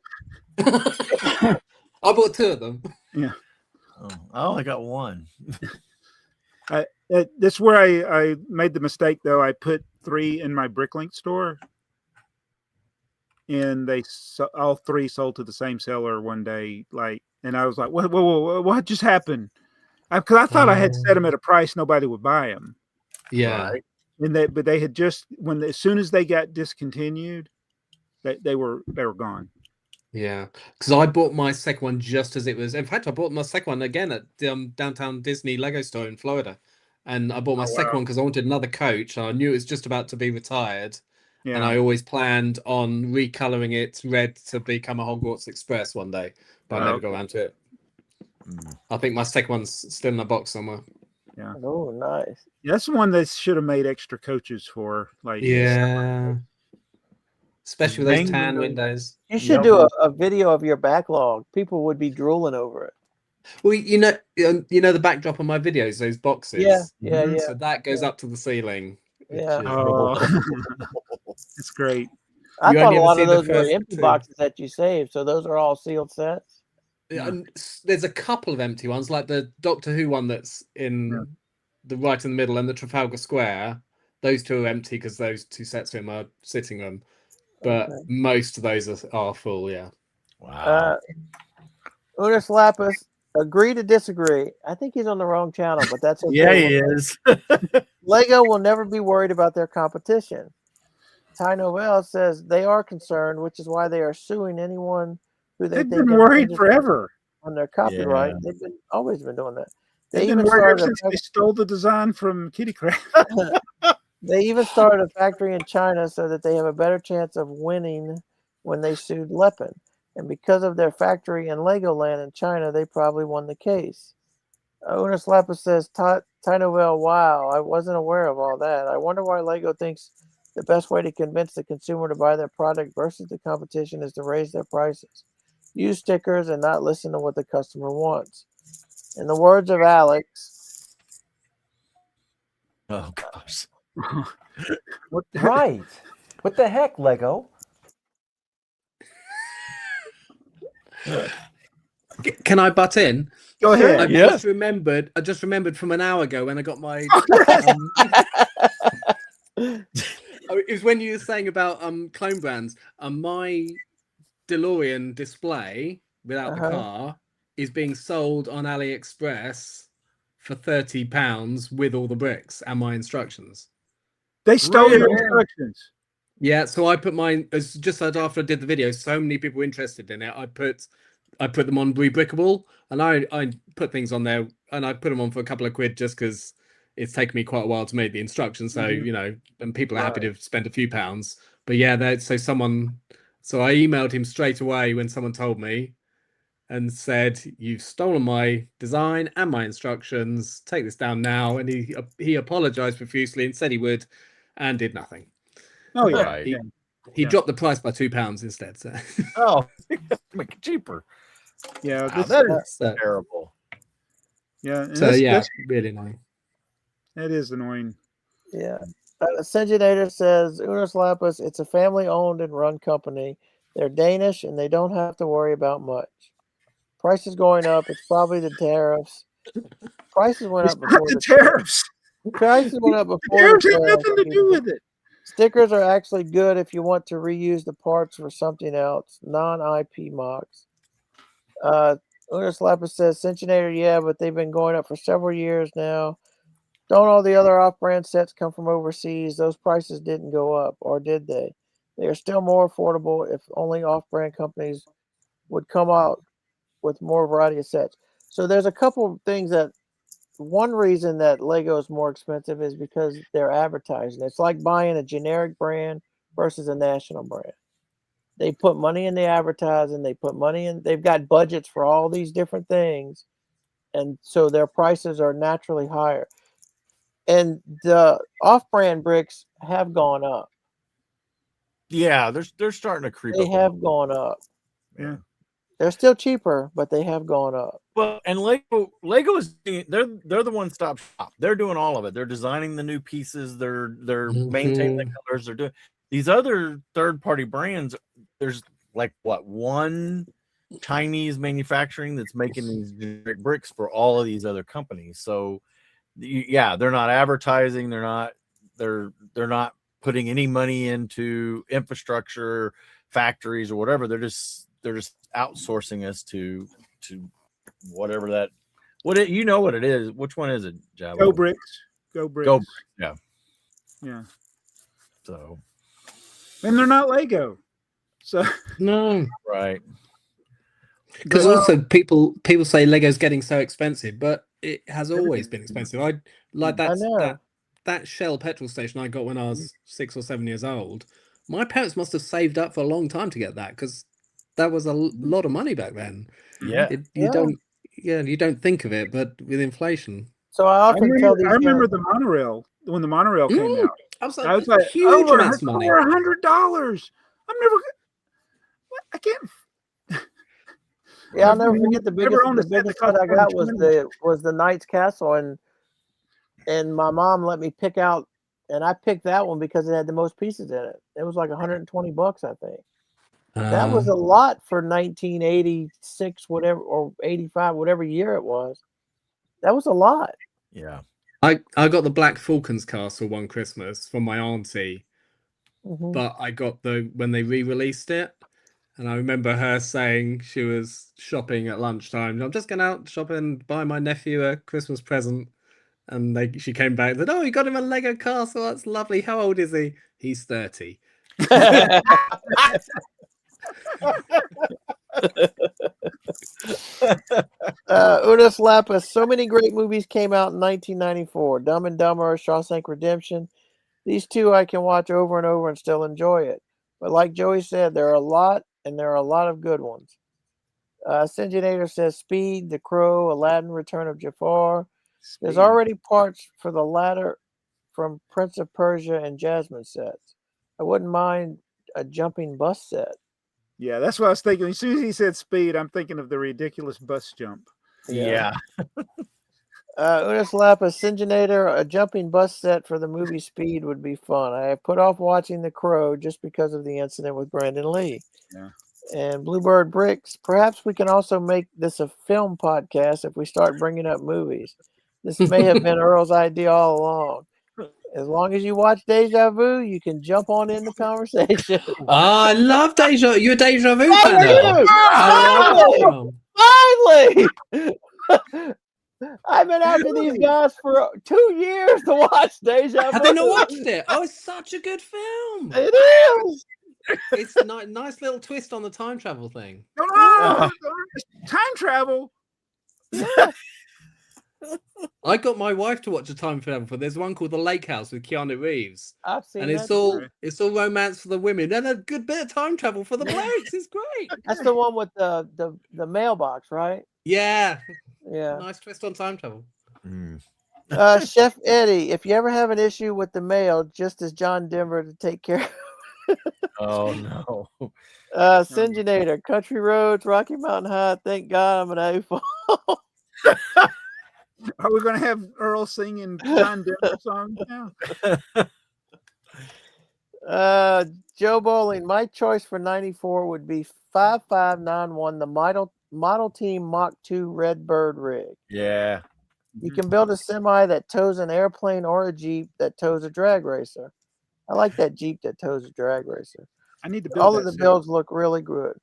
I bought 2 of them. Yeah. Oh, I only got 1. That's where I made the mistake though. I put 3 in my Bricklink store, and all 3 sold to the same seller one day. And I was like, what just happened? Because I thought I had set them at a price nobody would buy them. Yeah. Right. But they had just as soon as they got discontinued, they were gone. Yeah, because I bought my second one just as it was. In fact, I bought my second one again at downtown Disney Lego store in Florida, and I bought my second one because I wanted another coach. And I knew it was just about to be retired, and I always planned on recoloring it red to become a Hogwarts Express one day, but I never got around to it. I think my second one's still in a box somewhere. Yeah. Oh, nice. That's the one they should have made extra coaches for. Yeah. Especially with those tan windows. You should do a video of your backlog. People would be drooling over it. Well, you know the backdrop of my videos, those boxes. Yeah. So that goes up to the ceiling. Yeah. It's great. I You thought only a ever lot see of the those were first empty 2. boxes that you saved. So those are all sealed sets. And there's a couple of empty ones, like the Doctor Who one that's in the right in the middle, and the Trafalgar Square. Those 2 are empty because those 2 sets are in my sitting room. But most of those are full. Yeah. Wow. Unis Lapis, agree to disagree. I think he's on the wrong channel, but that's okay. Yeah, he is. Lego will never be worried about their competition. Ty Novell says they are concerned, which is why they are suing anyone who they They've think been worried forever on their copyright. Yeah. They've always been doing that. They've been worried ever since they stole the design from Kitty Craft. They even started a factory in China so that they have a better chance of winning when they sued Lepin. And because of their factory in Legoland in China, they probably won the case. Unis Lapis says, Tynovell, wow, I wasn't aware of all that. I wonder why Lego thinks the best way to convince the consumer to buy their product versus the competition is to raise their prices. Use stickers and not listen to what the customer wants. In the words of Alex. Oh, gosh. Right. What the heck, Lego? Can I butt in? Go ahead. I just remembered from an hour ago when I got my. It was when you were saying about clone brands. My DeLorean display without the car is being sold on AliExpress for £30 with all the bricks and my instructions. They stole your instructions. Yeah, so I put mine as just after I did the video. So many people were interested in it. I put them on Rebrickable, and I put things on there, and I put them on for a couple of quid just because it's taken me quite a while to make the instructions. So and people are happy to spend a few pounds. But yeah, so I emailed him straight away when someone told me, and said, "You've stolen my design and my instructions. Take this down now." And he apologized profusely and said he would, and did nothing. Oh yeah, Right. He dropped the price by £2 instead. So Oh, make it cheaper. yeah. Wow, that is so, terrible. Yeah. And so yeah, really annoying. that is annoying. Yeah. Syngenator says, Unos Lapis, it's a family-owned and run company. They're Danish, and they don't have to worry about much. Prices going up. It's probably the tariffs. Prices went It's up not before the the tariffs. Prices went up before the Tariffs have tariffs. nothing to do with it. Stickers are actually good if you want to reuse the parts for something else. Non-IP mocks. Unos Lapis says, Syngenator, yeah, but they've been going up for several years now. Don't all the other off-brand sets come from overseas? Those prices didn't go up, or did they? They are still more affordable if only off-brand companies would come out with more variety of sets. So there's a couple things that one reason that Lego is more expensive is because they're advertising. It's like buying a generic brand versus a national brand. They put money in the advertising, they put money in, they've got budgets for all these different things. And so their prices are naturally higher. And the off-brand bricks have gone up. Yeah, they're starting to creep They up. have gone up. Yeah. They're still cheaper, but they have gone up. Well, and Lego is they're the one-stop shop. They're doing all of it. They're designing the new pieces. They're maintaining the colors. They're doing these other third-party brands. There's like one Chinese manufacturing that's making these generic bricks for all of these other companies. So yeah, they're not advertising. They're not putting any money into infrastructure, factories, or whatever. They're just outsourcing us to whatever that what it what it is. Which one is it, Javo? Go bricks. Go bricks. Yeah. Yeah. So And they're not Lego. So No. right. Because also people say Lego's getting so expensive, but it has always been expensive. I like that Shell petrol station I got when I was 6 or 7 years old. My parents must have saved up for a long time to get that, because that was a lot of money back then. Yeah. You don't think of it, but with inflation. So I often tell these I remember the monorail when the monorail came out. I was like huge over amounts of money. $100. I can't. Yeah, I'll never forget the biggest set I got was the Knight's Castle, and my mom let me pick out, and I picked that one because it had the most pieces in it. It was like $120, I think. That was a lot for 1986, whatever, or 85, whatever year it was. That was a lot. Yeah. I got the Black Falcon's Castle one Christmas from my auntie, but I got when they re-released it. And I remember her saying she was shopping at lunchtime. I'm just going out shopping, buy my nephew a Christmas present. And she came back and said, "Oh, you got him a Lego castle. That's lovely. How old is he?" "He's 30. Unos Lapis. So many great movies came out in 1994. Dumb and Dumber, Shawshank Redemption. These two I can watch over and over and still enjoy it. But like Joey said, there are a lot, and there are a lot of good ones. Syngenator says Speed, The Crow, Aladdin, Return of Jafar. There's already parts for the latter from Prince of Persia and Jasmine sets. I wouldn't mind a jumping bus set. Yeah, that's what I was thinking. As soon as he said Speed, I'm thinking of the ridiculous bus jump. Yeah. Unos Lapis, Syngenator, a jumping bus set for the movie Speed would be fun. I have put off watching The Crow just because of the incident with Brandon Lee. Yeah. And Bluebird Bricks, perhaps we can also make this a film podcast if we start bringing up movies. This may have been Earl's idea all along. As long as you watch Deja Vu, you can jump on in the conversation. I love Deja. You're a Deja Vu fan now. Finally! I've been after these guys for 2 years to watch Deja Vu. Have they not watched it? Oh, it's such a good film. It is. It's a nice little twist on the time travel thing. No, time travel. Yeah. I got my wife to watch a time travel for. There's one called The Lake House with Keanu Reeves, I've seen and that. it's all romance for the women and a good bit of time travel for the blokes. It's great. That's the one with the mailbox, right? Yeah, Yeah. nice twist on time travel. Chef Eddie, if you ever have an issue with the mail, just as John Denver to take care. Oh no. Syngenator, Country Roads, Rocky Mountain High. Thank God I'm an AFoOL. Are we going to have Earl singing John Denver songs now? Joe Bowling, my choice for 94 would be 5591, the Model Team Mach 2 Redbird rig. Yeah. You can build a semi that tows an airplane or a Jeep that tows a drag racer. I like that Jeep that tows a drag racer. I need to build All of the set. builds look really good.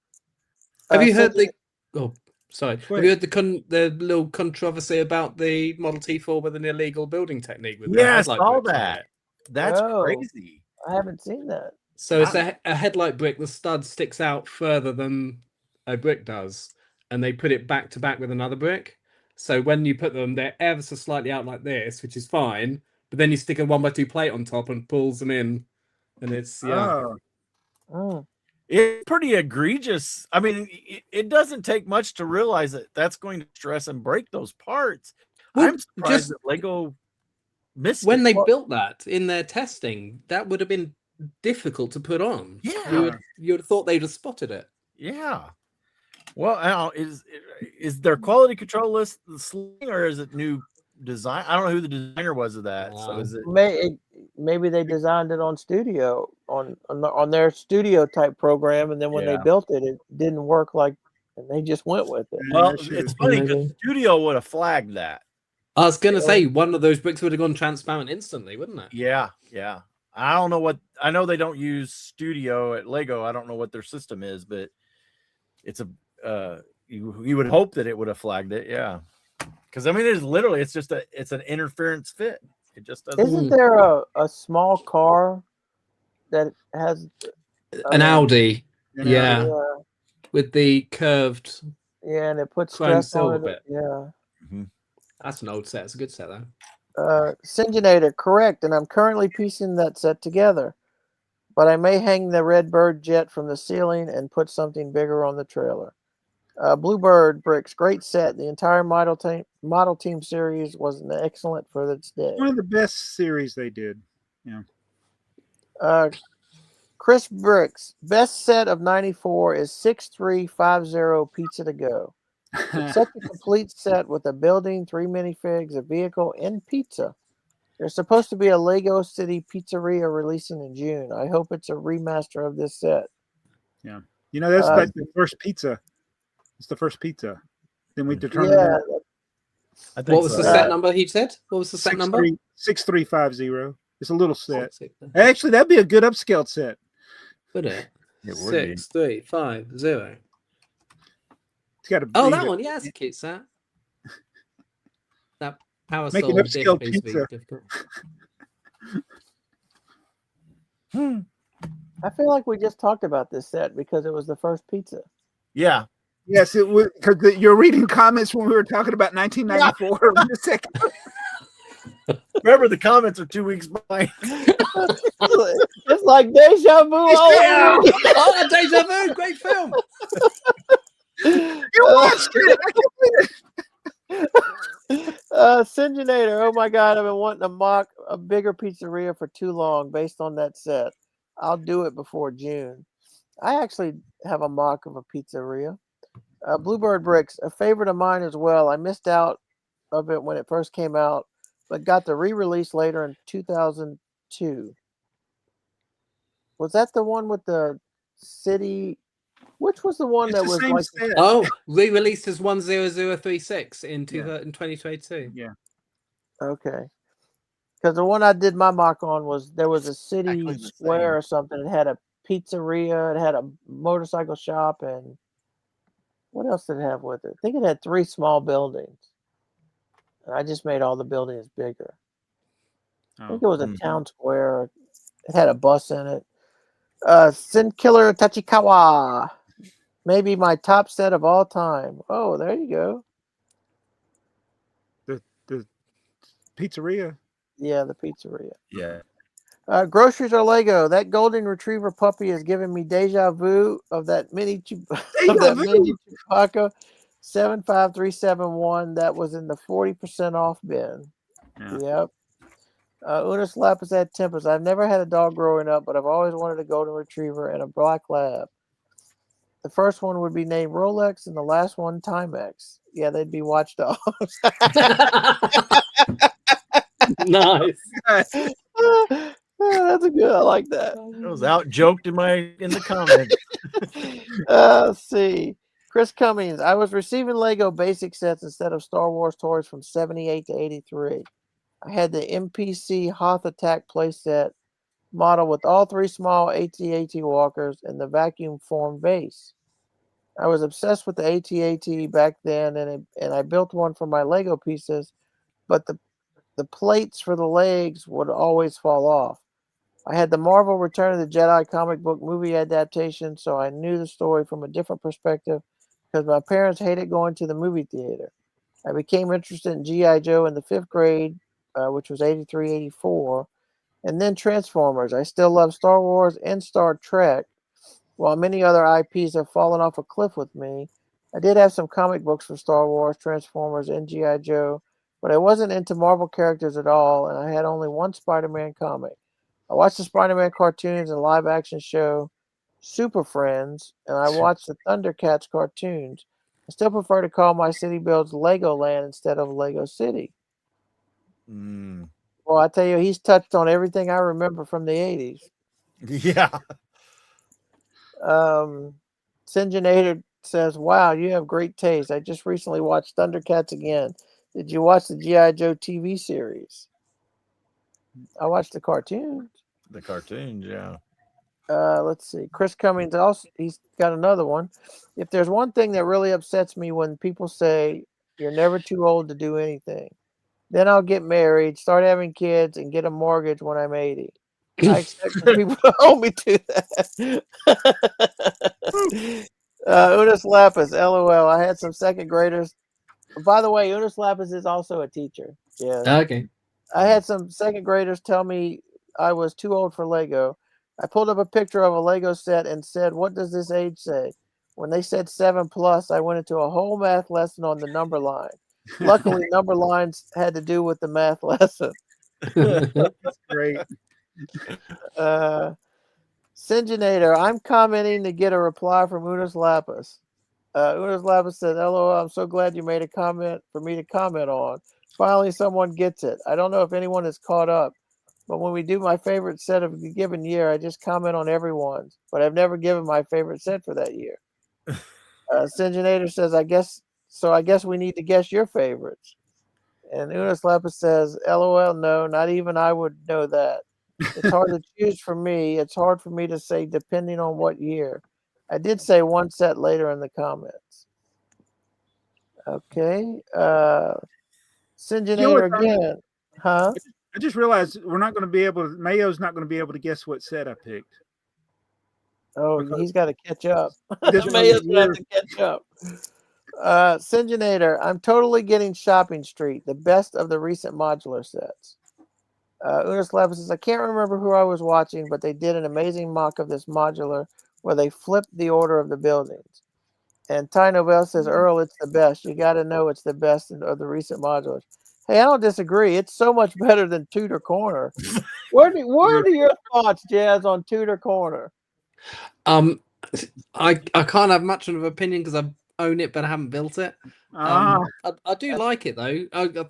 Have you heard Syngenator- Oh, sorry. Go Have you heard the little controversy about the Model T4 with an illegal building technique? With the Yeah, I headlight saw bricks on that. it? That's Oh. crazy. I haven't seen that. So it's a headlight brick. The stud sticks out further than a brick does, and they put it back to back with another brick. So when you put them, they're ever so slightly out like this, which is fine. But then you stick a 1x2 plate on top and pulls them in, and it's Oh, Mm. It's pretty egregious. I mean, it doesn't take much to realize that that's going to stress and break those parts. Well, I'm surprised that Lego missed when it. they built that in their testing, that would have been difficult to put on. Yeah. You would have thought they'd have spotted it. Yeah. Well, now is their quality control list the sling or is it new design? I don't know who the designer was of that. So is it? Maybe they designed it on studio on their studio type program, and then when they Yeah. built it, it didn't work like, and they just went with it. Well, that shit it's is- funny because Studio would have flagged that. I was going to say one of those bricks would have gone transparent instantly, wouldn't it? Yeah, yeah. I don't know what I know. They don't use Studio at Lego. I don't know what their system is, but it's a you would hope that it would have flagged it. Yeah, because I mean, it's just it's an interference fit. It just doesn't. Isn't there a small car that has An Audi, An yeah, yeah, with the curved. and it puts Chrome stress on silver it? bit. Yeah. That's an old set. It's a good set though. Syngenator, correct, and I'm currently piecing that set together. But I may hang the Redbird jet from the ceiling and put something bigger on the trailer. Bluebird bricks, great set. The entire Model Team series was excellent for its day. one of the best series they did. Chris Bricks, best set of 94 is 6350 Pizza to Go. It's such a complete set with a building, 3 minifigs, a vehicle, and pizza. There's supposed to be a Lego City pizzeria releasing in June. I hope it's a remaster of this set. Yeah. You know, that's like the first pizza. It's the first pizza. Then we determined Yeah, I think What was so. the set number he said? What was the set number? 6350. It's a little set. Six, Actually, that'd be a good upscaled set. would it? It would be. 6350. It's got a Oh, that one. Yeah, it's a cute set. That power Make an soul upscaled diff needs to be pizza. difficult. I feel like we just talked about this set because it was the first pizza. Yeah. Yes, it would, because you're reading comments when we were talking about 1994. In a second. Remember, the comments are 2 weeks behind. It's like deja vu. all Yeah. over. Oh, Deja Vu, great film. You watched it. I can't believe it. Syngenator, oh my God, I've been wanting to mock a bigger pizzeria for too long based on that set. I'll do it before June. I actually have a mock of a pizzeria. Bluebird Bricks, a favorite of mine as well. I missed out of it when it first came out, but got the re-release later in 2002. Was that the one with the city? Which was the one It's that the was same like? set. Oh, re-released as 10036 in 2022. Yeah. Okay. Because the one I did my mock on was there was a city Actually the square same. or something. It had a pizzeria, it had a motorcycle shop, and what else did it have with it? I think it had 3 small buildings. And I just made all the buildings bigger. I think it was a town square. It had a bus in it. Sin Killer Tachikawa. Maybe my top set of all time. Oh, there you go. The pizzeria. Yeah, the pizzeria. Yeah. Groceries or Lego? That golden retriever puppy is giving me deja vu of that mini Chewbacca 75371 that was in the 40% off bin. Yeah. Yep. Unis Lapis had Tempest. I've never had a dog growing up, but I've always wanted a golden retriever and a black lab. The first one would be named Rolex, and the last one Timex. Yeah, they'd be watchdogs. Nice. That's a good. I like that. It was out joked in the comments. Let's see. Chris Cummings. I was receiving Lego basic sets instead of Star Wars toys from 78 to 83. I had the MPC Hoth Attack playset model with all 3 small AT-AT walkers and the vacuum form base. I was obsessed with the AT-AT back then, and I built one for my Lego pieces, but the plates for the legs would always fall off. I had the Marvel Return of the Jedi comic book movie adaptation, so I knew the story from a different perspective because my parents hated going to the movie theater. I became interested in G.I. Joe in the 5th grade, which was 83, 84, and then Transformers. I still love Star Wars and Star Trek, while many other IPs have fallen off a cliff with me. I did have some comic books for Star Wars, Transformers, and G.I. Joe, but I wasn't into Marvel characters at all, and I had only one Spider-Man comic. I watched the Spider-Man cartoons and live-action show Super Friends, and I watched the Thundercats cartoons. I still prefer to call my city builds Legoland instead of Lego City. Mm. Well, I tell you, he's touched on everything I remember from the 80s. Yeah. Singenator says, wow, you have great taste. I just recently watched Thundercats again. Did you watch the G.I. Joe TV series? I watched the cartoons. The cartoons, yeah. Let's see. Chris Cummings also, he's got another one. If there's one thing that really upsets me when people say you're never too old to do anything, then I'll get married, start having kids, and get a mortgage when I'm 80. I expect for people to hold me to that. Unis Lapis, LOL. I had some second graders. By the way, Unis Lapis is also a teacher. Yeah. Okay. I had some second graders tell me I was too old for Lego. I pulled up a picture of a Lego set and said, what does this age say? When they said 7+, I went into a whole math lesson on the number line. Luckily, number lines had to do with the math lesson. That's great. Singenator, I'm commenting to get a reply from Unis Lapis. Unis Lapis said, LOL, I'm so glad you made a comment for me to comment on. Finally, someone gets it. I don't know if anyone is caught up, but when we do my favorite set of the given year, I just comment on everyone's, but I've never given my favorite set for that year. Singenator says, I guess we need to guess your favorites. And Unis Lapis says, LOL, no, not even I would know that. It's hard to choose for me. It's hard for me to say depending on what year. I did say one set later in the comments. Okay. Singenator again. Huh? I just realized we're not going to be able to, Mayo's not going to be able to guess what set I picked. Oh, Because he's got to catch up. this one Mayo's is going to have to catch up. Singenator, I'm totally getting Shopping Street, the best of the recent modular sets. Unis Lapis says, I can't remember who I was watching, but they did an amazing mock of this modular where they flipped the order of the buildings. And Ty Novell says, Earl, it's the best. You got to know it's the best of the recent modulars. Hey, I don't disagree. It's so much better than Tudor Corner. What are your thoughts, Jazz, on Tudor Corner? I can't have much of an opinion because I own it, but I haven't built it. I do like it though,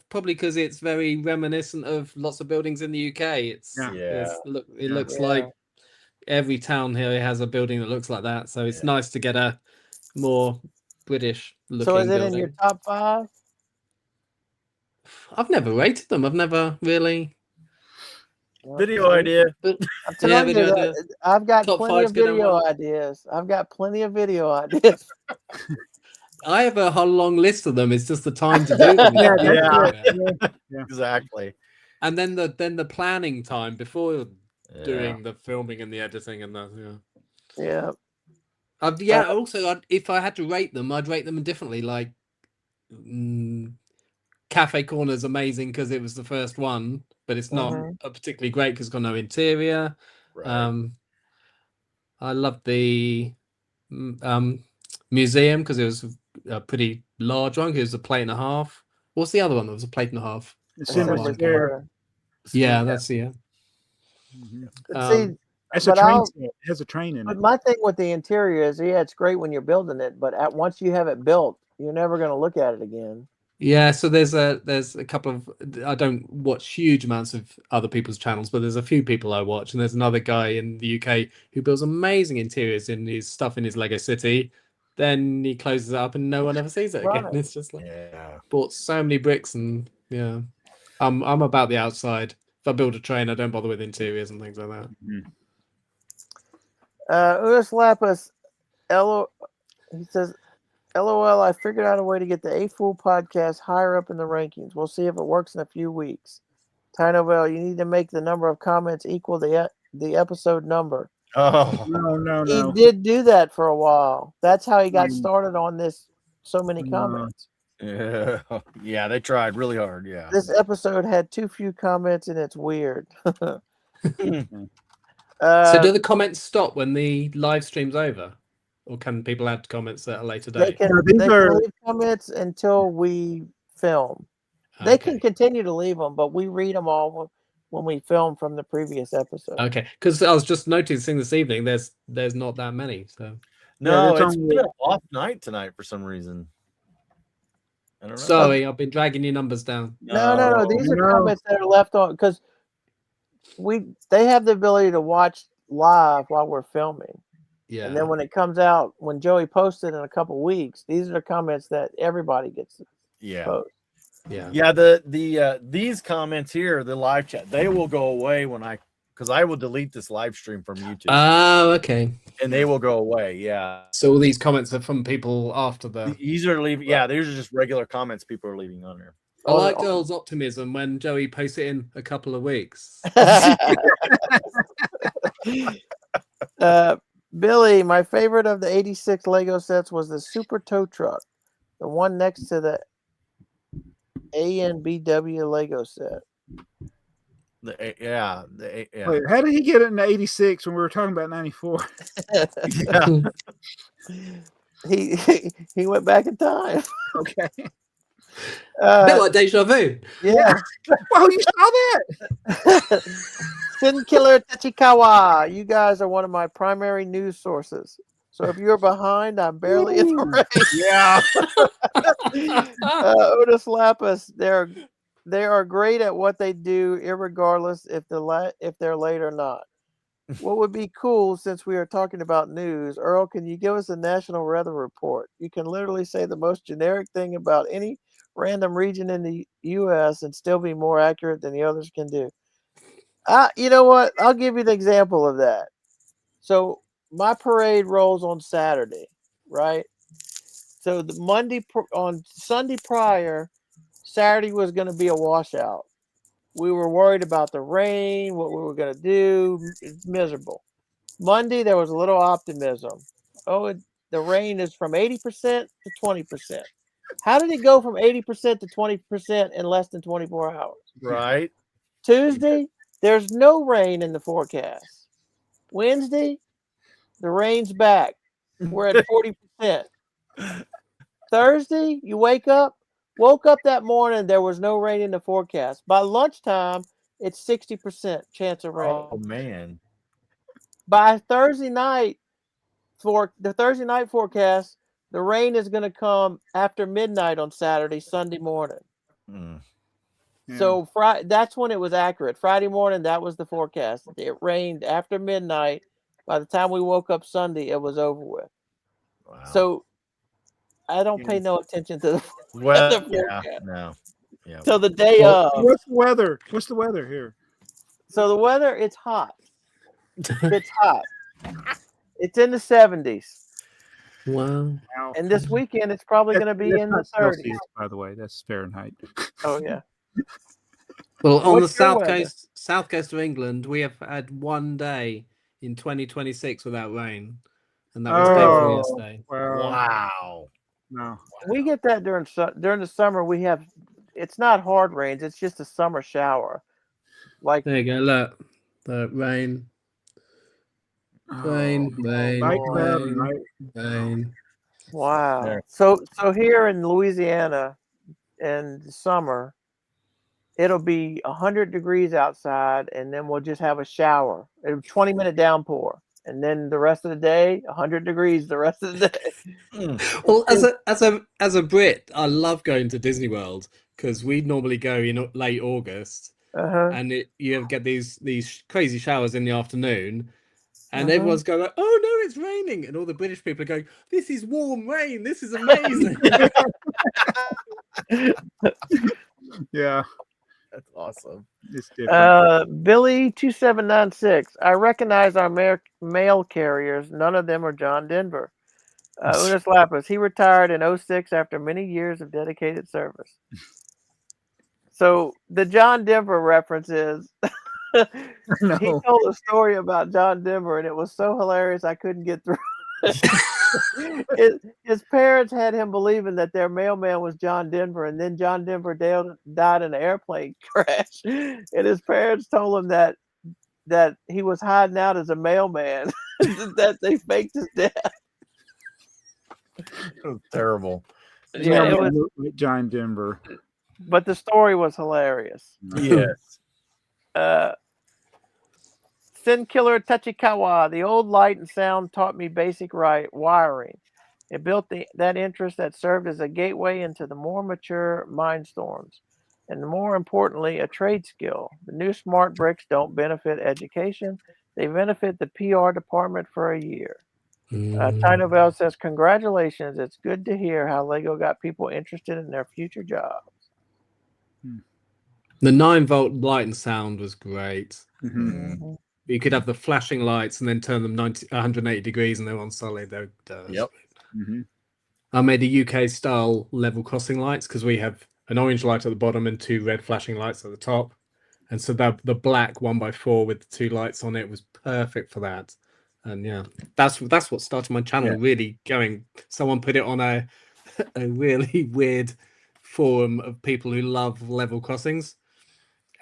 probably because it's very reminiscent of lots of buildings in the UK. It looks like every town here has a building that looks like that, so it's nice to get a more British looking So is it building. in your top 5? I've never rated them. I've never really. Video idea. I'm telling you, idea. I've got Top plenty of 5's good video one. ideas. I've got plenty of video ideas. I have a whole long list of them. It's just the time to do them. Yeah. Exactly. And then the planning time before doing the filming and the editing and that. Yeah. Also, if I had to rate them, I'd rate them differently. Like Cafe Corner is amazing because it was the first one, but it's not particularly great because it's got no interior. Right. I love the museum because it was a pretty large one. It was a plate and a half. What's the other one that was a plate and a half? Assembly Assembly Square. Yeah, that's Mhm. See, It's a but train set. It has a train in but it. my thing with the interior is, yeah, it's great when you're building it, but once you have it built, you're never going to look at it again. Yeah, so there's a couple of, I don't watch huge amounts of other people's channels, but there's a few people I watch, and there's another guy in the UK who builds amazing interiors in his stuff in his Lego City. Then he closes it up and no one ever sees it again. Right. It's just like bought so many bricks and yeah. I'm about the outside. If I build a train, I don't bother with interiors and things like that. Udis Lapis, he says, LOL, I figured out a way to get the AFoOL podcast higher up in the rankings. We'll see if it works in a few weeks. Ty Novell, you need to make the number of comments equal the episode number. Oh, No. He did do that for a while. That's how he got started on this. So many comments. Yeah, they tried really hard. Yeah. This episode had too few comments and it's weird. So do the comments stop when the live stream's over? Or can people add comments at a later They date? can leave comments until we film. They can continue to leave them, but we read them all when we film from the previous episode. Okay, because I was just noticing this evening there's not that many. So no, it's been an off night tonight for some reason. I don't know. Sorry, I've been dragging your numbers down. No. These are comments that are left on because they have the ability to watch live while we're filming. Yeah. And then when it comes out, when Joey posted in a couple weeks, these are the comments that everybody gets to post. Yeah. These comments here, the live chat, they will go away because I will delete this live stream from YouTube. Oh, okay. And they will go away. Yeah. So all these comments are from people after these are leaving. Yeah, these are just regular comments people are leaving on there. I like Earl's optimism when Joey posts it in a couple of weeks. Billy, my favorite of the 86 Lego sets was the Super Tow Truck, the one next to the ANBW Lego set. Wait, how did he get it in the 86 when we were talking about 94? He went back in time. Okay. Bit like deja vu. Yeah. Oh, you saw that? Sin Killer Tachikawa, you guys are one of my primary news sources. So if you're behind, I'm barely in the race. Yeah. Otis Lapis, they are great at what they do, irregardless if they're late or not. What would be cool, since we are talking about news, Earl, can you give us a national weather report? You can literally say the most generic thing about any random region in the U.S. and still be more accurate than the others can do. You know what? I'll give you an example of that. So my parade rolls on Saturday, right? So on Sunday prior, Saturday was going to be a washout. We were worried about the rain, what we were going to do. It's miserable. Monday, there was a little optimism. The rain is from 80% to 20%. How did it go from 80% to 20% in less than 24 hours? Right. Tuesday, there's no rain in the forecast. Wednesday, the rain's back. We're at 40%. Thursday, you woke up that morning, there was no rain in the forecast. By lunchtime, it's 60% chance of rain. Oh, man. By Thursday night, for the Thursday night forecast, the rain is going to come after midnight on Saturday, Sunday morning. So that's when it was accurate. Friday morning, that was the forecast. It rained after midnight. By the time we woke up Sunday, it was over with. Wow. So I don't pay no attention to the weather forecast. No. Yeah. So the day of. What's the weather? What's the weather here? So the weather, it's hot. It's hot. It's in the 70s. Wow. And this weekend, it's probably going to be in the 30s. Celsius, by the way, that's Fahrenheit. Oh, yeah. Well, on What's the your south coast of England, we have had one day in 2026 without rain, and that was day before yesterday. Wow. No. We get that during the summer. We have it's not hard rains. It's just a summer shower. Like There you go. Look, the rain, rain, rain, Light cloud and rain, rain. wow. There. So here in Louisiana in the summer, it'll be 100 degrees outside, and then we'll just have a shower. A 20-minute downpour, and then the rest of the day, 100 degrees the rest of the day. Well, as a Brit, I love going to Disney World because we normally go in late August, and you get these crazy showers in the afternoon, and everyone's going like, "Oh no, it's raining," and all the British people are going, "This is warm rain. This is amazing." Yeah, That's awesome. it's different. Billy 2796. I recognize our mail carriers. None of them are John Denver. Unis Lapis. He retired in 06 after many years of dedicated service. So the John Denver reference is he told a story about John Denver, and it was so hilarious I couldn't get through. His parents had him believing that their mailman was John Denver, and then John Denver died in an airplane crash, and his parents told him that he was hiding out as a mailman, that they faked his death. It was terrible. Yeah, it was John Denver. But the story was hilarious. Yes. Sin Killer Tachikawa, the old light and sound taught me basic wiring. It built that interest that served as a gateway into the more mature Mindstorms, and more importantly, a trade skill. The new smart bricks don't benefit education; they benefit the PR department for a year. Tino Bell says, "Congratulations! It's good to hear how Lego got people interested in their future jobs." The 9-volt light and sound was great. Mm-hmm. You could have the flashing lights and then turn them 180 degrees, and they're on solid. Yep. I made a UK style level crossing lights because we have an orange light at the bottom and 2 red flashing lights at the top, and so the black 1x4 with the 2 lights on it was perfect for that. And yeah, that's what started my channel really going. Someone put it on a really weird forum of people who love level crossings,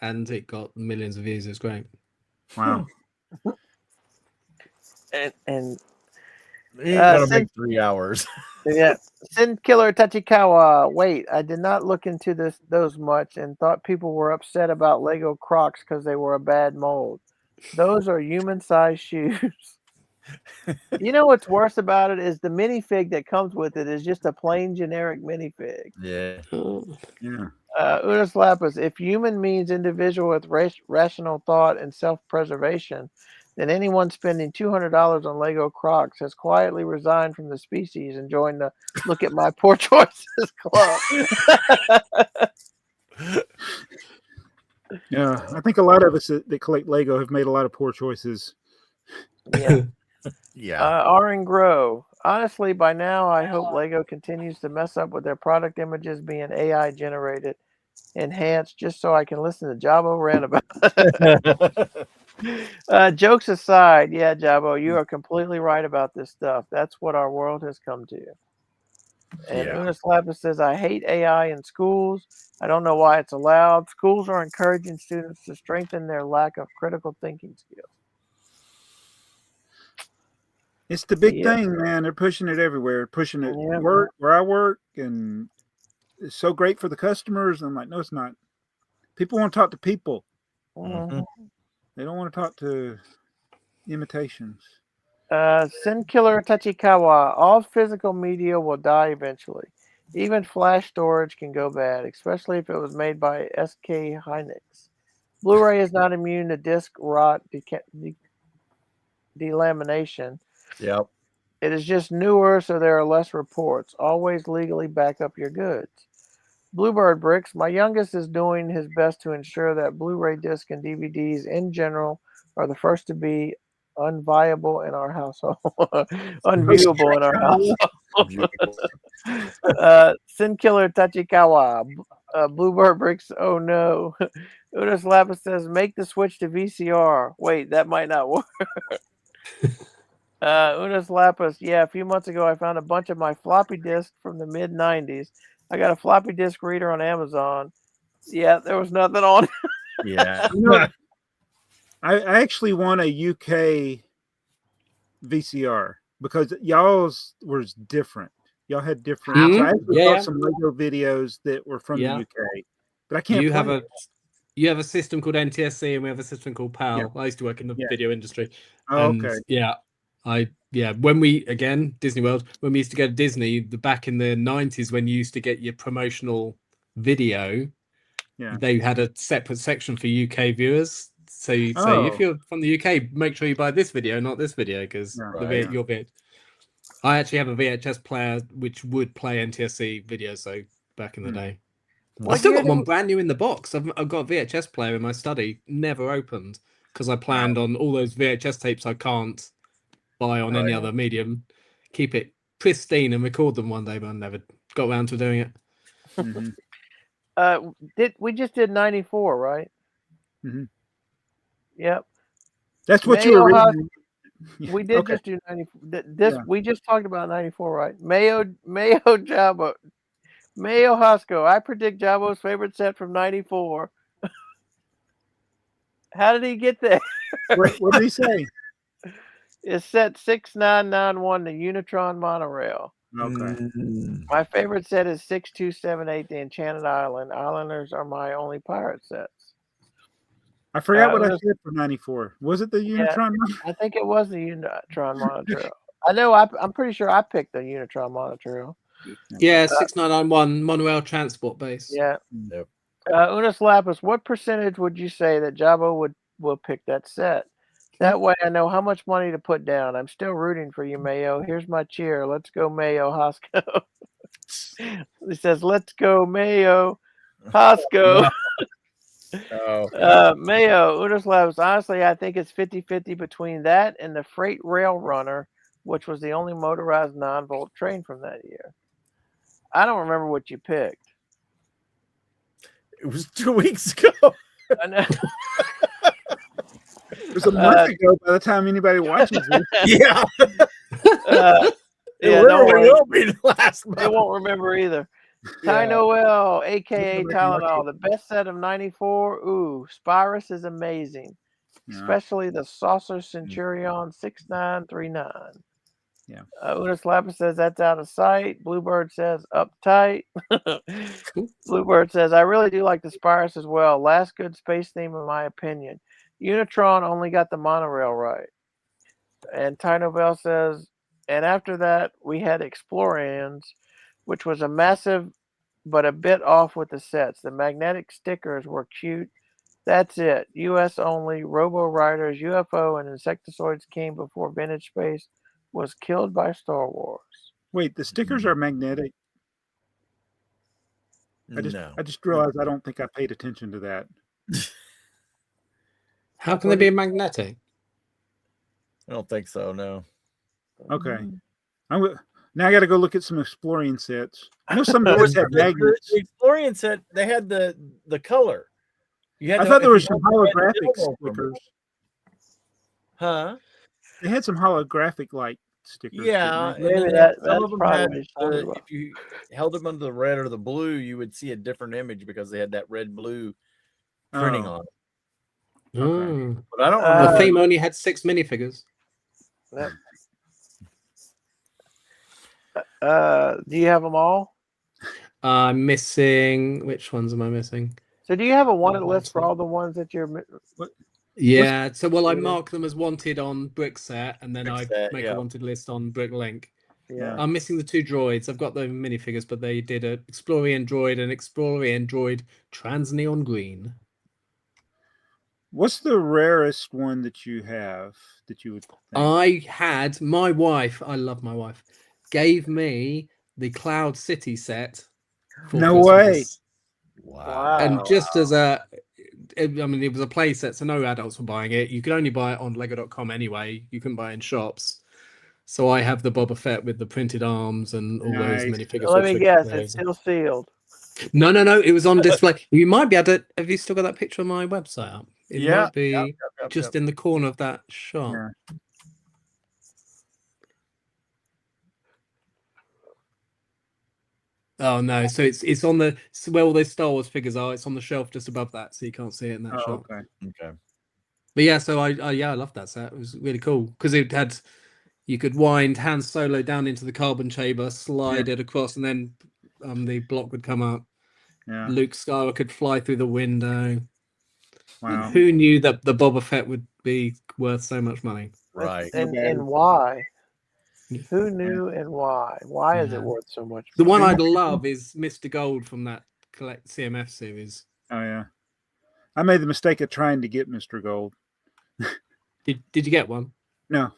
and it got millions of views. It was great. Wow. And That'll make 3 hours. Yeah, Sin Killer Tachikawa. Wait, I did not look into those much and thought people were upset about Lego Crocs because they were a bad mold. Those are human-sized shoes. You know what's worse about it is the minifig that comes with it is just a plain generic minifig. Yeah. Unis Lapis, if human means individual with rational thought and self-preservation, then anyone spending $200 on Lego Crocs has quietly resigned from the species and joined the Look at My Poor Choices Club. Yeah, I think a lot of us that collect Lego have made a lot of poor choices. Yeah. Yeah. R and Grow. Honestly, by now, I hope Lego continues to mess up with their product images being AI generated, enhanced, just so I can listen to Jabo rant about it. Jokes aside, yeah, Jabo, you are completely right about this stuff. That's what our world has come to. And Unis Lapis says, I hate AI in schools. I don't know why it's allowed. Schools are encouraging students to strengthen their lack of critical thinking skills. It's the big thing, man. They're pushing it everywhere, pushing it work where I work, and it's so great for the customers. I'm like, no, it's not. People want to talk to people. Mm-hmm. They don't want to talk to imitations. Sin Killer Tachikawa. All physical media will die eventually. Even flash storage can go bad, especially if it was made by SK Hynix. Blu-ray is not immune to disk rot delamination. Yep. It is just newer, so there are less reports. Always legally back up your goods. Bluebird Bricks. My youngest is doing his best to ensure that Blu-ray discs and DVDs in general are the first to be unviable in our household. Unviewable in our household. Sin Killer Tachikawa. Bluebird Bricks. Oh no. Unis Lapis says, make the switch to VCR. Wait, that might not work. Unis Lapis, yeah, a few months ago I found a bunch of my floppy disks from the mid-90s. I got a floppy disk reader on Amazon. Yeah, there was nothing on it. Yeah. You know, I actually want a UK VCR because y'all's was different. Y'all had different. So I actually Yeah, bought yeah. some Lego videos that were from Yeah. the UK, but I can't. You play have it. you have a system called NTSC and we have a system called PAL. I used to work in the Yeah. video industry. Oh, And okay. when we again Disney World, when we used to go to Disney, back in the 90s when you used to get your promotional video, Yeah. they had a separate section for UK viewers. So you say Oh. if you're from the UK, make sure you buy this video, not this video, because Right. your bit. I actually have a VHS player which would play NTSC videos. So back in the day. I still got one brand new in the box. I've got a VHS player in my study, never opened, because I planned on all those VHS tapes I can't buy on any other medium. Keep it pristine and record them one day, but I never got around to doing it. We just did 94, right? Mm-hmm. Yep. That's what you were reading. We did just do 94. We just talked about 94, right? Mayo Jabo. Mayo Hosco. I predict Jabo's favorite set from 94. How did he get there? What did he say? It's set 6991, the Unitron monorail. Okay. My favorite set is 6278, the Enchanted Island. Islanders are my only pirate sets. I forgot what I said for 94. Was it the Unitron? I think it was the Unitron monorail. I know. I'm pretty sure I picked the Unitron monorail. Yeah, 6991 monorail transport base. Yeah. Yep. Unis Lapis, what percentage would you say that Jabo will pick that set? That way I know how much money to put down. I'm still rooting for you, Mayo. Here's my cheer. Let's go, Mayo Hosco. He says, let's go, Mayo Hosco. Mayo, Unis Lapis, honestly, I think it's 50-50 between that and the Freight Rail Runner, which was the only motorized 9-volt train from that year. I don't remember what you picked. It was 2 weeks ago. I know. It was a month ago by the time anybody watches this. Yeah. Yeah, will be last month. They won't remember either. Ty Noel, aka Tylenol, the best set of 94. Ooh, Spirus is amazing. Especially the Saucer Centurion 6939. Yeah. Unis Lapis says that's out of sight. Bluebird says uptight. Bluebird says I really do like the Spirus as well. Last good space theme in my opinion. Unitron only got the monorail right. And Ty Nobel says, and after that we had Explorians, which was a massive but a bit off with the sets. The magnetic stickers were cute. That's it. US only. Robo Riders, UFO, and Insectoids came before Vintage Space was killed by Star Wars. Wait, the stickers are magnetic. I just realized I don't think I paid attention to that. How can they be magnetic? I don't think so. No. Okay. Now I got to go look at some Exploring sets. I know some of those had magnets. The Exploring set, they had the color. I thought there were some holographic stickers. Huh? They had some holographic like stickers. Yeah, maybe some of them had. if you held them under the red or the blue, you would see a different image because they had that red blue printing on it. Okay. But I don't remember. The theme only had 6 minifigures. Yep. Do you have them all? I'm missing. Which ones am I missing? So do you have a wanted list for all the ones that you're? Yeah. So I mark them as wanted on BrickTsar, and then I make a wanted list on Bricklink. Yeah. I'm missing the 2 droids. I've got the minifigures, but they did a Explorian droid and Explorian droid trans neon green. What's the rarest one that you have that you would think? I had my wife. I love my wife. Gave me the Cloud City set. No way! Wow! And just as it was a play set, so no adults were buying it. You could only buy it on Lego.com anyway. You couldn't buy it in shops. So I have the Boba Fett with the printed arms and all those minifigures. Let me guess, it's still sealed. No. It was on display. You might be able to. Have you still got that picture on my website up? It might be just in the corner of that shop. Yeah. Oh no! So it's on the where all those Star Wars figures are. It's on the shelf just above that, so you can't see it in that Oh, shot. okay. Okay. But yeah, so I love that set. It was really cool because you could wind Han Solo down into the carbon chamber, slide it across, and then the block would come up. Yeah. Luke Skywalker could fly through the window. Wow. Who knew that the Boba Fett would be worth so much money? Right. And why? Who knew and why? Why is it worth so much? The money? one I'd love is Mr. Gold from that CMF series. Oh yeah. I made the mistake of trying to get Mr. Gold. Did you get one? No.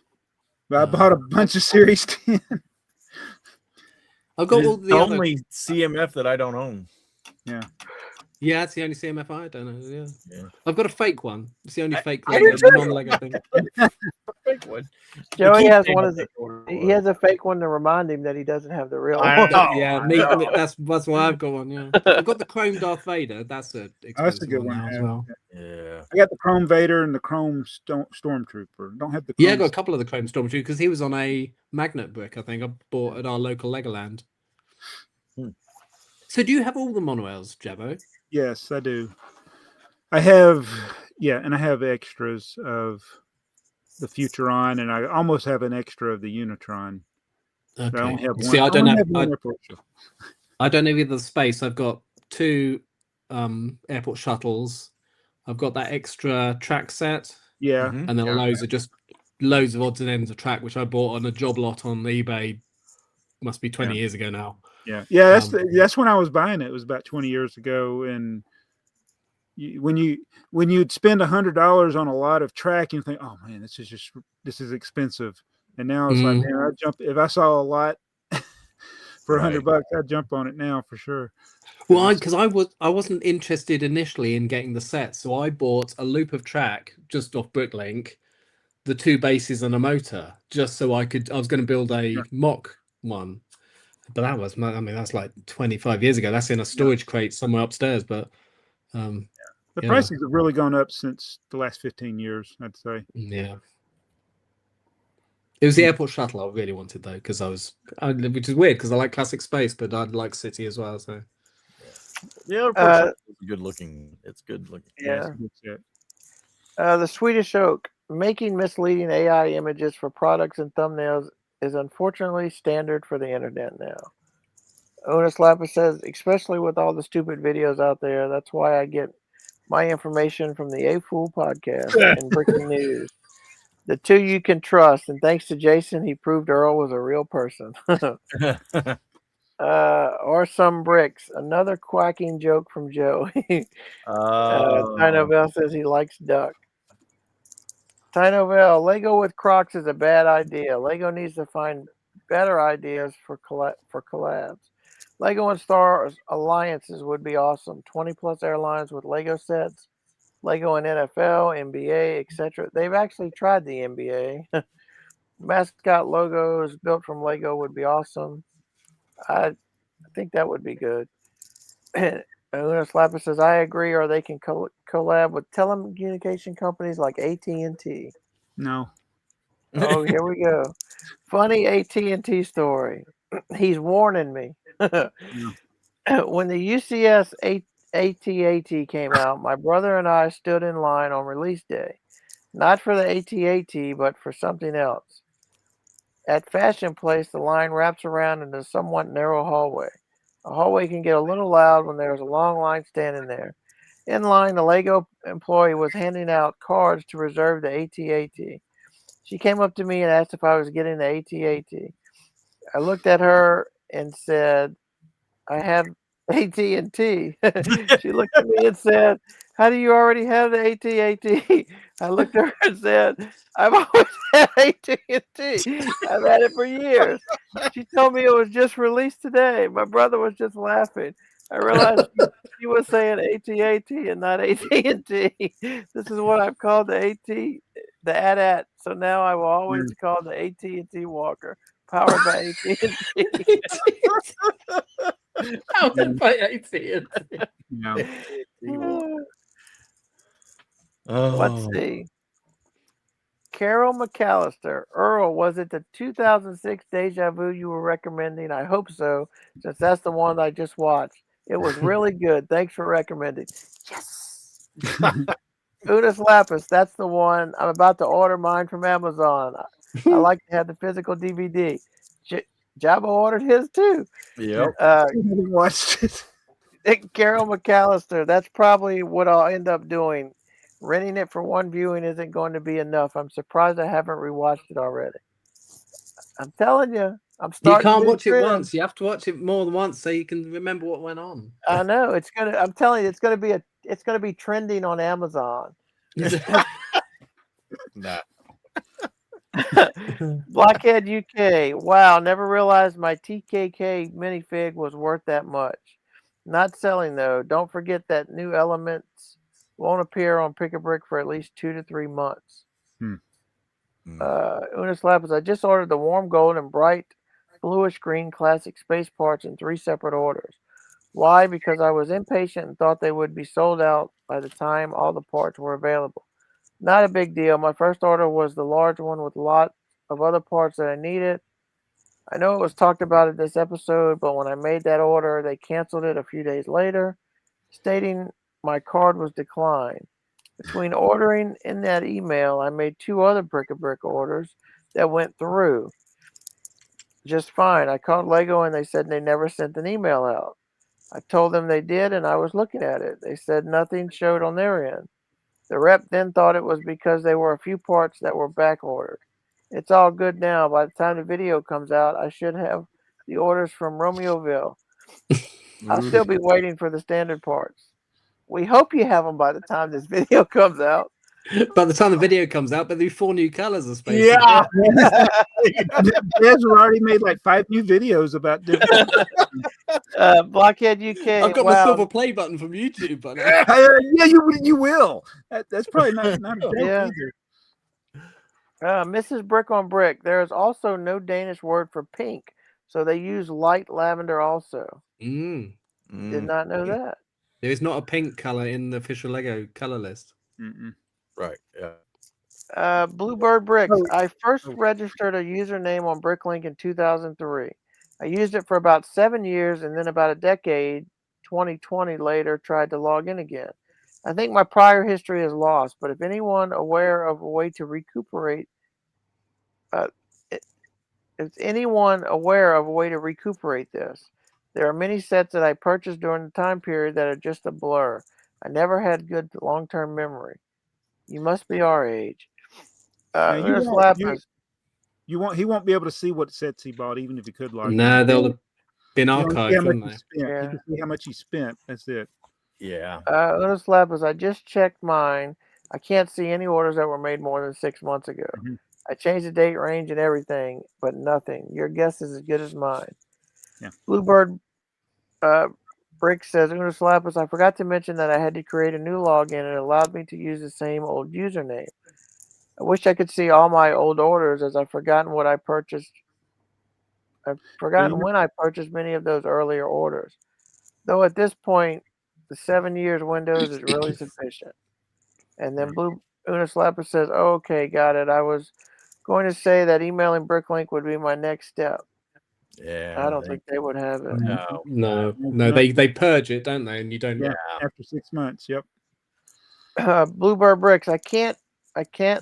But I bought a bunch of Series 10. I've got all It's the other... only CMF that I don't own. Yeah. Yeah, it's the only CMF I don't know. Yeah. I've got a fake one. It's the only fake I do too. non-Lego thing. Fake one. Joey keep has saying one that of the. order. He has a fake one to remind him that he doesn't have the real I one. know. Yeah, that's why I've got one. Yeah, I've got the Chrome Darth Vader. That's a expensive That's a good one now as yeah. well. Yeah. I got the Chrome Vader and the Chrome Stormtrooper. Don't have the Yeah, I Chrome got a couple of the Chrome Stormtrooper because he was on a magnet brick. I think I bought at our local Legoland. So, do you have all the monorails, Jabbo? Yes, I do. I have, and I have extras of the Futuron, and I almost have an extra of the Unitron. Okay. I only have one. See, I don't have one airport show. I don't have either the space. I've got 2 airport shuttles. I've got that extra track set. Yeah. Mhm. And then loads of odds and ends of track, which I bought on a job lot on eBay. Must be 20 years ago now. Yeah. That's when I was buying it. It was about 20 years ago, and when you'd spend $100 on a lot of track, you think, oh man, this is expensive. And now it's like, man, I jump if I saw a lot for $100, I'd jump on it now for sure. Well, because I wasn't interested initially in getting the set, so I bought a loop of track just off Bricklink, the 2 bases and a motor, just so I was going to build a mock one. But that's like 25 years ago. That's in a storage crate somewhere upstairs. But the prices have really gone up since the last 15 years, I'd say. Yeah. It was the airport shuttle I really wanted though, because which is weird because I like classic space, but I like city as well. So the airport shuttle is good looking. It's good looking. Yeah. The Swedish Oak, making misleading AI images for products and thumbnails is unfortunately standard for the internet now. Onus Lapis says, especially with all the stupid videos out there, that's why I get my information from the AFoOL podcast and Breaking News. The 2 you can trust, and thanks to Jason, he proved Earl was a real person. Or some bricks. Another quacking joke from Joey. Tino Bell says he likes duck. Tino Bell, Lego with Crocs is a bad idea. Lego needs to find better ideas for collabs. Lego and Star alliances would be awesome. 20+ airlines with Lego sets. Lego and NFL, NBA, etc. They've actually tried the NBA. Mascot logos built from Lego would be awesome. I think that would be good. Una Slapper says, I agree, or they can collab with telecommunication companies like AT&T. No. Oh, here we go. Funny AT&T story. He's warning me. When the UCS AT-AT came out, my brother and I stood in line on release day. Not for the AT-AT, but for something else. At Fashion Place, the line wraps around in a somewhat narrow hallway. A hallway can get a little loud when there's a long line standing there. In line, the Lego employee was handing out cards to reserve the AT-AT. She came up to me and asked if I was getting the AT-AT. I looked at her and said, I have AT&T. She looked at me and said, how do you already have the AT-AT? I looked at her and said, I've always had AT&T. I've had it for years. She told me it was just released today. My brother was just laughing. I realized she was saying AT-AT and not AT&T. This is what I've called the AT-AT. So now I will always call the AT&T Walker, powered by AT&T. Powered by AT&T. Let's see. Carol McAllister. Earl, was it the 2006 Deja Vu you were recommending? I hope so, since that's the one I just watched. It was really good. Thanks for recommending. Yes. Unis Lapis, that's the one. I'm about to order mine from Amazon. I like to have the physical DVD. Jabba ordered his too. Yep. Watched it. Carol McAllister, that's probably what I'll end up doing. Renting it for one viewing isn't going to be enough. I'm surprised I haven't rewatched it already. I'm telling you, I'm You starting. can't watch it once. You have to watch it more than once so you can remember what went on. I know it's gonna. I'm telling you, it's gonna be trending on Amazon. Nah. Blockhead UK. Wow, never realized my TKK minifig was worth that much. Not selling though. Don't forget that new elements won't appear on Pick a Brick for at least 2 to 3 months. Unis Lapis, I just ordered the warm gold and bright bluish green classic space parts in 3 separate orders. Why? Because I was impatient and thought they would be sold out by the time all the parts were available. Not a big deal. My first order was the large one with a lot of other parts that I needed. I know it was talked about in this episode, but when I made that order, they canceled it a few days later, stating my card was declined. Between ordering in that email, I made 2 other Brick-a-Brick orders that went through just fine. I called Lego and they said they never sent an email out. I told them they did and I was looking at it. They said nothing showed on their end. The rep then thought it was because there were a few parts that were back ordered. It's all good now. By the time the video comes out, I should have the orders from Romeoville. I'll still be waiting for the standard parts. We hope you have them by the time this video comes out. By the time the video comes out, there'll be 4 new colors of space. Yeah. Devs already made like 5 new videos about different. Blockhead UK. I've got my silver play button from YouTube. But yeah, you will. That's probably not a joke either. Mrs. Brick on Brick. There is also no Danish word for pink, so they use light lavender also. Did not know that. There is not a pink color in the official Lego color list. Right. Yeah. Bluebird Bricks. I first registered a username on Bricklink in 2003. I used it for about 7 years, and then about a decade, 2020 later, tried to log in again. I think my prior history is lost, but if anyone aware of a way to recuperate, this, there are many sets that I purchased during the time period that are just a blur. I never had good long-term memory. You must be our age. He won't be able to see what sets he bought, even if he could log in. No, they'll have been archived, wouldn't they? He can see how much he spent. That's it. Yeah. Unis Lapis, I just checked mine. I can't see any orders that were made more than 6 months ago. I changed the date range and everything, but nothing. Your guess is as good as mine. Yeah. Bluebird Brick says, Unis Lapis, I forgot to mention that I had to create a new login and it allowed me to use the same old username. I wish I could see all my old orders as I've forgotten what I purchased. I've forgotten when I purchased many of those earlier orders. Though at this point, the 7 years windows is really sufficient. And then Unis Lapis says, oh, okay, got it. I was going to say that emailing Bricklink would be my next step. Yeah. I don't think they would have it. No. They purge it, don't they? And you don't. Yeah. After 6 months. Yep. Bluebird Bricks. I can't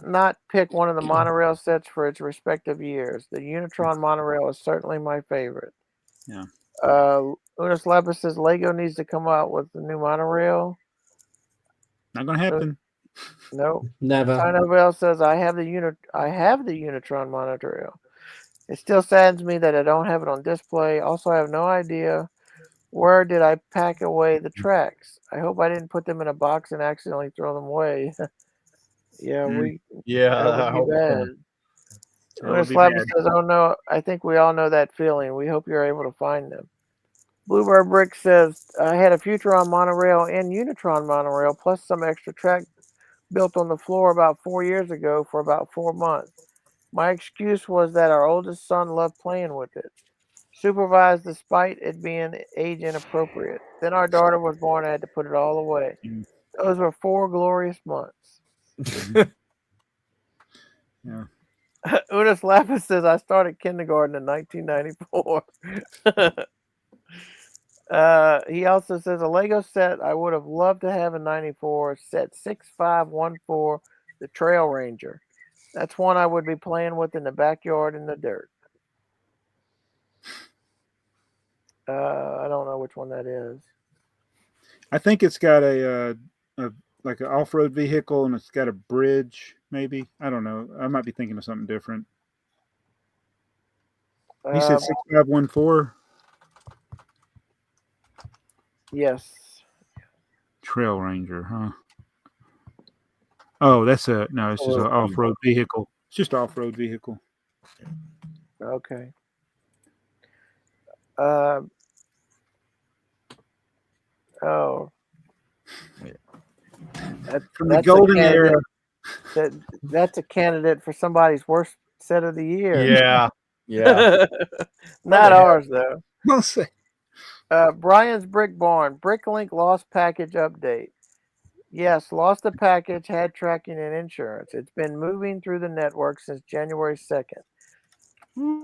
not pick one of the monorail sets for its respective years. The Unitron monorail is certainly my favorite. Yeah. Unis Lapis says Lego needs to come out with the new monorail. Not gonna happen. No. Never. Tinobell says I have the Unitron monorail. It still saddens me that I don't have it on display. Also, I have no idea where did I pack away the tracks. I hope I didn't put them in a box and accidentally throw them away. That would be bad. Unis Lapis says, oh no, I think we all know that feeling. We hope you're able to find them. Bluebird Brick says, I had a Futuron monorail and Unitron monorail, plus some extra track built on the floor about 4 years ago for about 4 months. My excuse was that our oldest son loved playing with it. Supervised despite it being age inappropriate. Then our daughter was born, I had to put it all away. Those were 4 glorious months. Yeah. Unis Lapis says, I started kindergarten in 1994. He also says, a Lego set I would have loved to have in 94, set 6514, the Trail Ranger. That's one I would be playing with in the backyard in the dirt. I don't know which one that is. I think it's got a like an off-road vehicle, and it's got a bridge. Maybe, I don't know. I might be thinking of something different. You said 6514. Yes. Trail Ranger, huh? Oh, that's a no. It's just an off-road vehicle. It's just an off-road vehicle. Okay. Oh. From the golden era. That's a candidate for somebody's worst set of the year. Yeah. Yeah. Not ours, though. We'll see. Brian's Brick Barn. Bricklink lost package update. Yes, lost the package, had tracking and insurance. It's been moving through the network since January 2nd.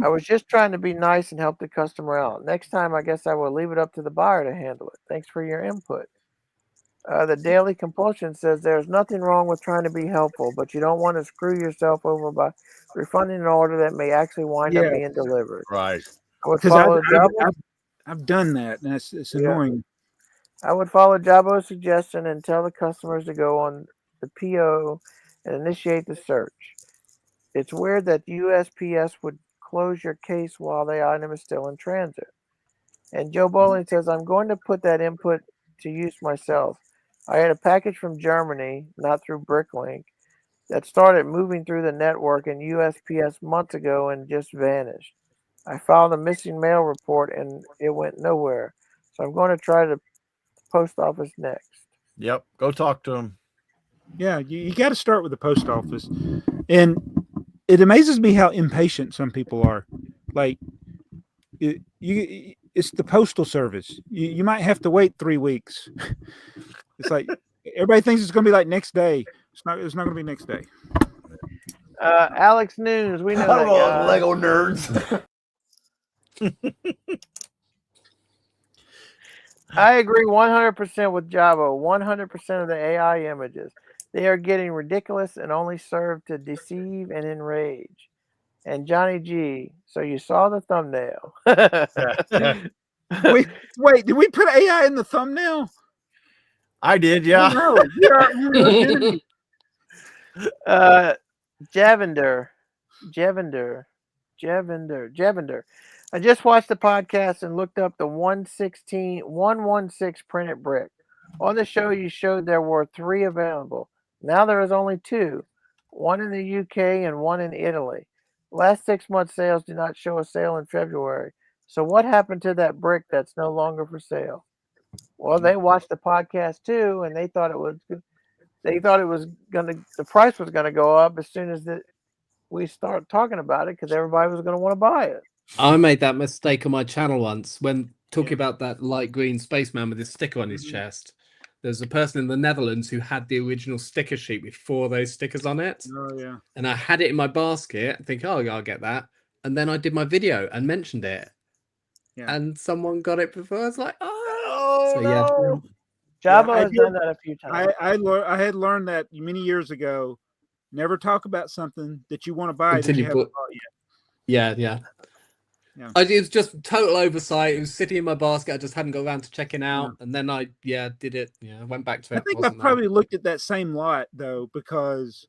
I was just trying to be nice and help the customer out. Next time, I guess I will leave it up to the buyer to handle it. Thanks for your input. The Daily Compulsion says there's nothing wrong with trying to be helpful, but you don't want to screw yourself over by refunding an order that may actually wind up being delivered. Right. I would follow I've done that, and it's annoying. I would follow Jabo's suggestion and tell the customers to go on the PO and initiate the search. It's weird that USPS would close your case while the item is still in transit. And Joe Bowling says, I'm going to put that input to use myself. I had a package from Germany, not through Bricklink, that started moving through the network in USPS months ago and just vanished. I filed a missing mail report and it went nowhere. So I'm going to try the post office next. Yep. Go talk to him. Yeah, you got to start with the post office. And it amazes me how impatient some people are. Like, it's the postal service. You might have to wait 3 weeks. It's like everybody thinks it's going to be like next day. It's not going to be next day. Alex News, we know that guy. Lego nerds. I agree 100% with Jabo. 100% of the AI images. They are getting ridiculous and only serve to deceive and enrage. And Johnny G, so you saw the thumbnail. Wait, did we put AI in the thumbnail? I did, yeah. No, Javender. I just watched the podcast and looked up the 116 printed brick. On the show, you showed there were 3 available. Now there is only 2, one in the UK and one in Italy. Last 6 months sales do not show a sale in February. So what happened to that brick that's no longer for sale? Well, they watched the podcast too, and they thought it was the price was gonna go up as soon as we start talking about it because everybody was gonna want to buy it. I made that mistake on my channel once when talking about that light green spaceman with his sticker on his chest. There's a person in the Netherlands who had the original sticker sheet with 4 of those stickers on it. Oh, yeah. And I had it in my basket, thinking, oh, I'll get that. And then I did my video and mentioned it. Yeah. And someone got it before. I was like, oh, so, no. Jabo has done that a few times. I had learned that many years ago. Never talk about something that you want to buy until you haven't bought yet. Yeah. It was just total oversight. It was sitting in my basket. I just hadn't got around to checking out, and then I did it. Yeah, went back to it. I think I've probably looked at that same lot though, because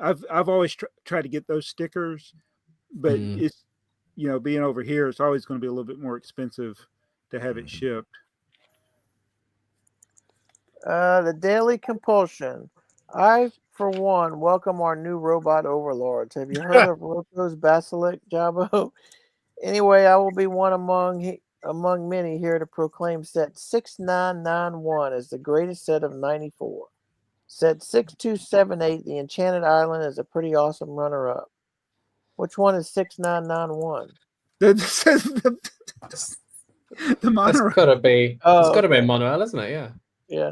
I've always tried to get those stickers, but it's being over here, it's always going to be a little bit more expensive to have it shipped. The Daily Compulsion. I, for one, welcome our new robot overlords. Have you heard of Roko's Basilic, Jabo? Anyway, I will be one among many here to proclaim set 6991 as the greatest set of 94. Set 6278, the Enchanted Island, is a pretty awesome runner-up. Which one is 6991? The monorail. It's gotta be. It's gotta be a monorail, isn't it? Yeah.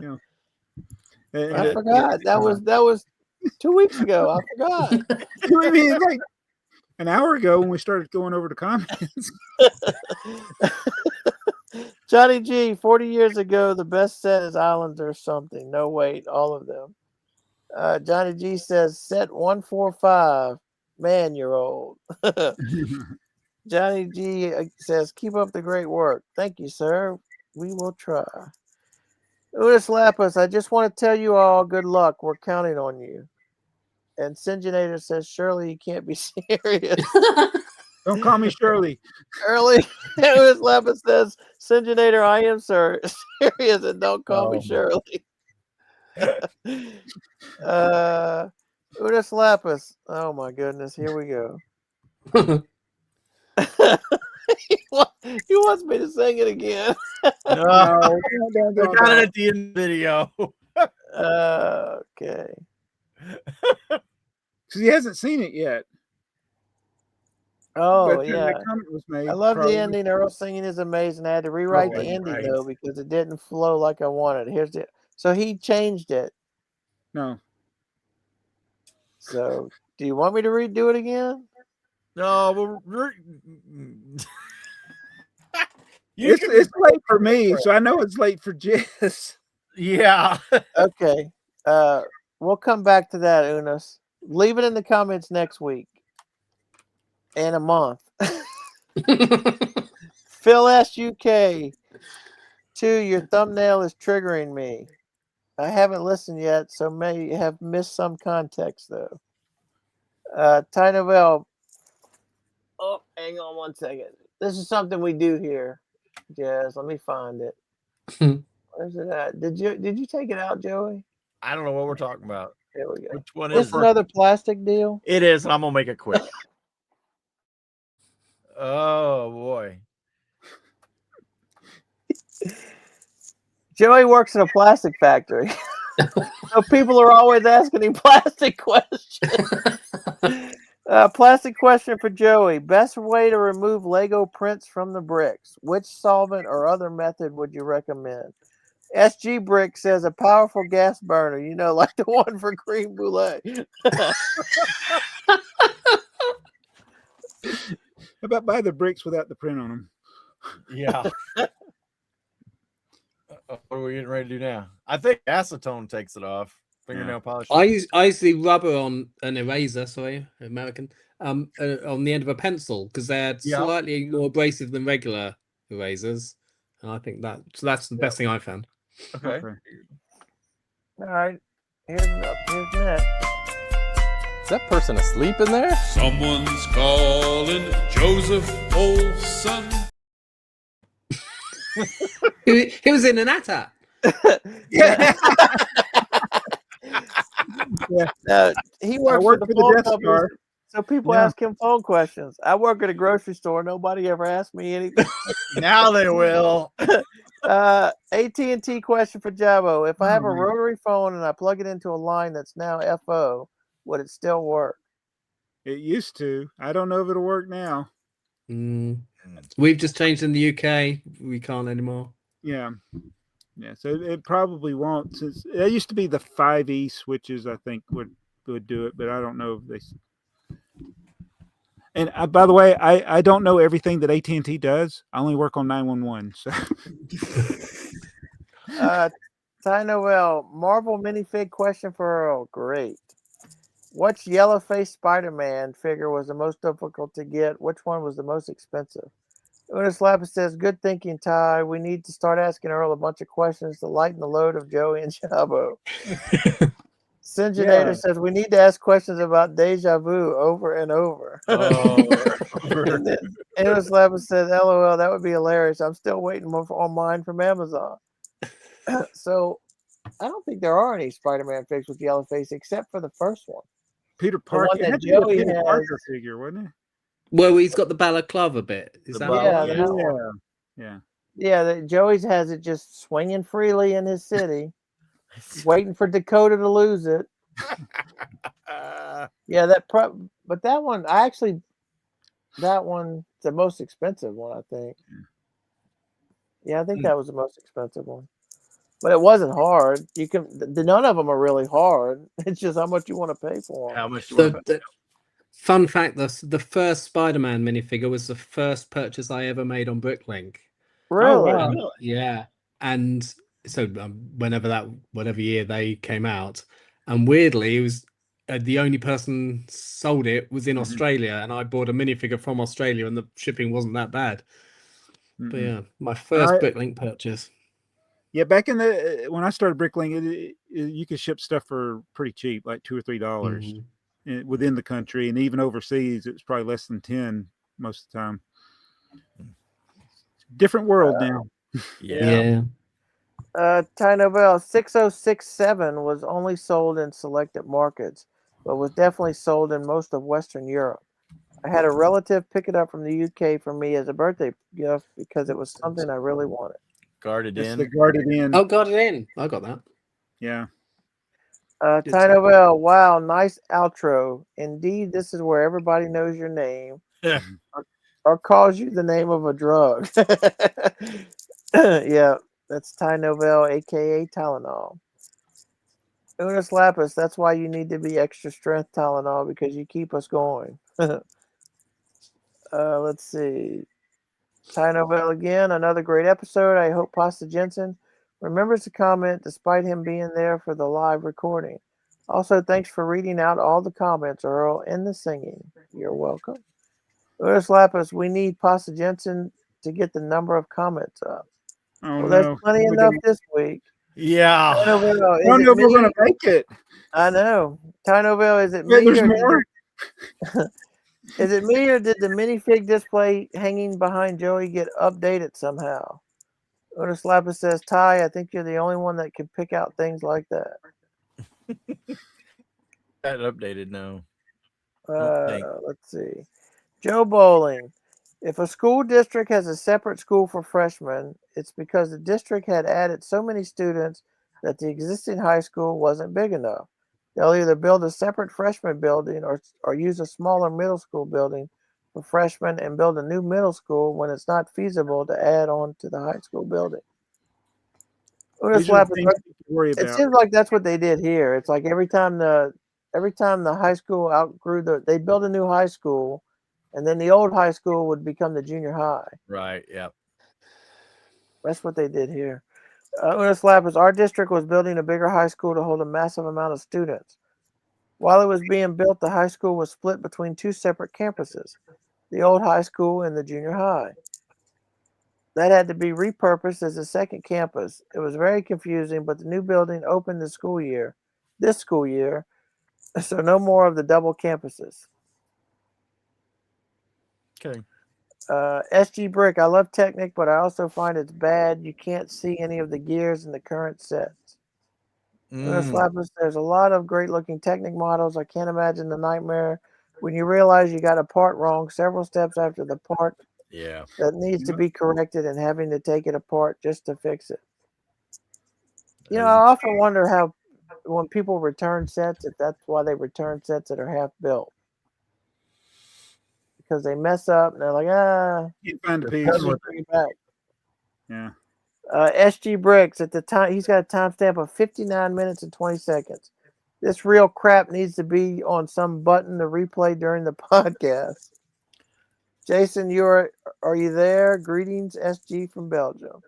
I forgot. That was 2 weeks ago. I forgot. I mean, like an hour ago when we started going over the comments. Johnny G, 40 years ago, the best set is Islands or something. No, wait, all of them. Johnny G says set 145. Man, you're old. Johnny G says keep up the great work. Thank you, sir. We will try. Udis Lapis, I just want to tell you all good luck. We're counting on you. And Singenator says, surely you can't be serious. Don't call me Shirley. Early Udis Lapis says, Singenator, I am serious and don't call me Shirley. Udis Lapis. Oh my goodness, here we go. He wants me to sing it again. No, Don't we got it at the end of the video. Okay. Because he hasn't seen it yet. Oh, But yeah. that comment was made. I love probably. the ending. Earl singing is amazing. I had to rewrite the ending, right. though, because it didn't flow like I wanted. Here's the. So he changed it. No. So do you want me to redo it again? No, It's late for me, so I know it's late for Jess. Yeah. Okay. We'll come back to that, Unis. Leave it in the comments next week. In a month. Phil S. UK. 2, your thumbnail is triggering me. I haven't listened yet, so may have missed some context, though. Ty Novell. Oh, hang on 1 second. This is something we do here. Jazz, let me find it. Where's it at? Did you take it out, Joey? I don't know what we're talking about. Here we go. Which one This is is another plastic deal. It is, and I'm gonna make it quick. Oh boy. Joey works in a plastic factory. So people are always asking him plastic questions. Plastic question for Joey. Best way to remove Lego prints from the bricks? Which solvent or other method would you recommend? SG Brick says a powerful gas burner, like the one for cream brulee. How about buy the bricks without the print on them? Yeah. What are we getting ready to do now? I think acetone takes it off. Fingernail polish. I use the rubber on an eraser, sorry, American, on the end of a pencil because they're slightly more abrasive than regular erasers, and I think that's the best thing I found. Okay. All right. Here's next. Is that person asleep in there? Someone's calling Joseph Olson. He was in an ATAT. Yeah. He works for the phone company, so people ask him phone questions. I work at a grocery store. Nobody ever asked me anything. Now they will. AT&T question for Jabo. If I have a rotary phone and I plug it into a line that's now FO, would it still work? It used to. I don't know if it'll work now. We've just changed in the UK. We can't anymore. Yeah. So it probably won't. Since it used to be the 5E switches, I think would do it, but I don't know if they. And by the way, I don't know everything that AT&T does. I only work on 911. So. Ty Noel, Marvel minifig question for Earl. Great. Which yellow-faced Spider-Man figure was the most difficult to get? Which one was the most expensive? Unis Lapis says, good thinking, Ty. We need to start asking Earl a bunch of questions to lighten the load of Joey and Jabo. Singenator says, we need to ask questions about deja vu over and over. And Unis Lapis says, LOL, that would be hilarious. I'm still waiting on mine from Amazon. So I don't think there are any Spider-Man figs with yellow face except for the first one. Peter Parker. The one that Joey has. Parker figure, wasn't it? Well, he's got the balaclava bit. Is that Yeah, Joey's has it just swinging freely in his city, waiting for Dakota to lose it. But that one, that one's the most expensive one, I think. Yeah, I think that was the most expensive one. But it wasn't hard. You can. None of them are really hard. It's just how much you want to pay for them. How much do you want to pay? Fun fact: the first Spider-Man minifigure was the first purchase I ever made on Bricklink. Really? wow. And, yeah, and so whatever year they came out, and weirdly, it was the only person sold it was in Australia, and I bought a minifigure from Australia, and the shipping wasn't that bad. But yeah, my first Bricklink purchase. Yeah, back in the when I started Bricklink, you could ship stuff for pretty cheap, like $2 or $3 within the country, and even overseas, it was probably less than 10 most of the time. Different world now. Yeah. Ty Nobel 6067 was only sold in selected markets, but was definitely sold in most of Western Europe. I had a relative pick it up from the UK for me as a birthday gift because it was something I really wanted. Guarded It's in. the guarded in. Oh, got it in. I got that. Yeah. Ty Nobel, wow, nice outro. Indeed, this is where everybody knows your name or calls you the name of a drug. Yeah, that's Ty Nobel, aka Tylenol. Unis Lapis, that's why you need to be extra strength Tylenol because you keep us going. Let's see. Ty Nobel again, another great episode. I hope Pasta Jensen remembers to comment despite him being there for the live recording. Also, thanks for reading out all the comments, Earl, and the singing. You're welcome. Unis Lapis, we need Pasta Jensen to get the number of comments up. Oh, Well, no. there's plenty enough this week. Yeah. Ty Nobel, I don't know if we're going to make it. I know. Ty Nobel, is it Wait, me there's or more? is it me or did the minifig display hanging behind Joey get updated somehow? Otis Lapis says, Ty, I think you're the only one that can pick out things like that. That updated now. Let's see. Joe Bowling. If a school district has a separate school for freshmen, it's because the district had added so many students that the existing high school wasn't big enough. They'll either build a separate freshman building or use a smaller middle school building for freshmen and build a new middle school when it's not feasible to add on to the high school building. These are the things you can worry It about. seems like that's what they did here. It's like every time the high school outgrew they built a new high school, and then the old high school would become the junior high. Right. Yep. That's what they did here. Unis Lapis, our district was building a bigger high school to hold a massive amount of students. While it was being built, the high school was split between two separate campuses, the old high school and the junior high. That had to be repurposed as a second campus. It was very confusing, but the new building opened this school year, so no more of the double campuses. Okay. SG Brick, I love Technic, but I also find it's bad. You can't see any of the gears in the current sets. There's a lot of great looking Technic models. I can't imagine the nightmare when you realize you got a part wrong several steps after the part that needs to be corrected and having to take it apart just to fix it. You know, I often wonder how when people return sets, if that's why they return sets that are half built. Because they mess up and they're like, you find a bring piece. it back. Yeah. SG Bricks, at the time, he's got a timestamp of 59 minutes and 20 seconds. This real crap needs to be on some button to replay during the podcast. Jason, are you there? Greetings, SG from Belgium.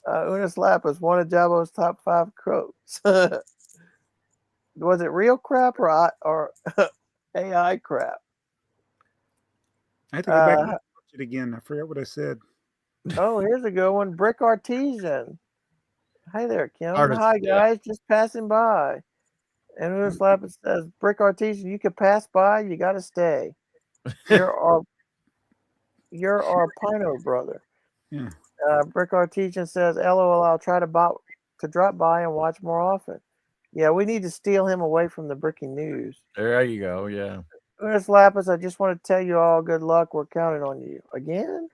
Unis Lapis, one of Jabo's top 5 quotes. Was it real crap or AI crap? I have to go back and watch it again. I forgot what I said. Oh, here's a good one. Brick Artisan. Hi there, Kim. Hi, Yeah. guys. Just passing by. And Unis Lapis says, Brick Artisan, you can pass by. You got to stay. You're our Pino brother. Yeah. Brick Artisan says, LOL, I'll try to drop by and watch more often. Yeah, we need to steal him away from the Bricking News. There you go. Yeah. Unis Lapis, I just want to tell you all good luck. We're counting on you. Again?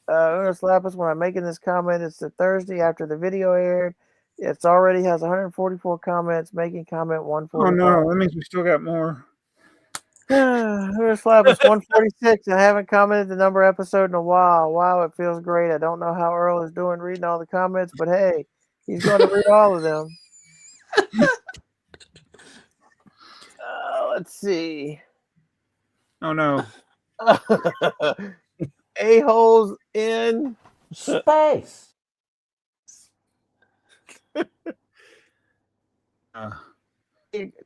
Unis Lapis, when I'm making this comment, it's the Thursday after the video aired. It's already has 144 comments, making comment 145. Oh, no. That means we still got more. Here's Flappers 146. I haven't commented the number episode in a while. Wow, it feels great. I don't know how Earl is doing reading all the comments, but hey, he's going to read all of them. Let's see. Oh no. A-holes in Space.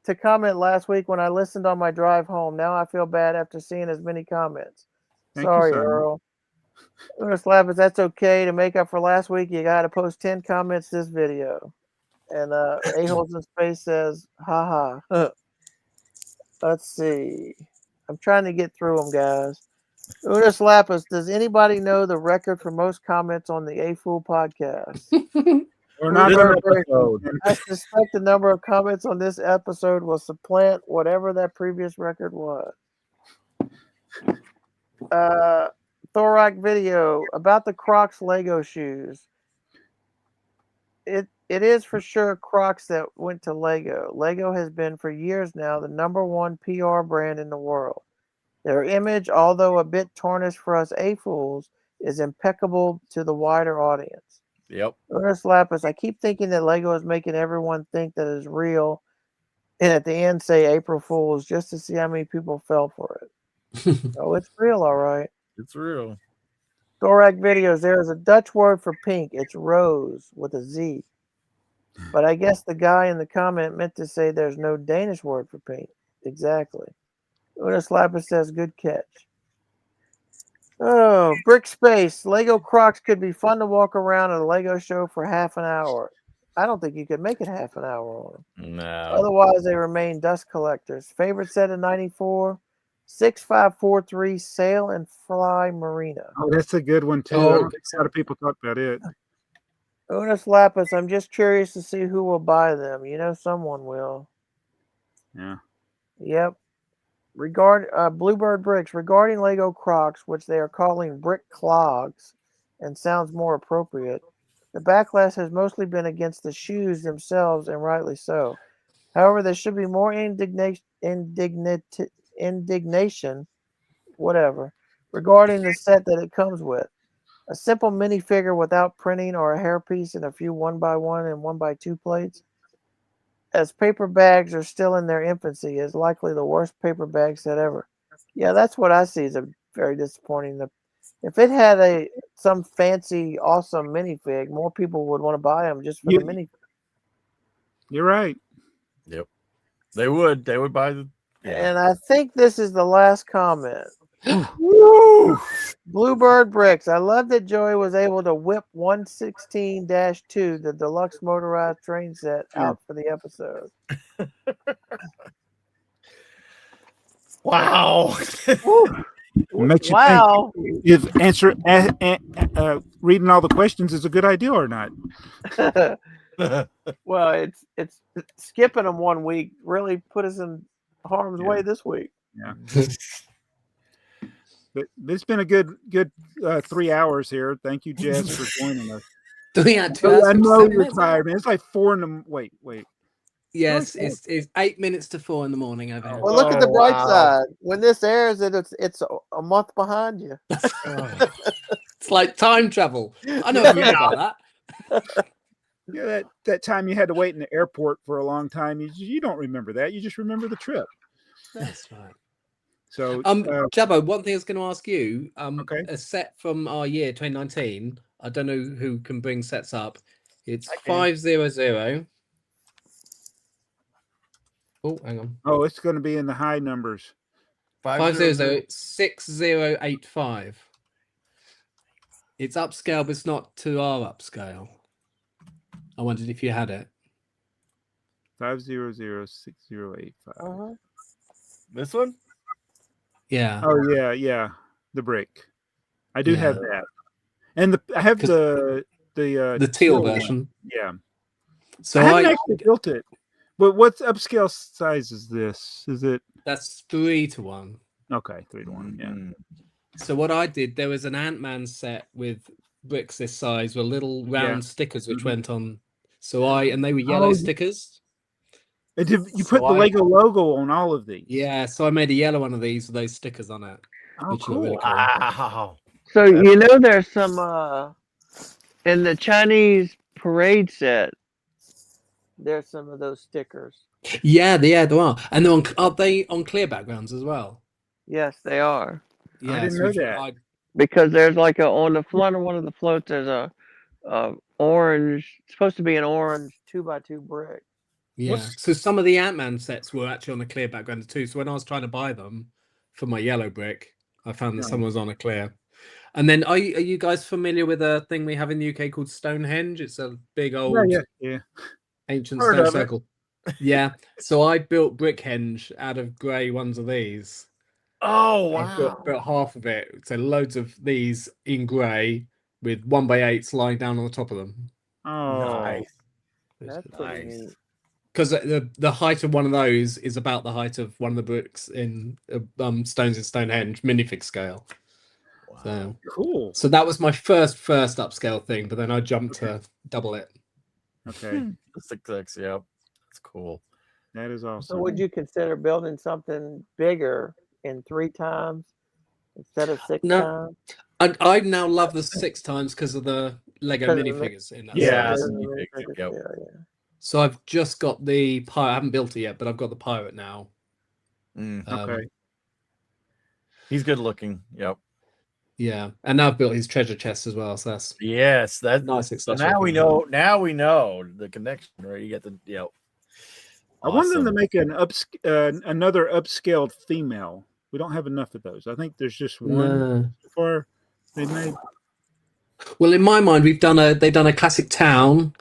to comment last week when I listened on my drive home. Now I feel bad after seeing as many comments. Thank you, Sorry, Simon. Earl. Flappers, that's okay. To make up for last week, you got to post 10 comments this video. And A-holes in space says, haha. Let's see. I'm trying to get through them, guys. Unis Lapis, does anybody know the record for most comments on the AFoOL podcast? We're not Bluebird going Bricks, I suspect the number of comments on this episode will supplant whatever that previous record was. Thorak video about the Crocs Lego shoes. It is for sure Crocs that went to Lego. Lego has been for years now the #1 PR brand in the world. Their image, although a bit tarnished for us AFools, is impeccable to the wider audience. Yep. Ernest Lapis, I keep thinking that Lego is making everyone think that it's real, and at the end say April Fools just to see how many people fell for it. Oh, it's real, all right. It's real. Thorak videos, there is a Dutch word for pink. It's rose with a Z. But I guess the guy in the comment meant to say there's no Danish word for pink. Exactly. Unis Lapis says, good catch. Oh, Brick Space. Lego Crocs could be fun to walk around at a Lego show for half an hour. I don't think you could make it half an hour on them. No. Otherwise, they remain dust collectors. Favorite set of 94, 6543 Sail and Fly Marina. Oh, that's a good one too. I don't think a lot of people talk about it. Unis Lapis, I'm just curious to see who will buy them. You know someone will. Yeah. Yep. Bluebird Bricks, regarding Lego Crocs, which they are calling brick clogs, and sounds more appropriate, the backlash has mostly been against the shoes themselves, and rightly so. However, there should be more indignation, whatever, regarding the set that it comes with. A simple minifigure without printing or a hairpiece and a few 1x1 and 1x2 plates, as paper bags are still in their infancy, is likely the worst paper bag set ever. Yeah, that's what I see as a very disappointing. If it had some fancy, awesome minifig, more people would want to buy them just for the minifig. You're right. Yep. They would buy the. Yeah. And I think this is the last comment. Woo! Bluebird Bricks. I love that Joey was able to whip 116-2, the deluxe motorized train set, out for the episode. Wow. Makes you wow. think if reading all the questions is a good idea or not. Well, it's skipping them 1 week really put us in harm's way this week. Yeah. But it's been a good 3 hours here. Thank you, Jess, for joining us. Yeah, 2 hours. I know you're tired, man. It's like 4 in the wait. Yes, it's 8 minutes to 4 in the morning over here. Well, look at the bright side. When this airs, it's a month behind you. It's like time travel. I know about that. Yeah, that time you had to wait in the airport for a long time. You don't remember that. You just remember the trip. That's right. So, Jabbo, one thing I was going to ask you. Okay. A set from our year 2019. I don't know who can bring sets up. It's 500. Oh, hang on. Oh, it's going to be in the high numbers. 5006085. It's upscale, but it's not to our upscale. I wondered if you had it. 5006085. This one? Yeah. Oh yeah. The brick. I do have that, and I have the teal version. Yeah. So I haven't actually built it. But what's upscale size is this? Is it? That's 3-1. Okay, 3-1. Yeah. So what I did, there was an Ant-Man set with bricks this size with little round stickers which went on. So and they were yellow stickers. And you So put the Lego logo on all of these. Yeah, so I made a yellow one of these with those stickers on it. Oh, Which look really cool. cool. Wow. So you know, there's some in the Chinese parade set. There's some of those stickers. Yeah, there are. And they're are they on clear backgrounds as well? Yes, they are. Yeah, didn't so know that. Because there's like on the front of one of the floats, there's a orange. It's supposed to be an orange 2x2 brick. Yeah. So some of the Ant-Man sets were actually on a clear background too. So when I was trying to buy them for my yellow brick, I found that some was on a clear. And then are you guys familiar with a thing we have in the UK called Stonehenge? It's a big old ancient Heard stone of it. circle. Yeah. So I built BrickHenge out of grey ones of these. Oh I've wow. built half of it. So loads of these in grey with 1x8s lying down on the top of them. Oh, Nice. That's pretty neat. Because the height of one of those is about the height of one of the bricks in Stones in Stonehenge minifig scale. Wow. So cool. So that was my first upscale thing, but then I jumped to double it. Okay. The 6X, yep. That's cool. That is awesome. So would you consider building something bigger in 3 times instead of 6 times? I now love the 6 times because of the Lego minifigures in that. Yeah, size. yep. So I've just got the pirate. I haven't built it yet, but I've got the pirate now. Okay. He's good looking. Yep. Yeah, and now I've built his treasure chest as well. So that's that's nice. So now we know. Now we know the connection, right? You get the I want them to make another upscaled female. We don't have enough of those. I think there's just one before they made. Well, in my mind, they've done a classic town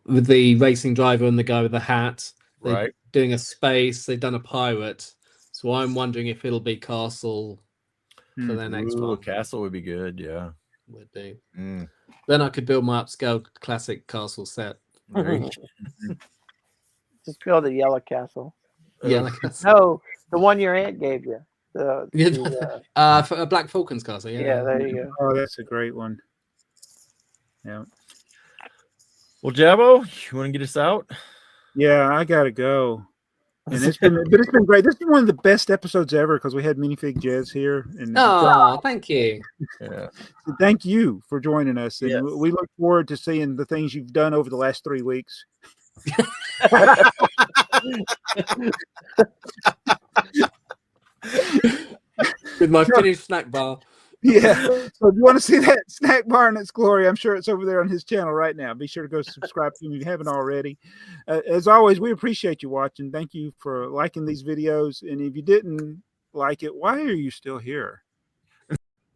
with the racing driver and the guy with the hat. They're right. doing a space. They've done a pirate. So I'm wondering if it'll be castle for their next one. Castle would be good. Yeah, would be. Then I could build my upscale classic castle set. Just build a yellow castle. Yeah, no, the one your aunt gave you. For a Black Falcon's castle. Yeah, there you go. Oh, that's a great one. Yeah. Well, Jabbo, you want to get us out? Yeah, I gotta go. And it's been great. This is one of the best episodes ever because we had Minifig Jez here. And thank you. Yeah. Thank you for joining us. And we look forward to seeing the things you've done over the last 3 weeks. With my finished snack bar. Yeah. So if you want to see that snack bar in its glory, I'm sure it's over there on his channel right now. Be sure to go subscribe to him if you haven't already. As always, we appreciate you watching. Thank you for liking these videos. And if you didn't like it, why are you still here?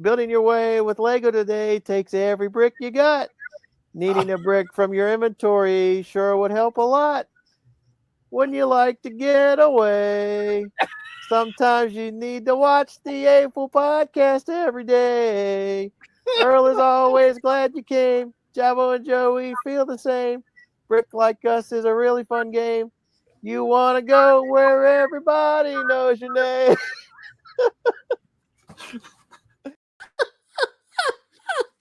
Building your way with Lego today takes every brick you got. Needing a brick from your inventory sure would help a lot. Wouldn't you like to get away? Sometimes you need to watch the AFoOL podcast every day. Earl is always glad you came. Jabbo and Joey feel the same. Brick Like Us is a really fun game. You want to go where everybody knows your name.